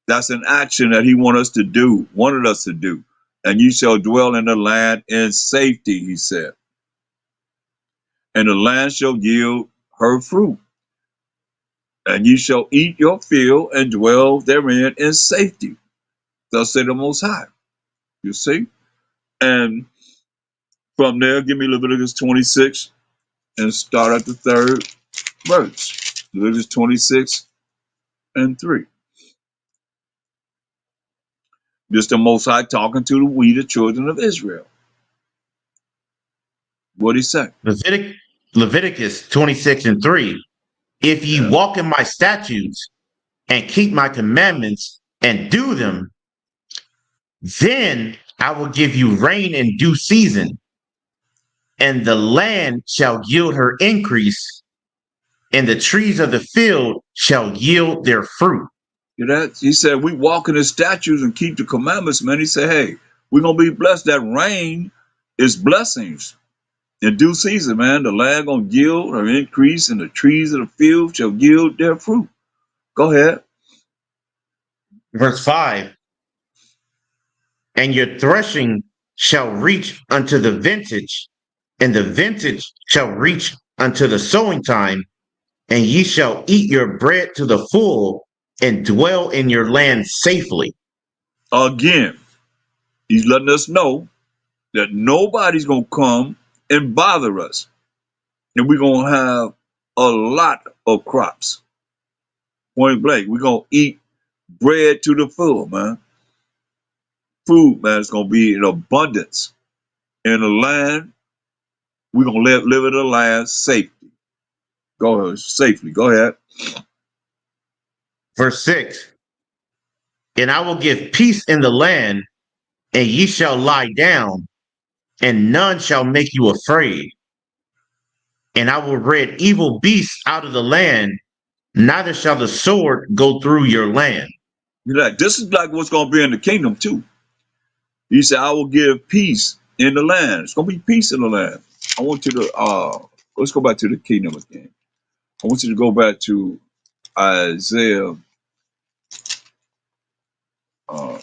Speaker 1: That's an action that he wanted us to do. And you shall dwell in the land in safety, he said. And the land shall yield her fruit. And you shall eat your fill and dwell therein in safety. Thus say the Most High. You see? And from there, give me Leviticus 26 and start at the third verse. Leviticus 26 and 3. Just the Most High talking to the children of Israel. What'd he say?
Speaker 2: Leviticus 26 and 3. If ye
Speaker 1: Yeah.
Speaker 2: walk in my statutes and keep my commandments and do them, then I will give you rain in due season, and the land shall yield her increase, and the trees of the field shall yield their fruit.
Speaker 1: You know, he said, we walk in his statutes and keep the commandments, man. He said, hey, we're going to be blessed. That rain is blessings. In due season, man, the land going to yield or increase, and the trees of the field shall yield their fruit. Go ahead.
Speaker 2: Verse 5. And your threshing shall reach unto the vintage, and the vintage shall reach unto the sowing time, and ye shall eat your bread to the full and dwell in your land safely.
Speaker 1: Again, he's letting us know that nobody's going to come and bother us. And we're going to have a lot of crops. Point blank. We're going to eat bread to the full, man. Food, man, is going to be in abundance. In the land, we're going to live in the land safely. Go ahead, safely. Go ahead.
Speaker 2: Verse 6. And I will give peace in the land, and ye shall lie down, and none shall make you afraid. And I will rid evil beasts out of the land, neither shall the sword go through your land.
Speaker 1: You're like, this is like what's going to be in the kingdom too. He said, I will give peace in the land. It's going to be peace in the land. I want you to, let's go back to the kingdom again. I want you to go back to Isaiah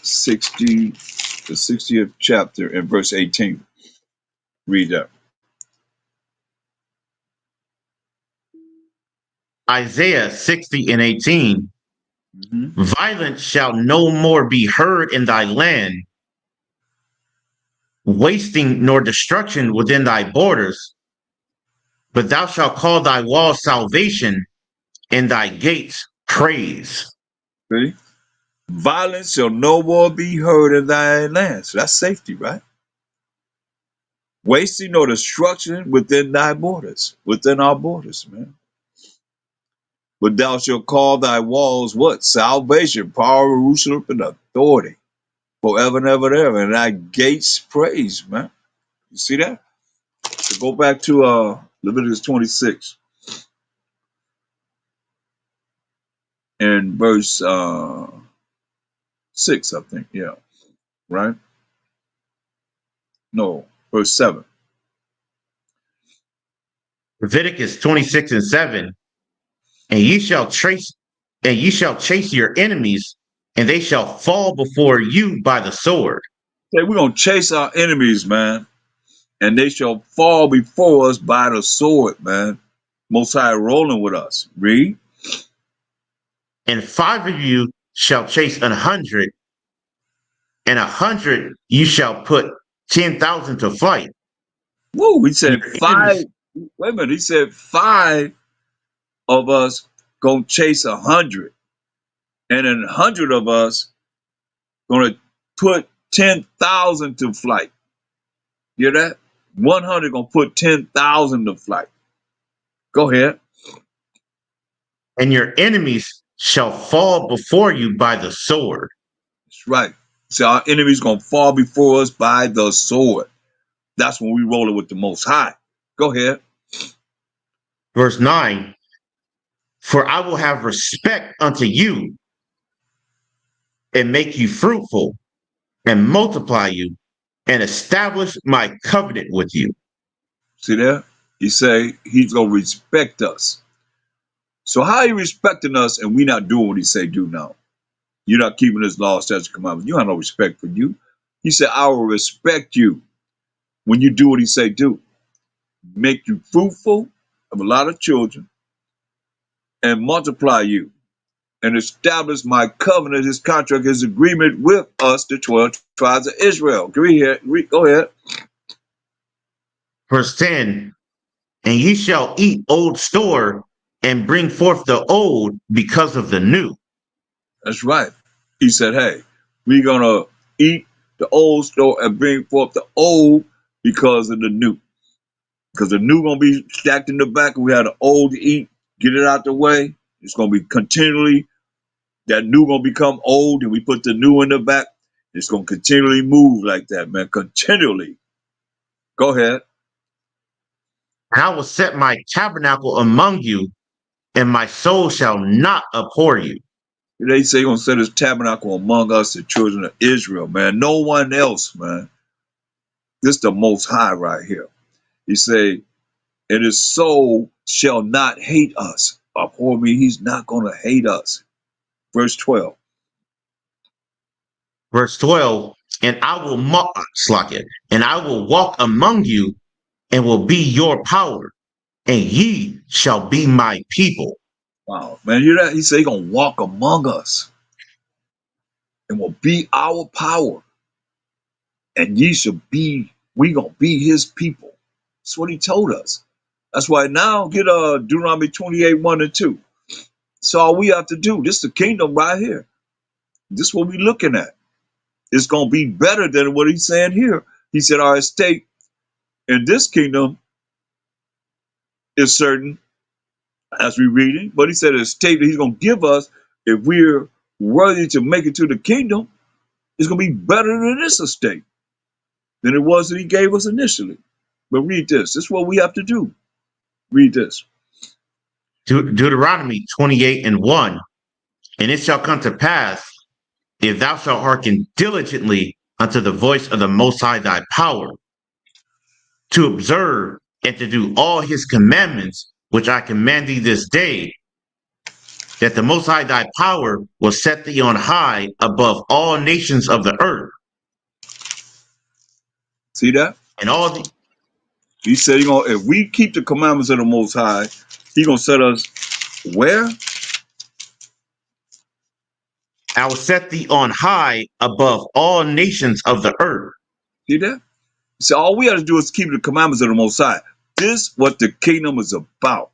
Speaker 1: 60, the 60th chapter and verse 18. Read that.
Speaker 2: Isaiah 60 and 18.
Speaker 1: Mhm.
Speaker 2: Violence shall no more be heard in thy land, wasting nor destruction within thy borders, but thou shalt call thy walls salvation and thy gates praise.
Speaker 1: See? Violence shall no more be heard in thy land. So that's safety, right? Wasting or destruction within thy borders, within our borders, man. But thou shalt call thy walls what? Salvation, power, Jerusalem, and authority forever and ever and ever. And thy gates praise, man. You see that? So go back to Leviticus 26 and verse 6, I think. Yeah, right? No, verse 7.
Speaker 2: Leviticus 26 and 7. And ye shall chase your enemies, and they shall fall before you by the sword.
Speaker 1: Say, we're going to chase our enemies, man, and they shall fall before us by the sword, man. Most High rolling with us. Read.
Speaker 2: And 5 of you shall chase 100, and 100 you shall put 10,000 to flight.
Speaker 1: Woo, he
Speaker 2: And
Speaker 1: said
Speaker 2: your
Speaker 1: five.
Speaker 2: enemies,
Speaker 1: Wait a minute. He said five of us gonna chase 100, and then 100 of us gonna put 10,000 to flight. Hear that? 100 gonna put 10,000 to flight. Go ahead.
Speaker 2: and your enemies shall fall before you by the sword.
Speaker 1: That's right. So our enemies gonna fall before us by the sword. That's when we roll it with the Most High. Go ahead.
Speaker 2: Verse 9. For I will have respect unto you and make you fruitful and multiply you and establish my covenant with you.
Speaker 1: See there? He say he's gonna respect us. So how he respecting us and we not doing what he say do now? You're not keeping his law, statutes, and commandments. You have no respect for you. He said, I will respect you when you do what he say do. Make you fruitful, have a lot of children, and multiply you, and establish my covenant, his contract, his agreement with us, the 12 tribes of Israel. Agree here. Go ahead.
Speaker 2: Verse 10. And ye shall eat old store and bring forth the old because of the new.
Speaker 1: That's right. He said, hey, we're going to eat the old store and bring forth the old because of the new. Because the new going to be stacked in the back, and we have the old to eat, get it out the way. It's going to be continually, that new going to become old, and we put the new in the back. It's going to continually move like that, man. Continually. Go ahead.
Speaker 2: And I will set my tabernacle among you, and my soul shall not abhor you.
Speaker 1: They say he's going to set his tabernacle among us, the children of Israel, man. No one else, man. This is the Most High right here. He say, and his soul shall not hate us. Abhor me, he's not going to hate us. Verse 12.
Speaker 2: Verse 12. And I will and I will walk among you and will be your power, and ye shall be my people.
Speaker 1: Wow, man, you hear that? He say he's going to walk among us and will be our power. And ye shall be, we going to be his people. That's what he told us. That's why now get Deuteronomy 28, 1 and 2. That's all we have to do. This is the kingdom right here. This is what we looking at. It's going to be better than what he's saying here. He said our estate in this kingdom is certain, as we read it, but he said a estate that he's going to give us if we're worthy to make it to the kingdom is going to be better than this estate than it was that he gave us initially. But read this. This is what we have to do. Read this.
Speaker 2: Deuteronomy 28:1. And it shall come to pass, if thou shalt hearken diligently unto the voice of the Most High thy power, to observe and to do all his commandments, which I command thee this day, that the Most High thy power will set thee on high above all nations of the earth.
Speaker 1: See that?
Speaker 2: And all the,
Speaker 1: He said, if we keep the commandments of the Most High, He gonna set us where?
Speaker 2: I will set thee on high above all nations of the earth.
Speaker 1: See that? So all we have to do is keep the commandments of the Most High. This what the kingdom is about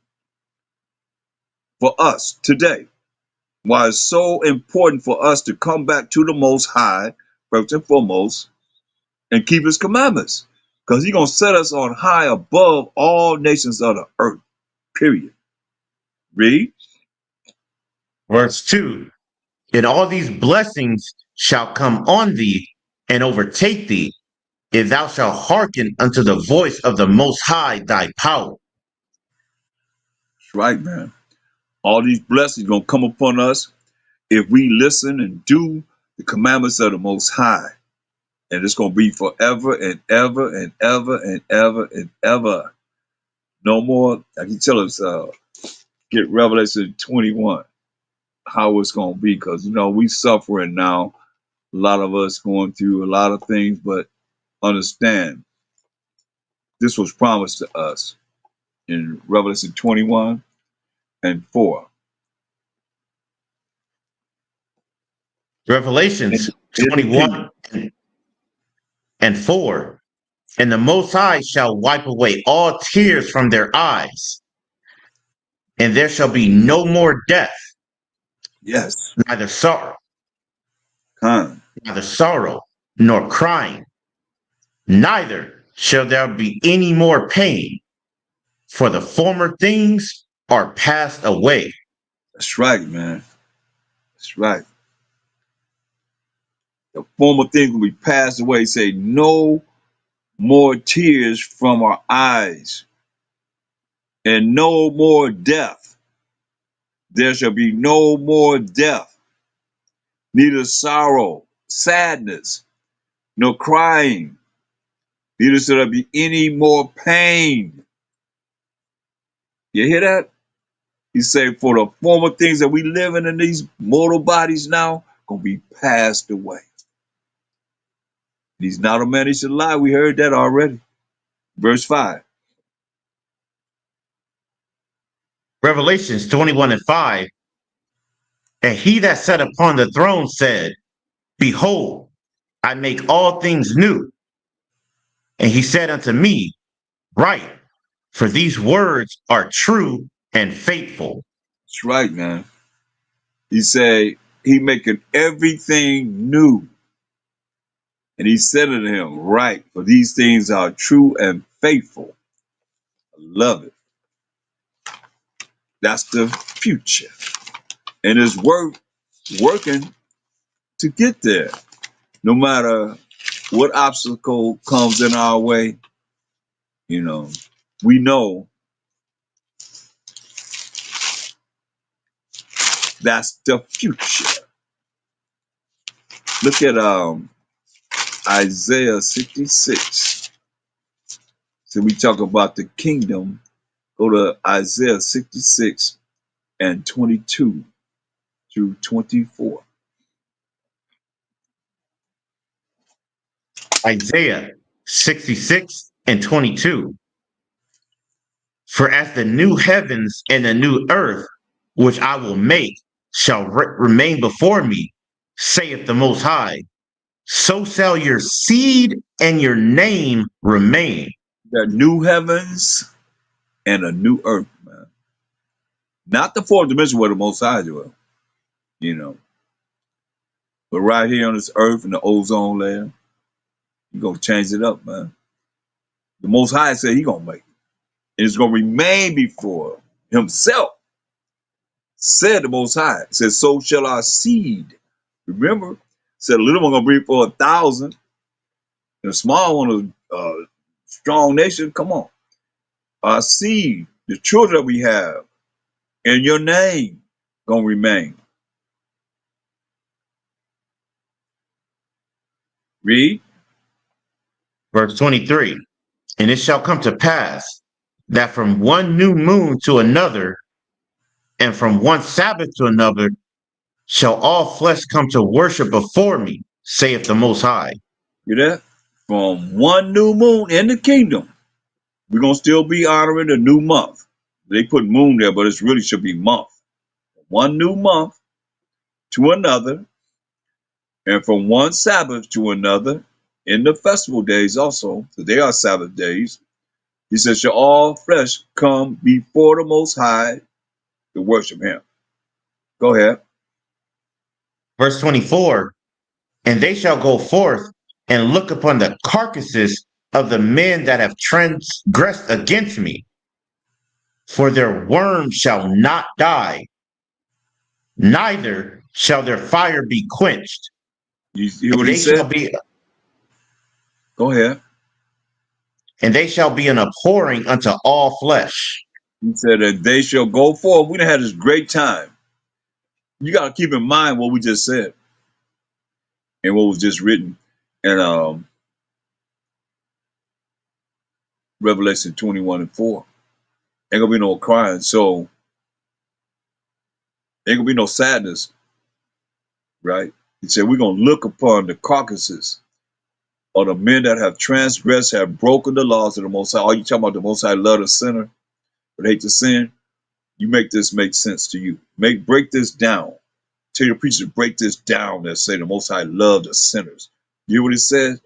Speaker 1: for us today. Why it's so important for us to come back to the Most High, first and foremost, and keep His commandments. Because He's going to set us on high above all nations of the earth. Period. Read.
Speaker 2: Verse 2. And all these blessings shall come on thee and overtake thee, if thou shalt hearken unto the voice of the Most High thy power.
Speaker 1: That's right, man. All these blessings going to come upon us if we listen and do the commandments of the Most High. And it's going to be forever and ever and ever and ever and ever. No more. I can tell us, get Revelation 21, how it's going to be. Because, we suffering now. A lot of us going through a lot of things. But understand, this was promised to us in Revelation 21:4.
Speaker 2: Revelations
Speaker 1: In the kingdom.
Speaker 2: 21:4. And the Most High shall wipe away all tears from their eyes, and there shall be no more death,
Speaker 1: Yes.
Speaker 2: neither sorrow,
Speaker 1: Con.
Speaker 2: neither sorrow, nor crying, neither shall there be any more pain, for the former things are passed away.
Speaker 1: That's right, man. That's right. The former things will be passed away. Say, no more tears from our eyes, and no more death. There shall be no more death, neither sorrow, sadness, nor crying, neither shall there be any more pain. You hear that? He said, for the former things that we living in these mortal bodies now, gonna be passed away. He's not a man, he should lie. We heard that already. Verse 5.
Speaker 2: Revelations 21:5. And he that sat upon the throne said, Behold, I make all things new. And he said unto me, Write, for these words are true and faithful.
Speaker 1: That's right, man. He said, he making everything new. And he said unto him, right, for these things are true and faithful. I love it. That's the future. And it's working to get there. No matter what obstacle comes in our way, we know that's the future. Look at Isaiah 66. So we talk about the kingdom. Go to Isaiah 66:22-24.
Speaker 2: Isaiah 66:22. For as the new heavens and the new earth, which I will make, shall remain before me, saith the Most High, so shall your seed and your name remain.
Speaker 1: There are new heavens and a new earth, man. Not the fourth dimension where the Most High dwell, you know, but right here on this earth in the ozone layer, He gonna change it up, man. The Most High said He gonna make it, and it's gonna remain before Himself. Said the Most High, said, "So shall our seed." Remember, said a little one gonna bring for 1,000, and a small one, strong nation. Come on, our seed, the children that we have, and your name gonna remain. Read.
Speaker 2: Verse 23. And it shall come to pass that from one new moon to another, and from one Sabbath to another, shall all flesh come to worship before me, saith the Most High.
Speaker 1: You there? From one new moon in the kingdom, we're gonna still be honoring the new month. They put moon there, but it really should be month. One new month to another, and from one Sabbath to another, in the festival days also, so they are Sabbath days. He says, shall all flesh come before the Most High to worship Him. Go ahead.
Speaker 2: Verse 24. And they shall go forth and look upon the carcasses of the men that have transgressed against me, for their worm shall not die, neither shall their fire be quenched,
Speaker 1: You hear
Speaker 2: and
Speaker 1: what he
Speaker 2: they shall
Speaker 1: said?
Speaker 2: be
Speaker 1: Go ahead.
Speaker 2: and they shall be an abhorring unto all flesh.
Speaker 1: He said that they shall go forth. We done had this great time. You got to keep in mind what we just said and what was just written in Revelation 21 and 4. Ain't gonna be no crying, so ain't gonna be no sadness, right? He said, we're gonna look upon the carcasses of the men that have transgressed, have broken the laws of the Most High. Are you talking about the Most High love the sinner, but hate the sin? You make this make sense to you. Break this down. Tell your preacher to break this down that say the Most High love the sinners. You hear what it says?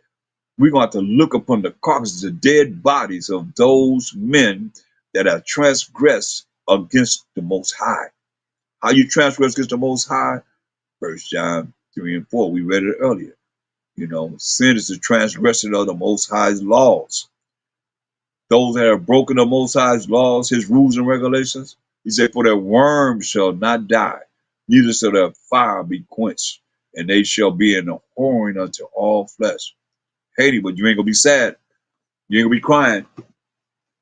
Speaker 1: We're going to have to look upon the carcasses, the dead bodies of those men that have transgressed against the Most High. How you transgress against the Most High? 1 John 3 and 4. We read it earlier. You know, sin is the transgression of the Most High's laws. Those that have broken the Most High's laws, His rules and regulations, He said, for their worm shall not die, neither shall their fire be quenched, and they shall be an abhorring unto all flesh. Haiti, but you ain't gonna be sad. You ain't gonna be crying.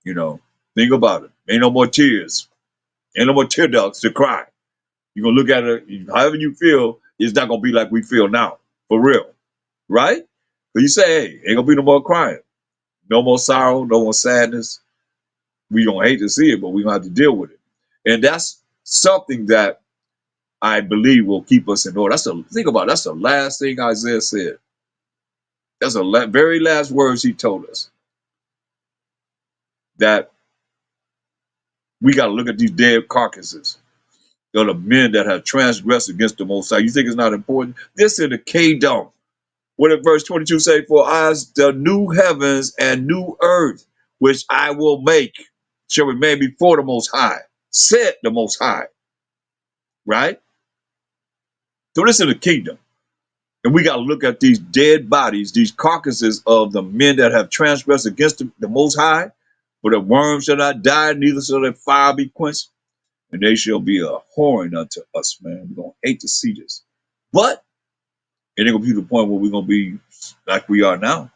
Speaker 1: You know, think about it. Ain't no more tears. Ain't no more tear ducts to cry. You're gonna look at it however you feel. It's not gonna be like we feel now, for real, right? But you say, hey, ain't gonna be no more crying, no more sorrow, no more sadness. We gonna hate to see it, but we gonna have to deal with it. And that's something that I believe will keep us in order. Think about it, that's the last thing Isaiah said. That's the very last words he told us, that we got to look at these dead carcasses of the men that have transgressed against the Most High. You think it's not important? This is the kingdom. What did verse 22 say? For as the new heavens and new earth, which I will make, shall remain before the Most High, said the Most High, right? So this is the kingdom. And we got to look at these dead bodies, these carcasses of the men that have transgressed against the Most High, for the worm shall not die, neither shall their fire be quenched, and they shall be a whoring unto us, man. We're going to hate to see this. But it ain't going to be to the point where we're going to be like we are now.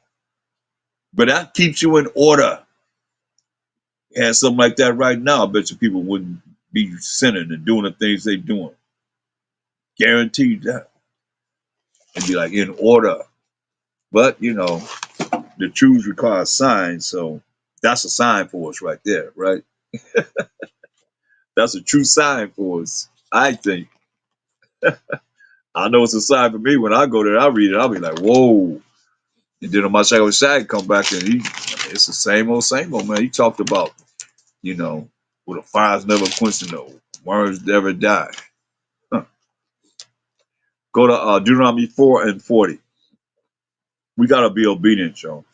Speaker 1: But that keeps you in order. Had something like that right now, I bet you people wouldn't be sinning and doing the things they doing. Guaranteed that. And be like in order. But, you know, the truths require signs, so that's a sign for us right there, right? That's a true sign for us, I think. I know it's a sign for me. When I go there, I read it, I'll be like, whoa. And then on my Shadow Shag come back and it's the same old man. He talked about, you know, well, the fire's never quenched, no worms never die. Huh. Go to Deuteronomy 4 and 40. We got to be obedient, y'all.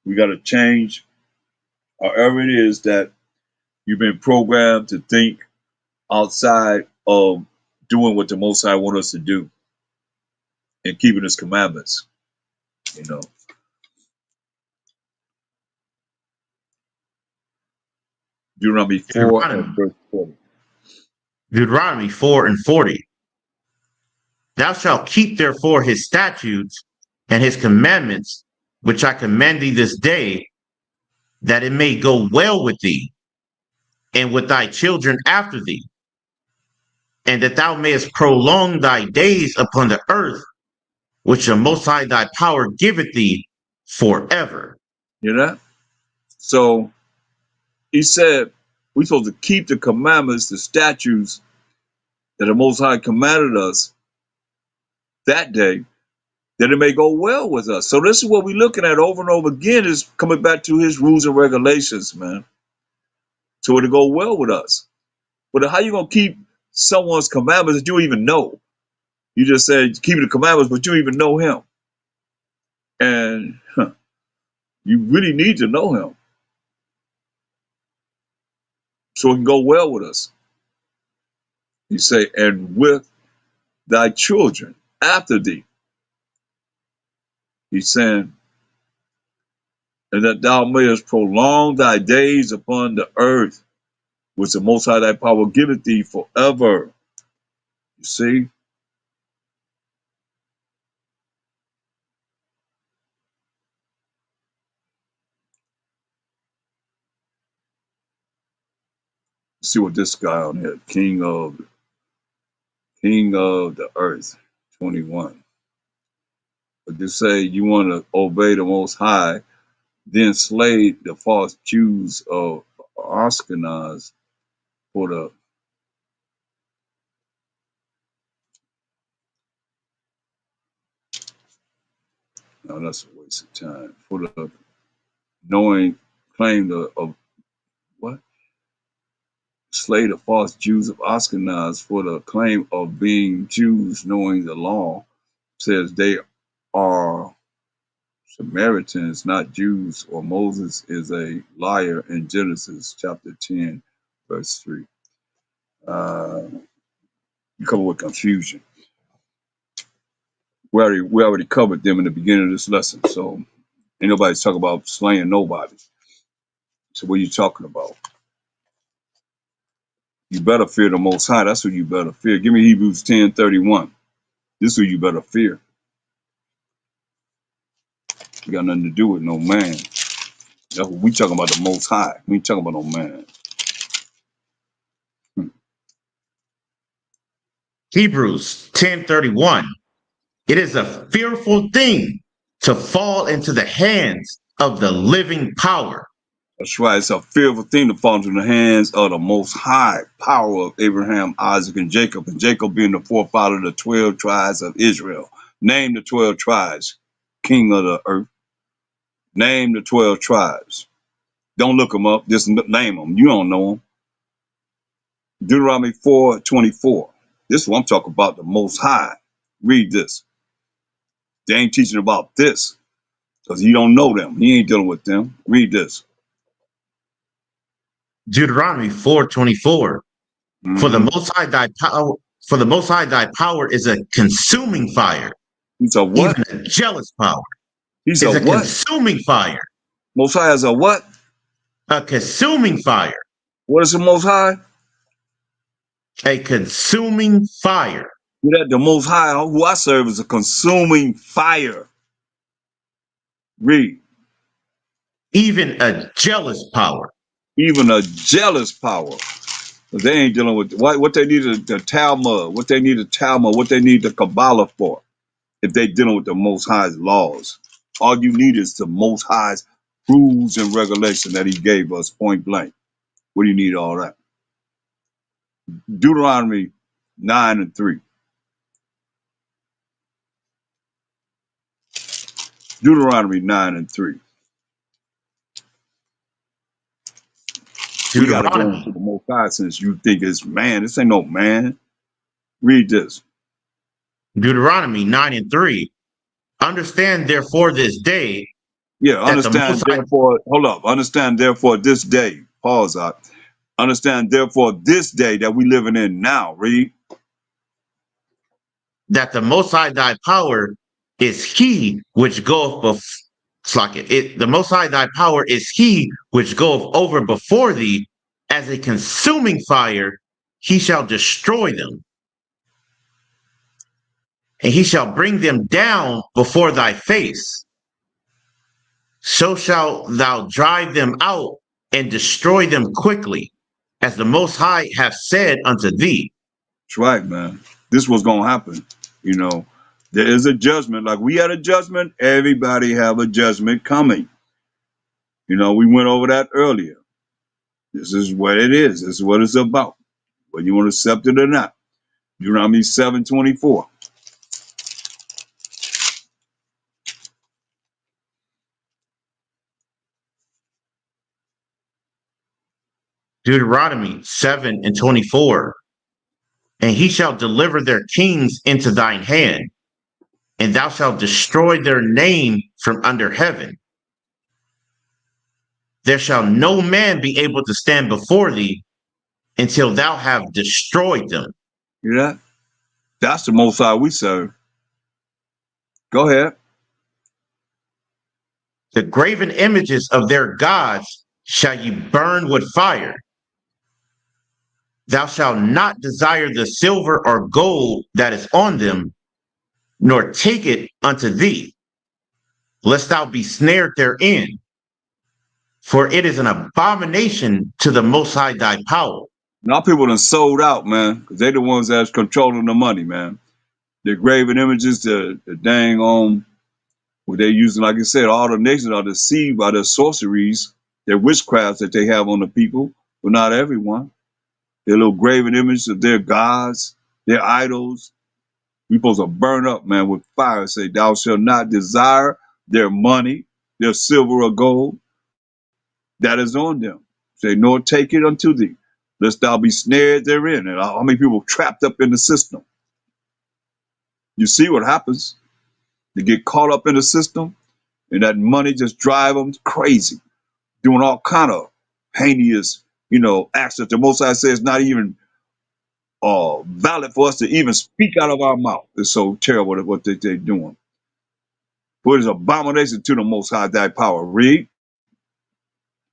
Speaker 1: We got to change however it is that you've been programmed to think outside of doing what the Most High want us to do and keeping His commandments. You know, Deuteronomy 4 and
Speaker 2: Deuteronomy,
Speaker 1: verse 40.
Speaker 2: Deuteronomy 4 and 40. Thou shalt keep therefore his statutes and his commandments, which I command thee this day, that it may go well with thee, and with thy children after thee, and that thou mayest prolong thy days upon the earth, which the Most High thy power giveth thee forever.
Speaker 1: Hear that? So he said we're supposed to keep the commandments, the statutes that the Most High commanded us that day, that it may go well with us. So this is what we're looking at over and over again, is coming back to his rules and regulations, man. So it'll go well with us. But how you gonna keep someone's commandments that you don't even know? You just said keep the commandments, but you don't even know him. And you really need to know him so it can go well with us. You say, and with thy children after thee. He's saying, and that thou mayest prolong thy days upon the earth, which the Most High thy power giveth thee forever. You see? See what this guy on here, King of the earth, 21. But you say you want to obey the Most High, then slay the false Jews of Ashkenaz for the, no, that's a waste of time, for the knowing claim of what? Slay the false Jews of Ashkenaz for the claim of being Jews, knowing the law says they are Samaritans, not Jews, or Moses is a liar in Genesis chapter 10, verse 3. You come with confusion. We already covered them in the beginning of this lesson, so ain't nobody's talking about slaying nobody. So what are you talking about? You better fear the Most High. That's who you better fear. Give me Hebrews 10:31. This is who you better fear. You got nothing to do with no man. We talking about the Most High. We ain't talking about no man.
Speaker 2: Hebrews 10:31. It is a fearful thing to fall into the hands of the living power.
Speaker 1: That's right. It's a fearful thing to fall into the hands of the Most High power of Abraham, Isaac, and Jacob. And Jacob being the forefather of the 12 tribes of Israel. Name the 12 tribes, king of the earth. Name the 12 tribes. Don't look them up. Just name them. You don't know them. Deuteronomy 4:24. This is what I'm talking about, the Most High. Read this. They ain't teaching about this because he don't know them. He ain't dealing with them. Read this.
Speaker 2: Deuteronomy 4:24. For the
Speaker 1: Mm-hmm.
Speaker 2: most high thy power, for the most high thy power is a consuming fire,
Speaker 1: He's a
Speaker 2: even
Speaker 1: what?
Speaker 2: a jealous power.
Speaker 1: He's a
Speaker 2: Is a
Speaker 1: what?
Speaker 2: consuming fire.
Speaker 1: Most High is a what?
Speaker 2: A consuming fire.
Speaker 1: What is the Most High?
Speaker 2: A consuming fire.
Speaker 1: That the Most High, who I serve, is a consuming fire. Read.
Speaker 2: Even a jealous power.
Speaker 1: Even a jealous power. But they ain't dealing with what they need the Talmud, what they need the Talmud, what they need the Kabbalah for. If they dealing with the Most High's laws, all you need is the Most High's rules and regulations that He gave us point blank. What do you need all that? Deuteronomy 9:3. Deuteronomy 9:3. We got to go into
Speaker 2: Deuteronomy.
Speaker 1: the Most High since you think it's man. This ain't no man. Read this.
Speaker 2: Deuteronomy 9:3. Understand therefore this day
Speaker 1: Yeah,
Speaker 2: that the
Speaker 1: understand
Speaker 2: most high
Speaker 1: therefore, hold up. Understand therefore this day. Pause out. Understand therefore this day that we living in now. Read.
Speaker 2: that the most high thy power is he which goeth the most high thy power is he which goeth over before thee as a consuming fire, he shall destroy them, and he shall bring them down before thy face. So shalt thou drive them out and destroy them quickly, as the Most High hath said unto thee.
Speaker 1: That's right, man. This was gonna happen. You know, there is a judgment. Like we had a judgment, everybody have a judgment coming. You know, we went over that earlier. This is what it is. This is what it's about. Whether you want to accept it or not. Deuteronomy 7:24.
Speaker 2: Deuteronomy 7:24. And he shall deliver their kings into thine hand, and thou shalt destroy their name from under heaven. There shall no man be able to stand before thee until thou have destroyed them.
Speaker 1: Hear that? That's the Most High we serve. Go ahead.
Speaker 2: The graven images of their gods shall ye burn with fire. Thou shalt not desire the silver or gold that is on them, nor take it unto thee, lest thou be snared therein. For it is an abomination to the Most High thy power.
Speaker 1: Now people done sold out, man, because they the ones that's controlling the money, man. The graven images, the dang what they using, like I said, all the nations are deceived by their sorceries, their witchcrafts that they have on the people, but not everyone. Their little graven images of their gods, their idols. We supposed to burn up, man, with fire. Say, thou shalt not desire their money, their silver or gold that is on them. Say, nor take it unto thee, lest thou be snared therein. And how many people trapped up in the system? You see what happens? They get caught up in the system, and that money just drive them crazy, doing all kind of heinous, acts that the Most High says not even valid for us to even speak out of our mouth. It's so terrible what they're doing. For it is abomination to the Most High thy power. Read.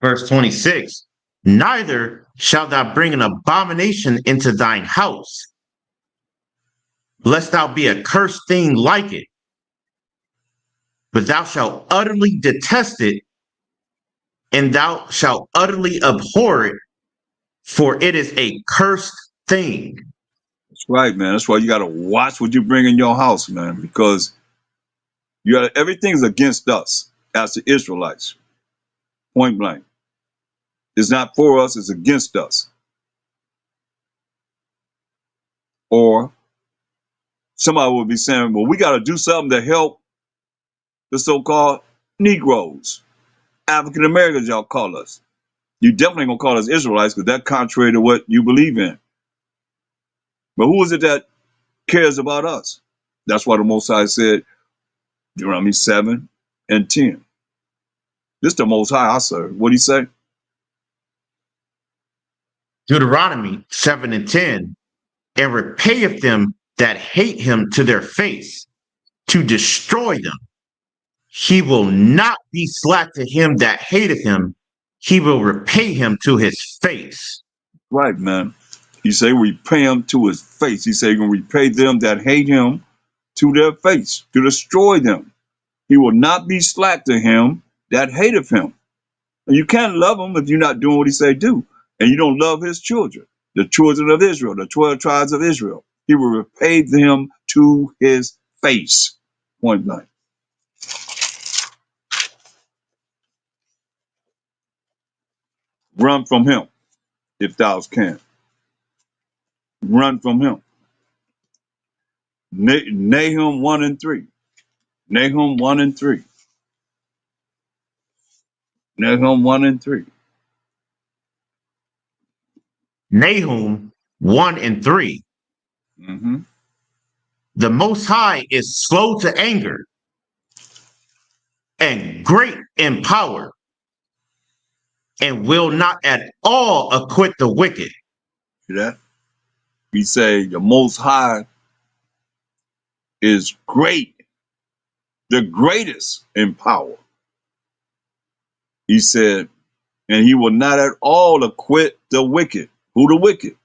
Speaker 2: Verse 26. Neither shalt thou bring an abomination into thine house, lest thou be a cursed thing like it, but thou shalt utterly detest it, and thou shalt utterly abhor it, for it is a cursed thing.
Speaker 1: That's right, man. That's why you got to watch what you bring in your house, man, because everything's against us as the Israelites. Point blank. It's not for us, it's against us. Or somebody will be saying, well, we got to do something to help the so-called Negroes, African Americans, y'all call us. You definitely gonna call us Israelites because that's contrary to what you believe in. But who is it that cares about us? That's why the Most High said, Deuteronomy 7 and 10. This the Most High I serve. What'd he say?
Speaker 2: Deuteronomy 7:10. And repayeth them that hate him to their face, to destroy them. He will not be slack to him that hateth him. He will repay him to his face.
Speaker 1: Right, man. He say repay him to his face. He say he's gonna repay them that hate him to their face, to destroy them. He will not be slack to him that hateth him. And you can't love him if you're not doing what he say do. And you don't love his children, the children of Israel, the 12 tribes of Israel. He will repay them to his face. Point blank. Run from him if thou can. Run from him. Nahum 1 and 3. Nahum 1 and 3. Nahum 1 and 3.
Speaker 2: Nahum 1 and 3.
Speaker 1: Mm-hmm.
Speaker 2: The Most High is slow to anger and great in power, and will not at all acquit the wicked.
Speaker 1: See that? He say the Most High is great, the greatest in power. He said, and he will not at all acquit the wicked. Who the wicked?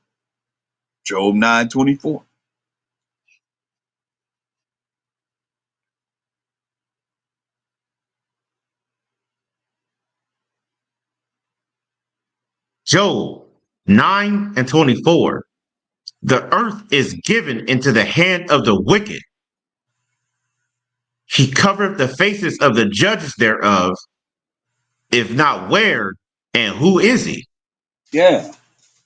Speaker 1: Job 9:24.
Speaker 2: Job 9 and 24. The earth is given into the hand of the wicked. He covereth the faces of the judges thereof. If not, where and who is he?
Speaker 1: Yeah.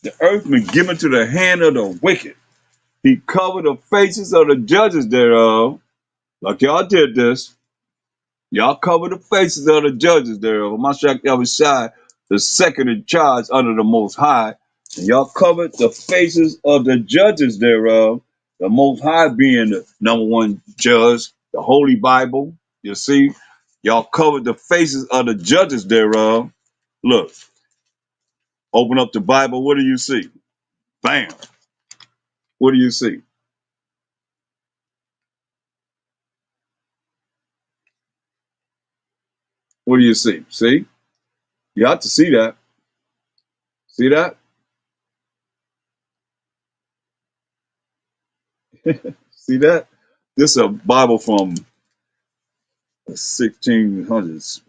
Speaker 1: The earth been given to the hand of the wicked. He covered the faces of the judges thereof. Like y'all did this. Y'all cover the faces of the judges thereof. Mashiach Yahushai, the second in charge under the Most High. And y'all covered the faces of the judges thereof. The Most High being the number one judge, the Holy Bible. You see, y'all covered the faces of the judges thereof. Look, open up the Bible. What do you see? Bam. What do you see? What do you see? See? You have to see that. See that? See that? This is a Bible from the 1600s.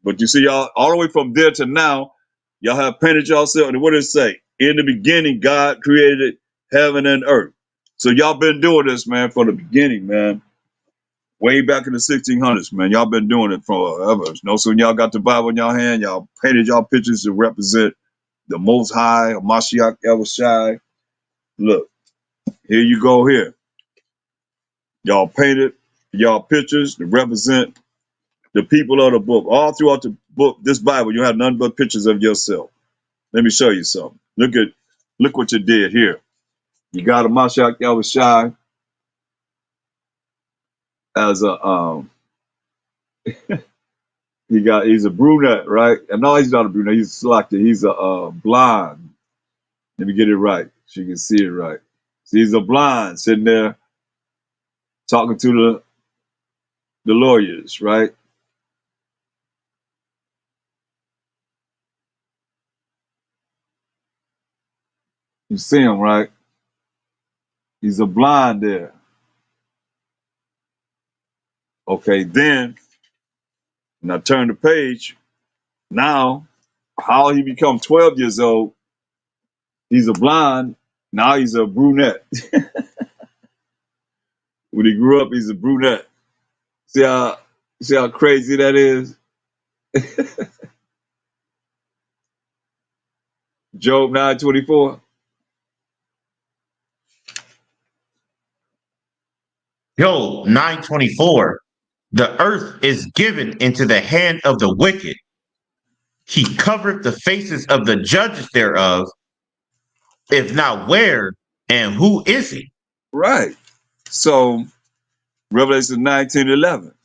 Speaker 1: But you see, y'all, all the way from there to now, y'all have painted yourself. And what does it say? In the beginning, God created heaven and earth. So y'all been doing this, man, from the beginning, man. Way back in the 1600s, man. Y'all been doing it forever. No, so when y'all got the Bible in y'all hand, y'all painted y'all pictures to represent the Most High, Mashiach Yahushai. Look, here you go here. Y'all painted y'all pictures to represent the people of the book. All throughout the book, this Bible, you have none but pictures of yourself. Let me show you something. Look what you did here. You got a Mashiach Yahushai as a he's a brunette, right? And no, he's not a brunette, he's selected. He's a blonde. Let me get it right. So you can see it right. So he's a blonde sitting there talking to the lawyers, right? You see him, right? He's a blonde there. Okay, then when I turn the page, now how he become 12 years old, he's a blonde, now he's a brunette. When he grew up, he's a brunette. See how crazy that is? Job 9:24.
Speaker 2: Job 9:24. The earth is given into the hand of the wicked. He covereth the faces of the judges thereof. If not, where and who is he?
Speaker 1: Right. So Revelation 19:11.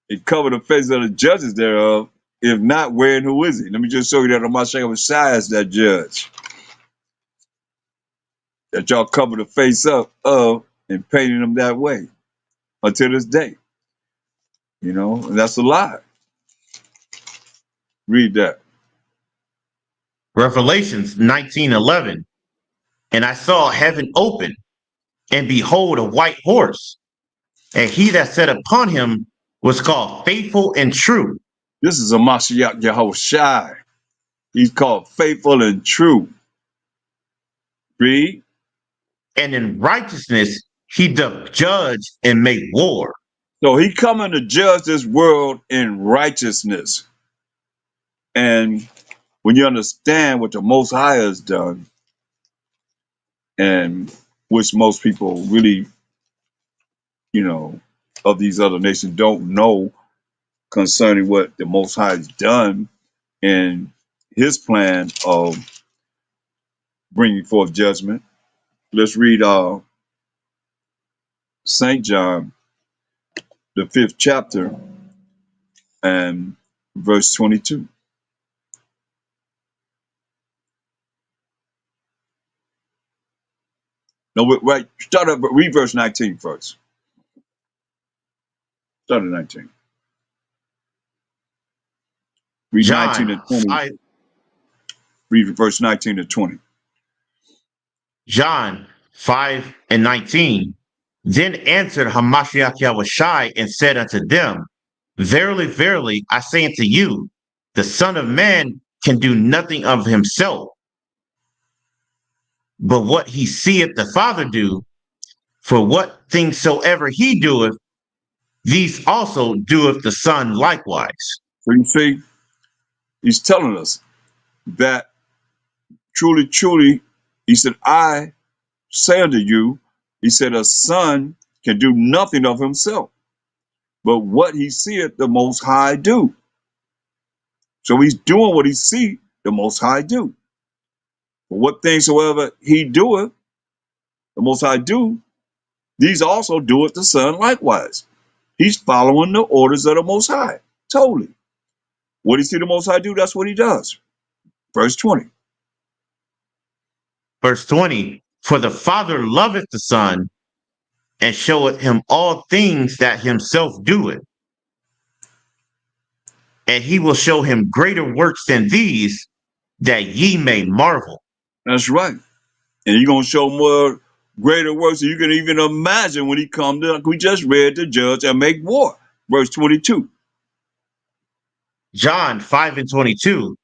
Speaker 1: It covered the face of the judges thereof. If not, where and who is he? Let me just show you that Mashiach Messiah is that judge. That y'all cover the face up of and painting him that way until this day. You know, and that's a lie. Read that.
Speaker 2: Revelations 19:11. And I saw heaven open, and behold, a white horse, and he that sat upon him was called Faithful and True.
Speaker 1: This is a Mashiach Yahushai. He's called faithful and true. Read.
Speaker 2: And in righteousness he doth judge and make war.
Speaker 1: So he coming to judge this world in righteousness. And when you understand what the Most High has done, and which most people really, you know, of these other nations don't know concerning what the Most High has done in his plan of bringing forth judgment. Let's read St. John, the 5th chapter, and verse 22. No, right. Read verse 19 first. Start at 19. Read 19
Speaker 2: John
Speaker 1: and 20.
Speaker 2: 5,
Speaker 1: Read verse 19 to 20.
Speaker 2: John 5:19. Then answered Hamashiach Yahushai and said unto them, Verily, verily, I say unto you, the Son of Man can do nothing of himself, but what he seeth the Father do, for what things soever he doeth, these also doeth the Son likewise.
Speaker 1: So you see, he's telling us that truly, truly, he said, I say unto you, he said, a son can do nothing of himself, but what he seeth the Most High do. So he's doing what he see the Most High do. But what things soever he doeth, the Most High do, these also doeth the Son likewise. He's following the orders of the Most High, totally. What he see the Most High do, that's what he does. Verse 20.
Speaker 2: Verse 20, for the Father loveth the Son, and showeth him all things that himself doeth. And he will show him greater works than these, that ye may marvel.
Speaker 1: That's right. And he's going to show more greater works than you can even imagine when he comes to, like we just read, to judge and make war. Verse 22.
Speaker 2: John 5 and 22,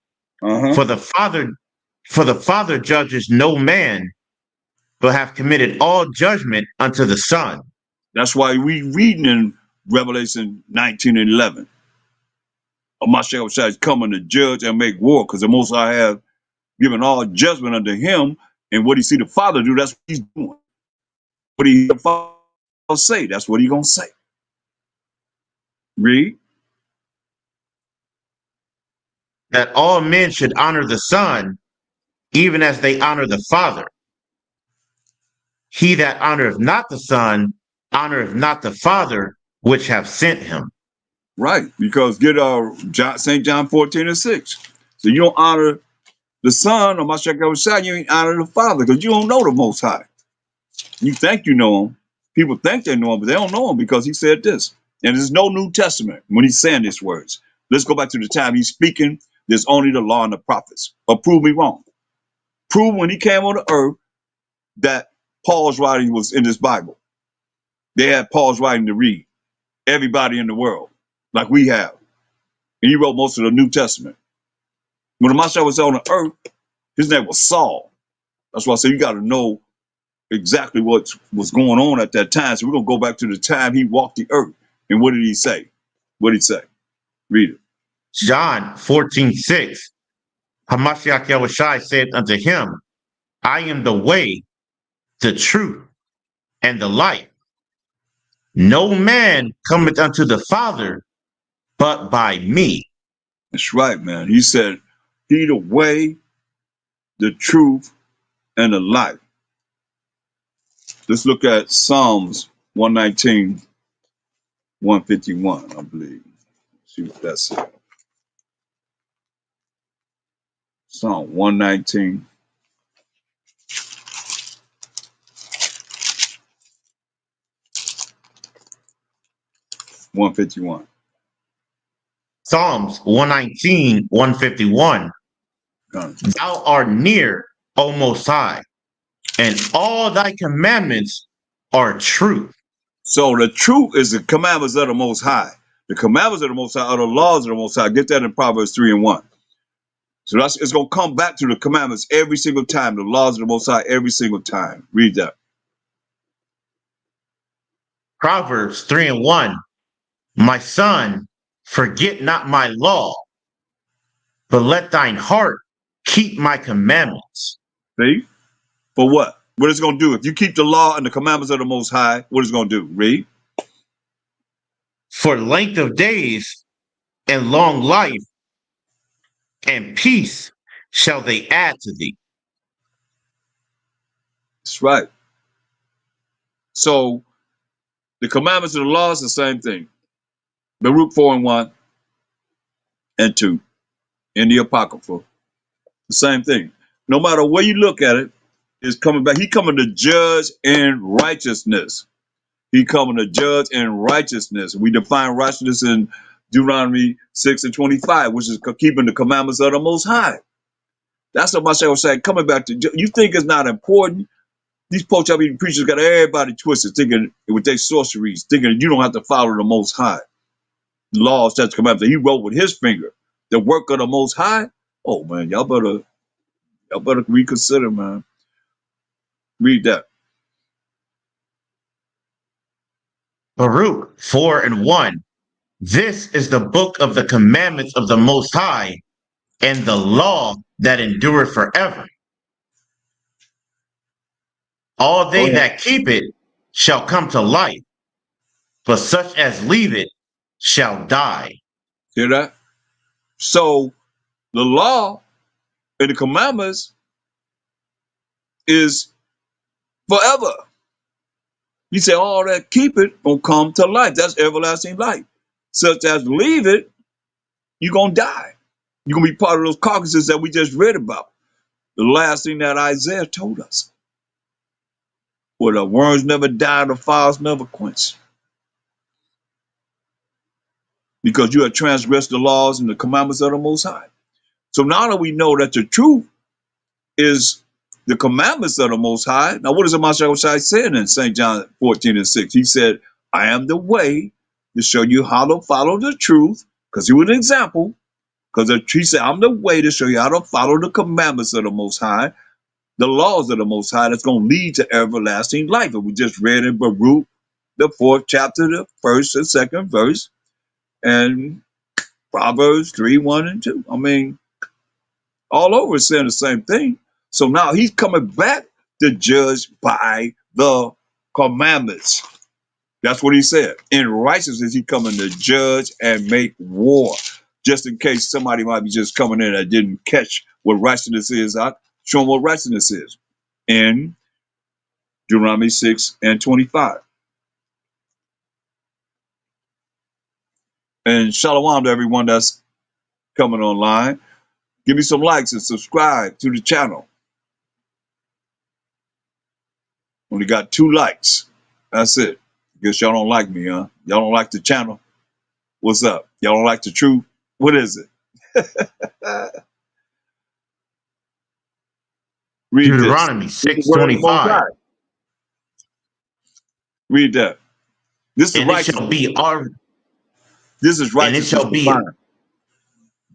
Speaker 1: Uh-huh.
Speaker 2: for the Father judges no man, but hath committed all judgment unto the Son.
Speaker 1: That's why we reading in Revelation 19 and 11. Mashiach is coming to judge and make war, because the Most High have given all judgment unto him, and what he see the Father do, that's what he's doing. What he the Father say, that's what he gonna say. Read.
Speaker 2: That all men should honor the Son, even as they honor the Father. He that honoreth not the Son honoreth not the Father which hath sent him.
Speaker 1: Right, because get St. John 14 and 6. So you don't honor the Son, or Mashiach, you ain't honor the Father, because you don't know the Most High. You think you know him. People think they know him, but they don't know him, because he said this. And there's no New Testament when he's saying these words. Let's go back to the time he's speaking. There's only the law and the prophets. But prove me wrong. Prove when he came on the earth that Paul's writing was in this Bible. They had Paul's writing to read. Everybody in the world, like we have. And he wrote most of the New Testament. When the Mashiach was on the earth, his name was Saul. That's why I say you got to know exactly what was going on at that time. So we're going to go back to the time he walked the earth. And what did he say? What did he say? Read it.
Speaker 2: John 14:6, Hamashiach Yahushai said unto him, I am the way, the truth, and the life. No man cometh unto the Father but by me.
Speaker 1: That's right, man. He said, he the way, the truth, and the life. Let's look at Psalms 119, 151, I believe. See what that says. Psalm 119. 151.
Speaker 2: Psalms 119, 151. Thou art near, O Most High, and all thy commandments are truth.
Speaker 1: So the truth is the commandments of the Most High. The commandments of the Most High are the laws of the Most High. Get that in Proverbs 3 and 1. So it's going to come back to the commandments every single time, the laws of the Most High every single time. Read that.
Speaker 2: Proverbs 3 and 1. My son, forget not my law, but let thine heart keep my commandments.
Speaker 1: See? For what? What it's going to do? If you keep the law and the commandments of the Most High, what it's going to do? Read.
Speaker 2: For length of days and long life and peace shall they add to thee.
Speaker 1: That's right. So the commandments of the law is the same thing. Baruch 4 and 1 and 2 in the Apocrypha. The same thing. No matter where you look at it, it's coming back. He coming to judge in righteousness. He coming to judge in righteousness. We define righteousness in Deuteronomy 6 and 25, which is keeping the commandments of the Most High. That's what Mashiach was saying. Coming back to you think it's not important. These poach-up-eating preachers got everybody twisted, thinking with their sorceries, thinking you don't have to follow the Most High. Laws, statutes, commandments that he wrote with his finger. The work of the Most High. Oh man, y'all better reconsider, man. Read that.
Speaker 2: Baruch 4:1. This is the book of the commandments of the Most High and the law that endureth forever. All
Speaker 1: Go
Speaker 2: they
Speaker 1: ahead.
Speaker 2: that keep it shall come to life, but such as leave it shall die.
Speaker 1: Hear that? So the law and the commandments is forever. He said, all that keep it gonna come to life. That's everlasting life. Such as leave it, you're gonna die. You're gonna be part of those carcasses that we just read about. The last thing that Isaiah told us. Where the worms never die, the fires never quench. Because you have transgressed the laws and the commandments of the Most High. So now that we know that the truth is the commandments of the Most High. Now, what does the Mashiach said in St. John 14:6? He said, I am the way to show you how to follow the truth, because he was an example. Because he said, I'm the way to show you how to follow the commandments of the Most High, the laws of the Most High, that's going to lead to everlasting life. And we just read in Baruch, the 4th chapter, the 1st and 2nd verse, and Proverbs 3:1 and 2. I mean, all over is saying the same thing. So now he's coming back to judge by the commandments. That's what he said. In righteousness, he's coming to judge and make war. Just in case somebody might be just coming in that didn't catch what righteousness is, I'll show them what righteousness is in Deuteronomy 6:25. And shalom to everyone that's coming online. Give me some likes and subscribe to the channel. Only got 2 likes. That's it. Guess y'all don't like me, huh? Y'all don't like the channel. What's up? Y'all don't like the truth? What is it? Read this.
Speaker 2: Deuteronomy
Speaker 1: This is the word of the Most
Speaker 2: 6:25.
Speaker 1: High. Read that. This is
Speaker 2: And it shall
Speaker 1: righteousness.
Speaker 2: be our
Speaker 1: This is
Speaker 2: and it
Speaker 1: righteousness
Speaker 2: shall be
Speaker 1: defined.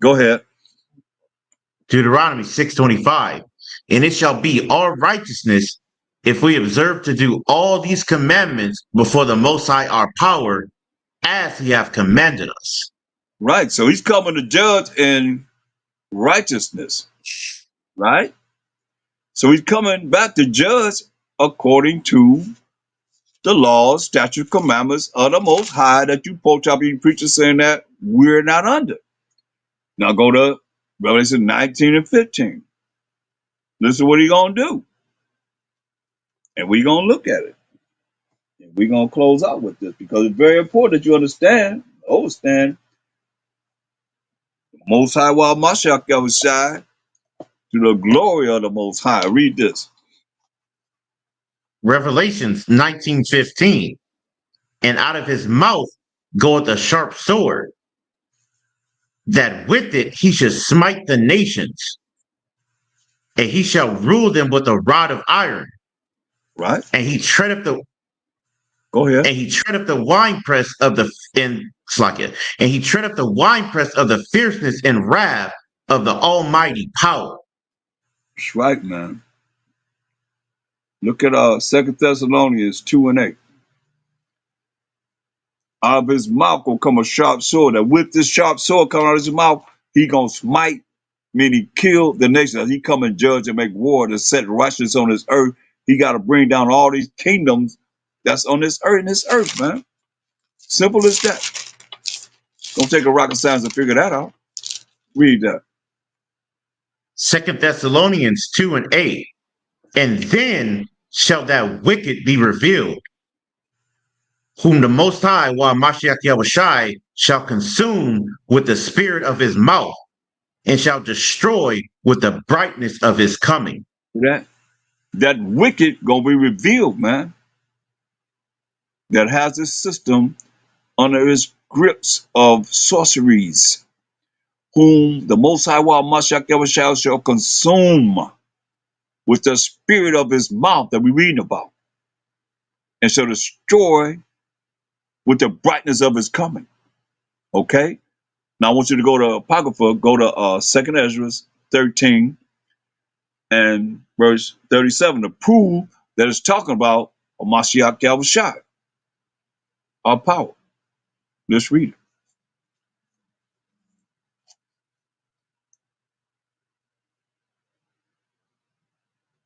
Speaker 1: Go ahead.
Speaker 2: Deuteronomy 6:25. And it shall be our righteousness if we observe to do all these commandments before the Most High our power, as he hath commanded us.
Speaker 1: Right. So he's coming to judge in righteousness. Right? So he's coming back to judge according to the laws, statutes, commandments of the Most High that you post-chopper preachers saying that we're not under. Now go to Revelation 19:15. This is what he's going to do. And we're going to look at it. And we're going to close out with this because it's very important that you understand the Most High while Mashiach Yahushai to the glory of the Most High. Read this.
Speaker 2: Revelations 19:15. And out of his mouth goeth a sharp sword, that with it he should smite the nations, and he shall rule them with a rod of iron,
Speaker 1: Right?
Speaker 2: and he treadeth the
Speaker 1: Go ahead.
Speaker 2: and he treadeth the winepress of the in Slakia, and he treadeth the winepress of the fierceness and wrath of the Almighty power.
Speaker 1: That's right, man. Look at 2 Thessalonians 2:8. Out of his mouth will come a sharp sword. And with this sharp sword coming out of his mouth, he gonna smite, meaning kill the nations. He come and judge and make war to set righteousness on this earth. He got to bring down all these kingdoms that's on this earth, man. Simple as that. Don't take a rocket science to figure that out. Read that.
Speaker 2: 2 Thessalonians 2:8. And then shall that wicked be revealed, whom the Most High, while Mashiach Yahushai, shall consume with the spirit of his mouth, and shall destroy with the brightness of his coming.
Speaker 1: That wicked gonna be revealed, man. That has this system under his grips of sorceries, whom the Most High Wa Mashiach Yahushua shall consume with the spirit of his mouth that we're reading about, and shall destroy with the brightness of his coming. Okay? Now I want you to go to Apocrypha, go to 2nd Ezra 13 and verse 37 to prove that is talking about a Mashiach Yahushua, our power. Let's read it.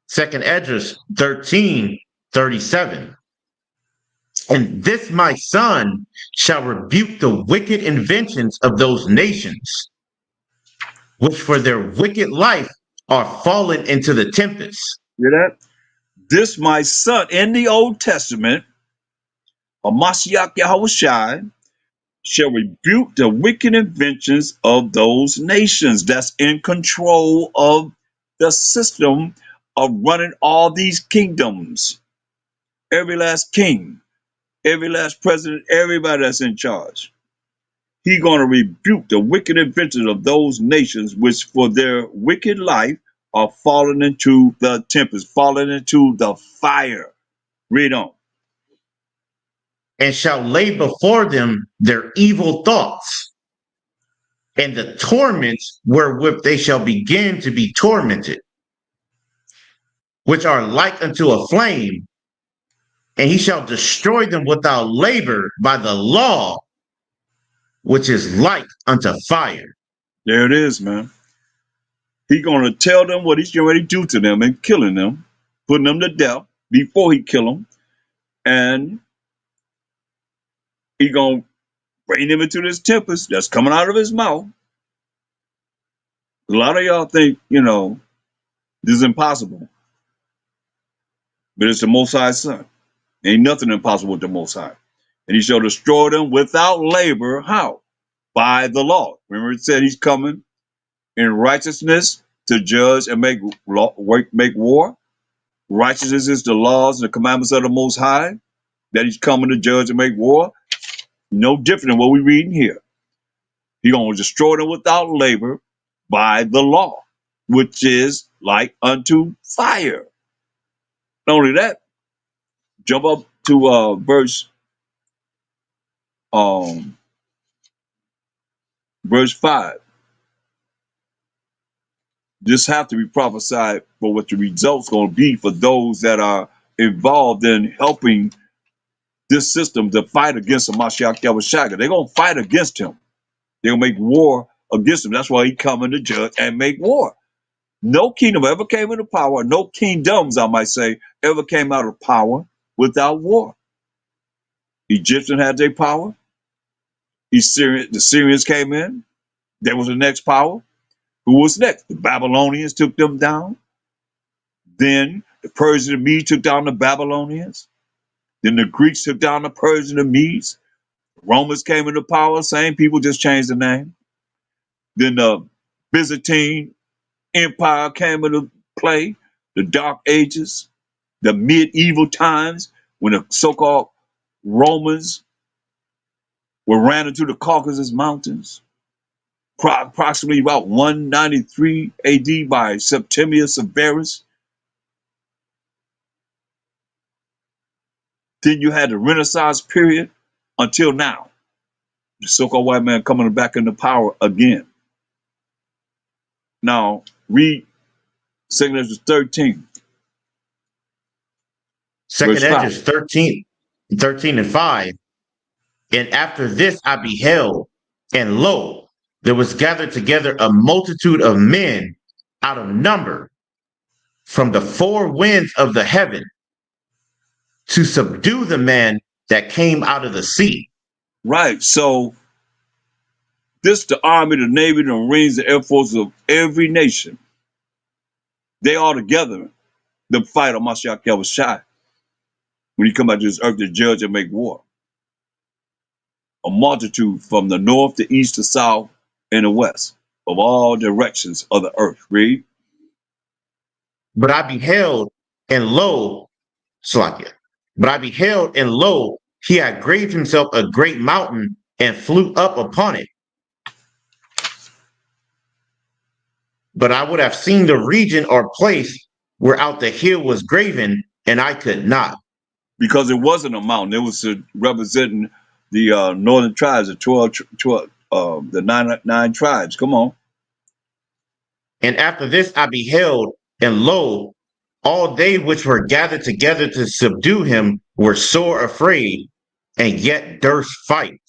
Speaker 2: Second Esdras 13:37. And this my son shall rebuke the wicked inventions of those nations, which for their wicked life are fallen into the tempest.
Speaker 1: Hear that? This my son in the Old Testament, a Mashiach Yahushua, shall rebuke the wicked inventions of those nations that's in control of the system of running all these kingdoms. Every last king, every last president, everybody that's in charge. He's going to rebuke the wicked inventions of those nations which for their wicked life are fallen into the tempest, fallen into the fire. Read on.
Speaker 2: And shall lay before them their evil thoughts, and the torments wherewith they shall begin to be tormented, which are like unto a flame, and he shall destroy them without labor by the law, which is like unto fire.
Speaker 1: There it is, man. He's going to tell them what he's already do to them and killing them, putting them to death before he kill them. And he's going to bring them into this tempest that's coming out of his mouth. A lot of y'all think, this is impossible. But it's the Most High Son. Ain't nothing impossible with the Most High. And he shall destroy them without labor. How? By the law. Remember it said he's coming in righteousness to judge and make war. Righteousness is the laws and the commandments of the Most High, that he's coming to judge and make war. No different than what we're reading here. He's going to destroy them without labor by the law, which is like unto fire. Not only that, jump up to um, verse 5. This have to be prophesied for what the results going to be for those that are involved in helping this system to fight against the Mashiach Yahushua. They're going to fight against him. They're going to make war against him. That's why he coming to judge and make war. No kingdom ever came into power. No kingdoms, I might say, ever came out of power without war. Egyptians had their power. The Syrians came in. There was the next power. Who was next? The Babylonians took them down. Then the Persians and Medes took down the Babylonians. Then the Greeks took down the Persians and Medes. The Romans came into power. Same people, just changed the name. Then the Byzantine Empire came into play. The Dark Ages, the medieval times when the so-called Romans were ran into the Caucasus Mountains, approximately about 193 AD by Septimius Severus. Then you had the Renaissance period until now. The so-called white man coming back into power again. Now, read 2 Esdras 13,
Speaker 2: Second
Speaker 1: verse 5.
Speaker 2: Esdras 13:5. And after this I beheld, and lo, there was gathered together a multitude of men out of number from the four winds of the heaven to subdue the man that came out of the sea.
Speaker 1: Right. So this the army, the navy, the marines, the air force of every nation. They all together to fight on Mashiach Yahushua when he come out to this earth to judge and make war. A multitude from the north, the east, the south, and the west, of all directions of the earth. Read.
Speaker 2: But I beheld, and lo, Slakia. But I beheld, and lo, he had graved himself a great mountain and flew up upon it. But I would have seen the region or place whereout the hill was graven, and I could not.
Speaker 1: Because it wasn't a mountain. It was representing the northern tribes, the 12 the nine tribes. Come on.
Speaker 2: And after this I beheld, and lo, All they which were gathered together to subdue him were sore afraid, and yet durst fight.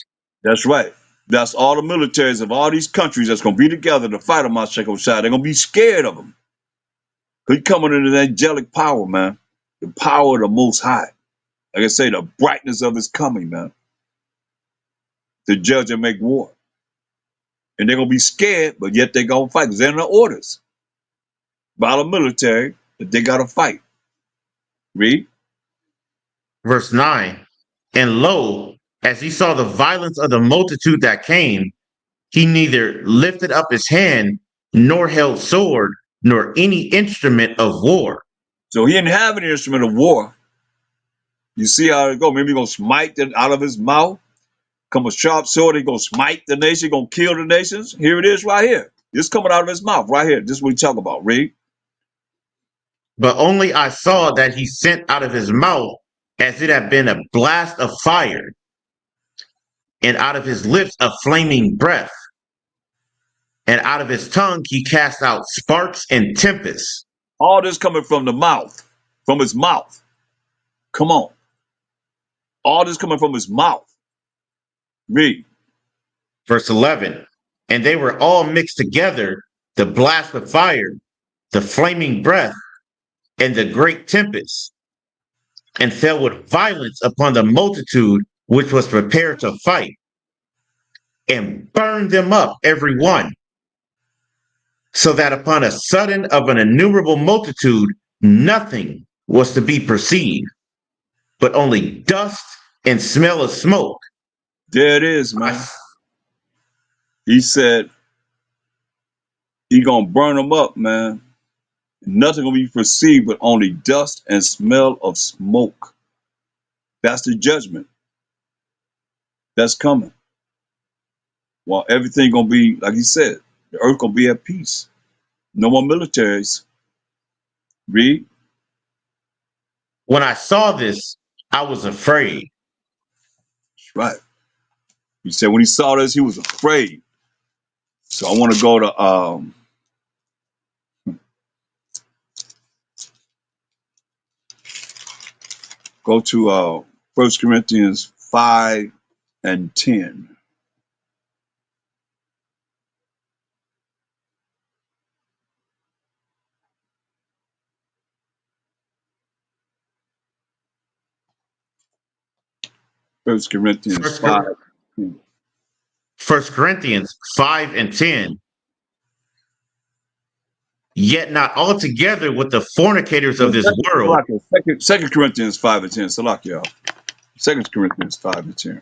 Speaker 1: That's right. That's all the militaries of all these countries that's going to be together to fight on Mashiach Shai. They're going to be scared of him. He's coming into the angelic power, man. The power of the Most High. Like I say, the brightness of his coming, man. To judge and make war. And they're going to be scared, but yet they're going to fight because they're in the orders by the military that they got to fight. Read.
Speaker 2: Verse 9. And lo, as he saw the violence of the multitude that came, he neither lifted up his hand, nor held sword, nor any instrument of war.
Speaker 1: So he didn't have any instrument of war. You see how it go. Maybe he's going to smite them out of his mouth. Come a sharp sword, he's going to smite the nation, going to kill the nations. Here it is right here. This coming out of his mouth right here. This is what we talk about. Read.
Speaker 2: But only I saw that he sent out of his mouth as it had been a blast of fire, and out of his lips a flaming breath, and out of his tongue he cast out sparks and tempests.
Speaker 1: All this coming from the mouth, from his mouth. Come on. All this coming from his mouth. Read.
Speaker 2: Verse 11. And they were all mixed together, the blast of fire, the flaming breath, and the great tempest, and fell with violence upon the multitude which was prepared to fight, and burned them up every one, so that upon a sudden of an innumerable multitude nothing was to be perceived, but only dust and smell of smoke.
Speaker 1: There it is, man. He said he gonna burn them up, man. Nothing gonna be perceived but only dust and smell of smoke. That's the judgment that's coming. Well, everything gonna be, like he said, the earth gonna be at peace. No more militaries. Read.
Speaker 2: When I saw this, I was afraid.
Speaker 1: That's right. He said when he saw this, he was afraid. So I want to go to 1 Corinthians 5 and 10. 1 Corinthians
Speaker 2: First,
Speaker 1: 5.
Speaker 2: First Corinthians 5 and 10. Yet not altogether with the fornicators of this world.
Speaker 1: Second Corinthians 5 and 10. Salakia. 2 Corinthians 5 and 10.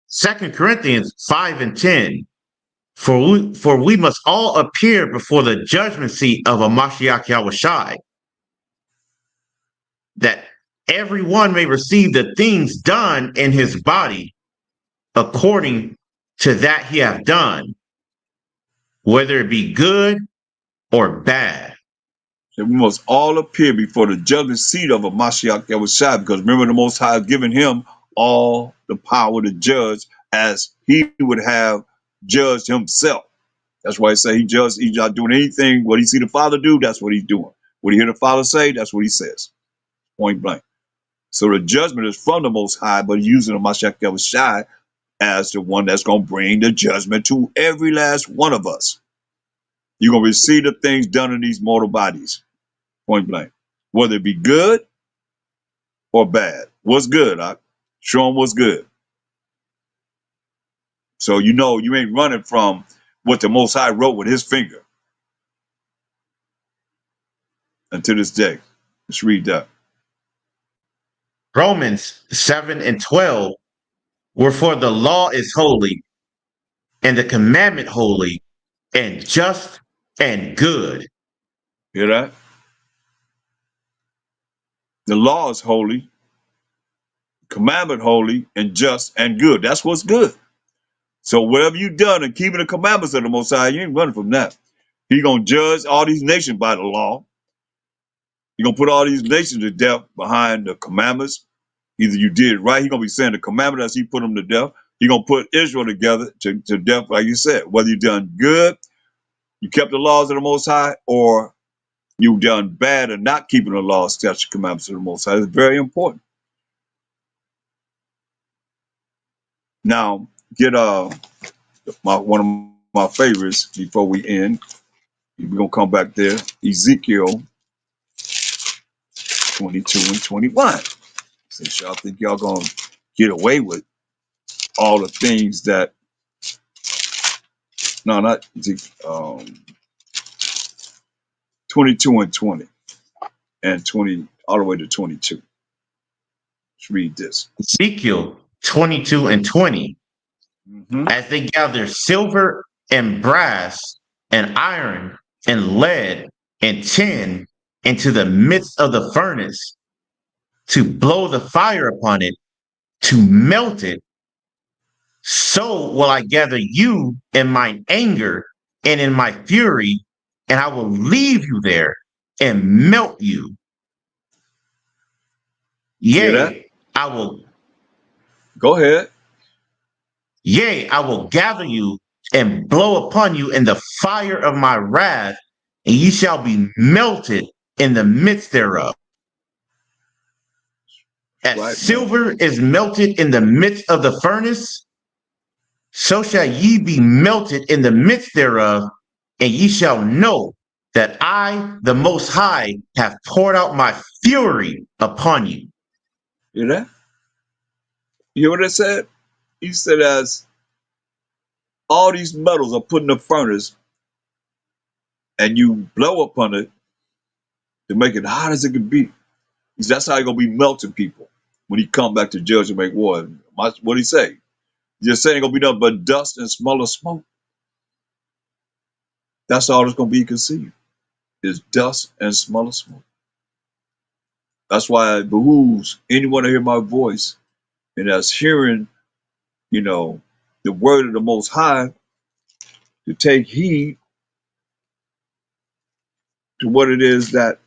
Speaker 2: 2 Corinthians 5 and 10. For we must all appear before the judgment seat of a Mashiach Yahushai, that everyone may receive the things done in his body according to that he hath done, whether it be good or bad.
Speaker 1: So we must all appear before the judgment seat of a Mashiach Yahushua, because remember the Most High has given him all the power to judge as he would have judged himself. That's why he say he's not doing anything. What he see the Father do, that's what he's doing. What he hear the Father say, that's what he says. Point blank. So the judgment is from the Most High, but he's using the Mashiach Yahushua as the one that's going to bring the judgment to every last one of us. You're going to receive the things done in these mortal bodies. Point blank. Whether it be good or bad. What's good? Show them what's good. So you know you ain't running from what the Most High wrote with his finger. Until this day. Let's read that.
Speaker 2: Romans 7 and 12. Wherefore the law is holy, and the commandment holy, and just and good.
Speaker 1: Hear that? The law is holy, commandment holy, and just and good. That's what's good. So whatever you done in keeping the commandments of the Most High, you ain't running from that. He gonna judge all these nations by the law. He gonna put all these nations to death behind the commandments. Either you did right, he gonna be saying the commandment as he put them to death. He gonna put Israel together to death, like you said. Whether you done good, You kept the laws of the Most High, or you've done bad and not keeping the laws, statutes, commandments of the Most High. It's very important. Now, get one of my favorites before we end. We're gonna come back there. Ezekiel 22 and 21. Since y'all think y'all gonna get away with all the things that no, not Ezekiel, 22 and 20 and 20 all the way to 22. Let's read this.
Speaker 2: Ezekiel 22 and 20.
Speaker 1: Mm-hmm.
Speaker 2: As they gather silver and brass and iron and lead and tin into the midst of the furnace to blow the fire upon it, to melt it, so will I gather you in mine anger and in my fury, and I will leave you there and melt you.
Speaker 1: Hear that?
Speaker 2: Yea, I will
Speaker 1: Go ahead.
Speaker 2: Yea, I will gather you and blow upon you in the fire of my wrath, and ye shall be melted in the midst thereof. As
Speaker 1: Right, man.
Speaker 2: silver is melted in the midst of the furnace, so shall ye be melted in the midst thereof, and ye shall know that I, the Most High, have poured out my fury upon you.
Speaker 1: Hear that? You hear what it said? He said, as all these metals are put in the furnace and you blow upon it to make it hot as it can be. He said, that's how you're gonna be melting people when he come back to judge and make war. What he say? He just saying gonna be nothing but dust and smell of smoke. That's all that's gonna be conceived is dust and smell of smoke. That's why it behooves anyone to hear my voice and that's hearing, you know, the word of the Most High to take heed to what it is that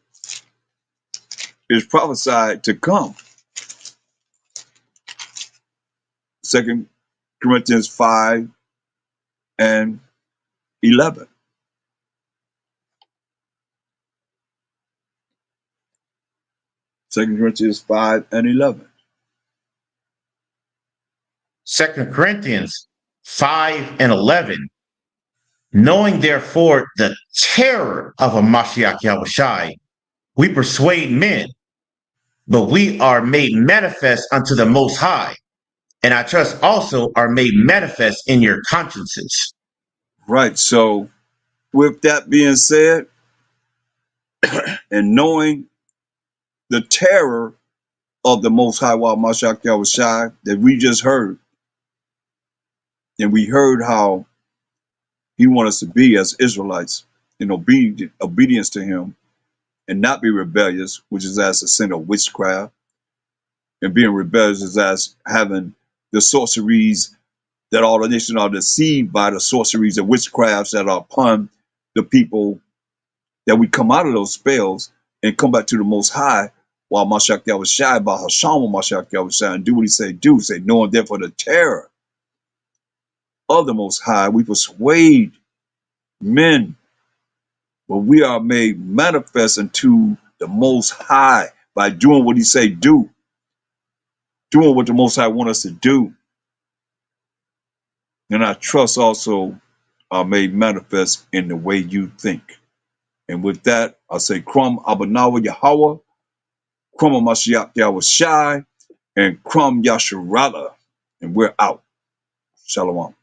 Speaker 1: is prophesied to come. 2 Corinthians 5 and 11. 2 Corinthians 5 and 11.
Speaker 2: 2 Corinthians 5 and 11. Knowing therefore the terror of a Mashiach Yahushai, we persuade men, but we are made manifest unto the Most High, and I trust also are made manifest in your consciences.
Speaker 1: Right. So, with that being said, and knowing the terror of the Most High Wa Mashiach Yahushai that we just heard, and we heard how he wants us to be as Israelites in obedience to him and not be rebellious, which is as a sin of witchcraft, and being rebellious is as having the sorceries that all the nations are deceived by the sorceries and witchcrafts that are upon the people, that we come out of those spells and come back to the Most High while Mashiach Yahushai, by Hashem Mashiach Yahushai, and do what he say do. Say, knowing therefore the terror of the Most High, we persuade men, but we are made manifest unto the Most High by doing what he say do, doing what the Most High want us to do. And our trust also are made manifest in the way you think. And with that, I say, Krum Abanawa Yahweh, Krum Mashiach Yahushai, and Krum Yasharala. And we're out. Shalom.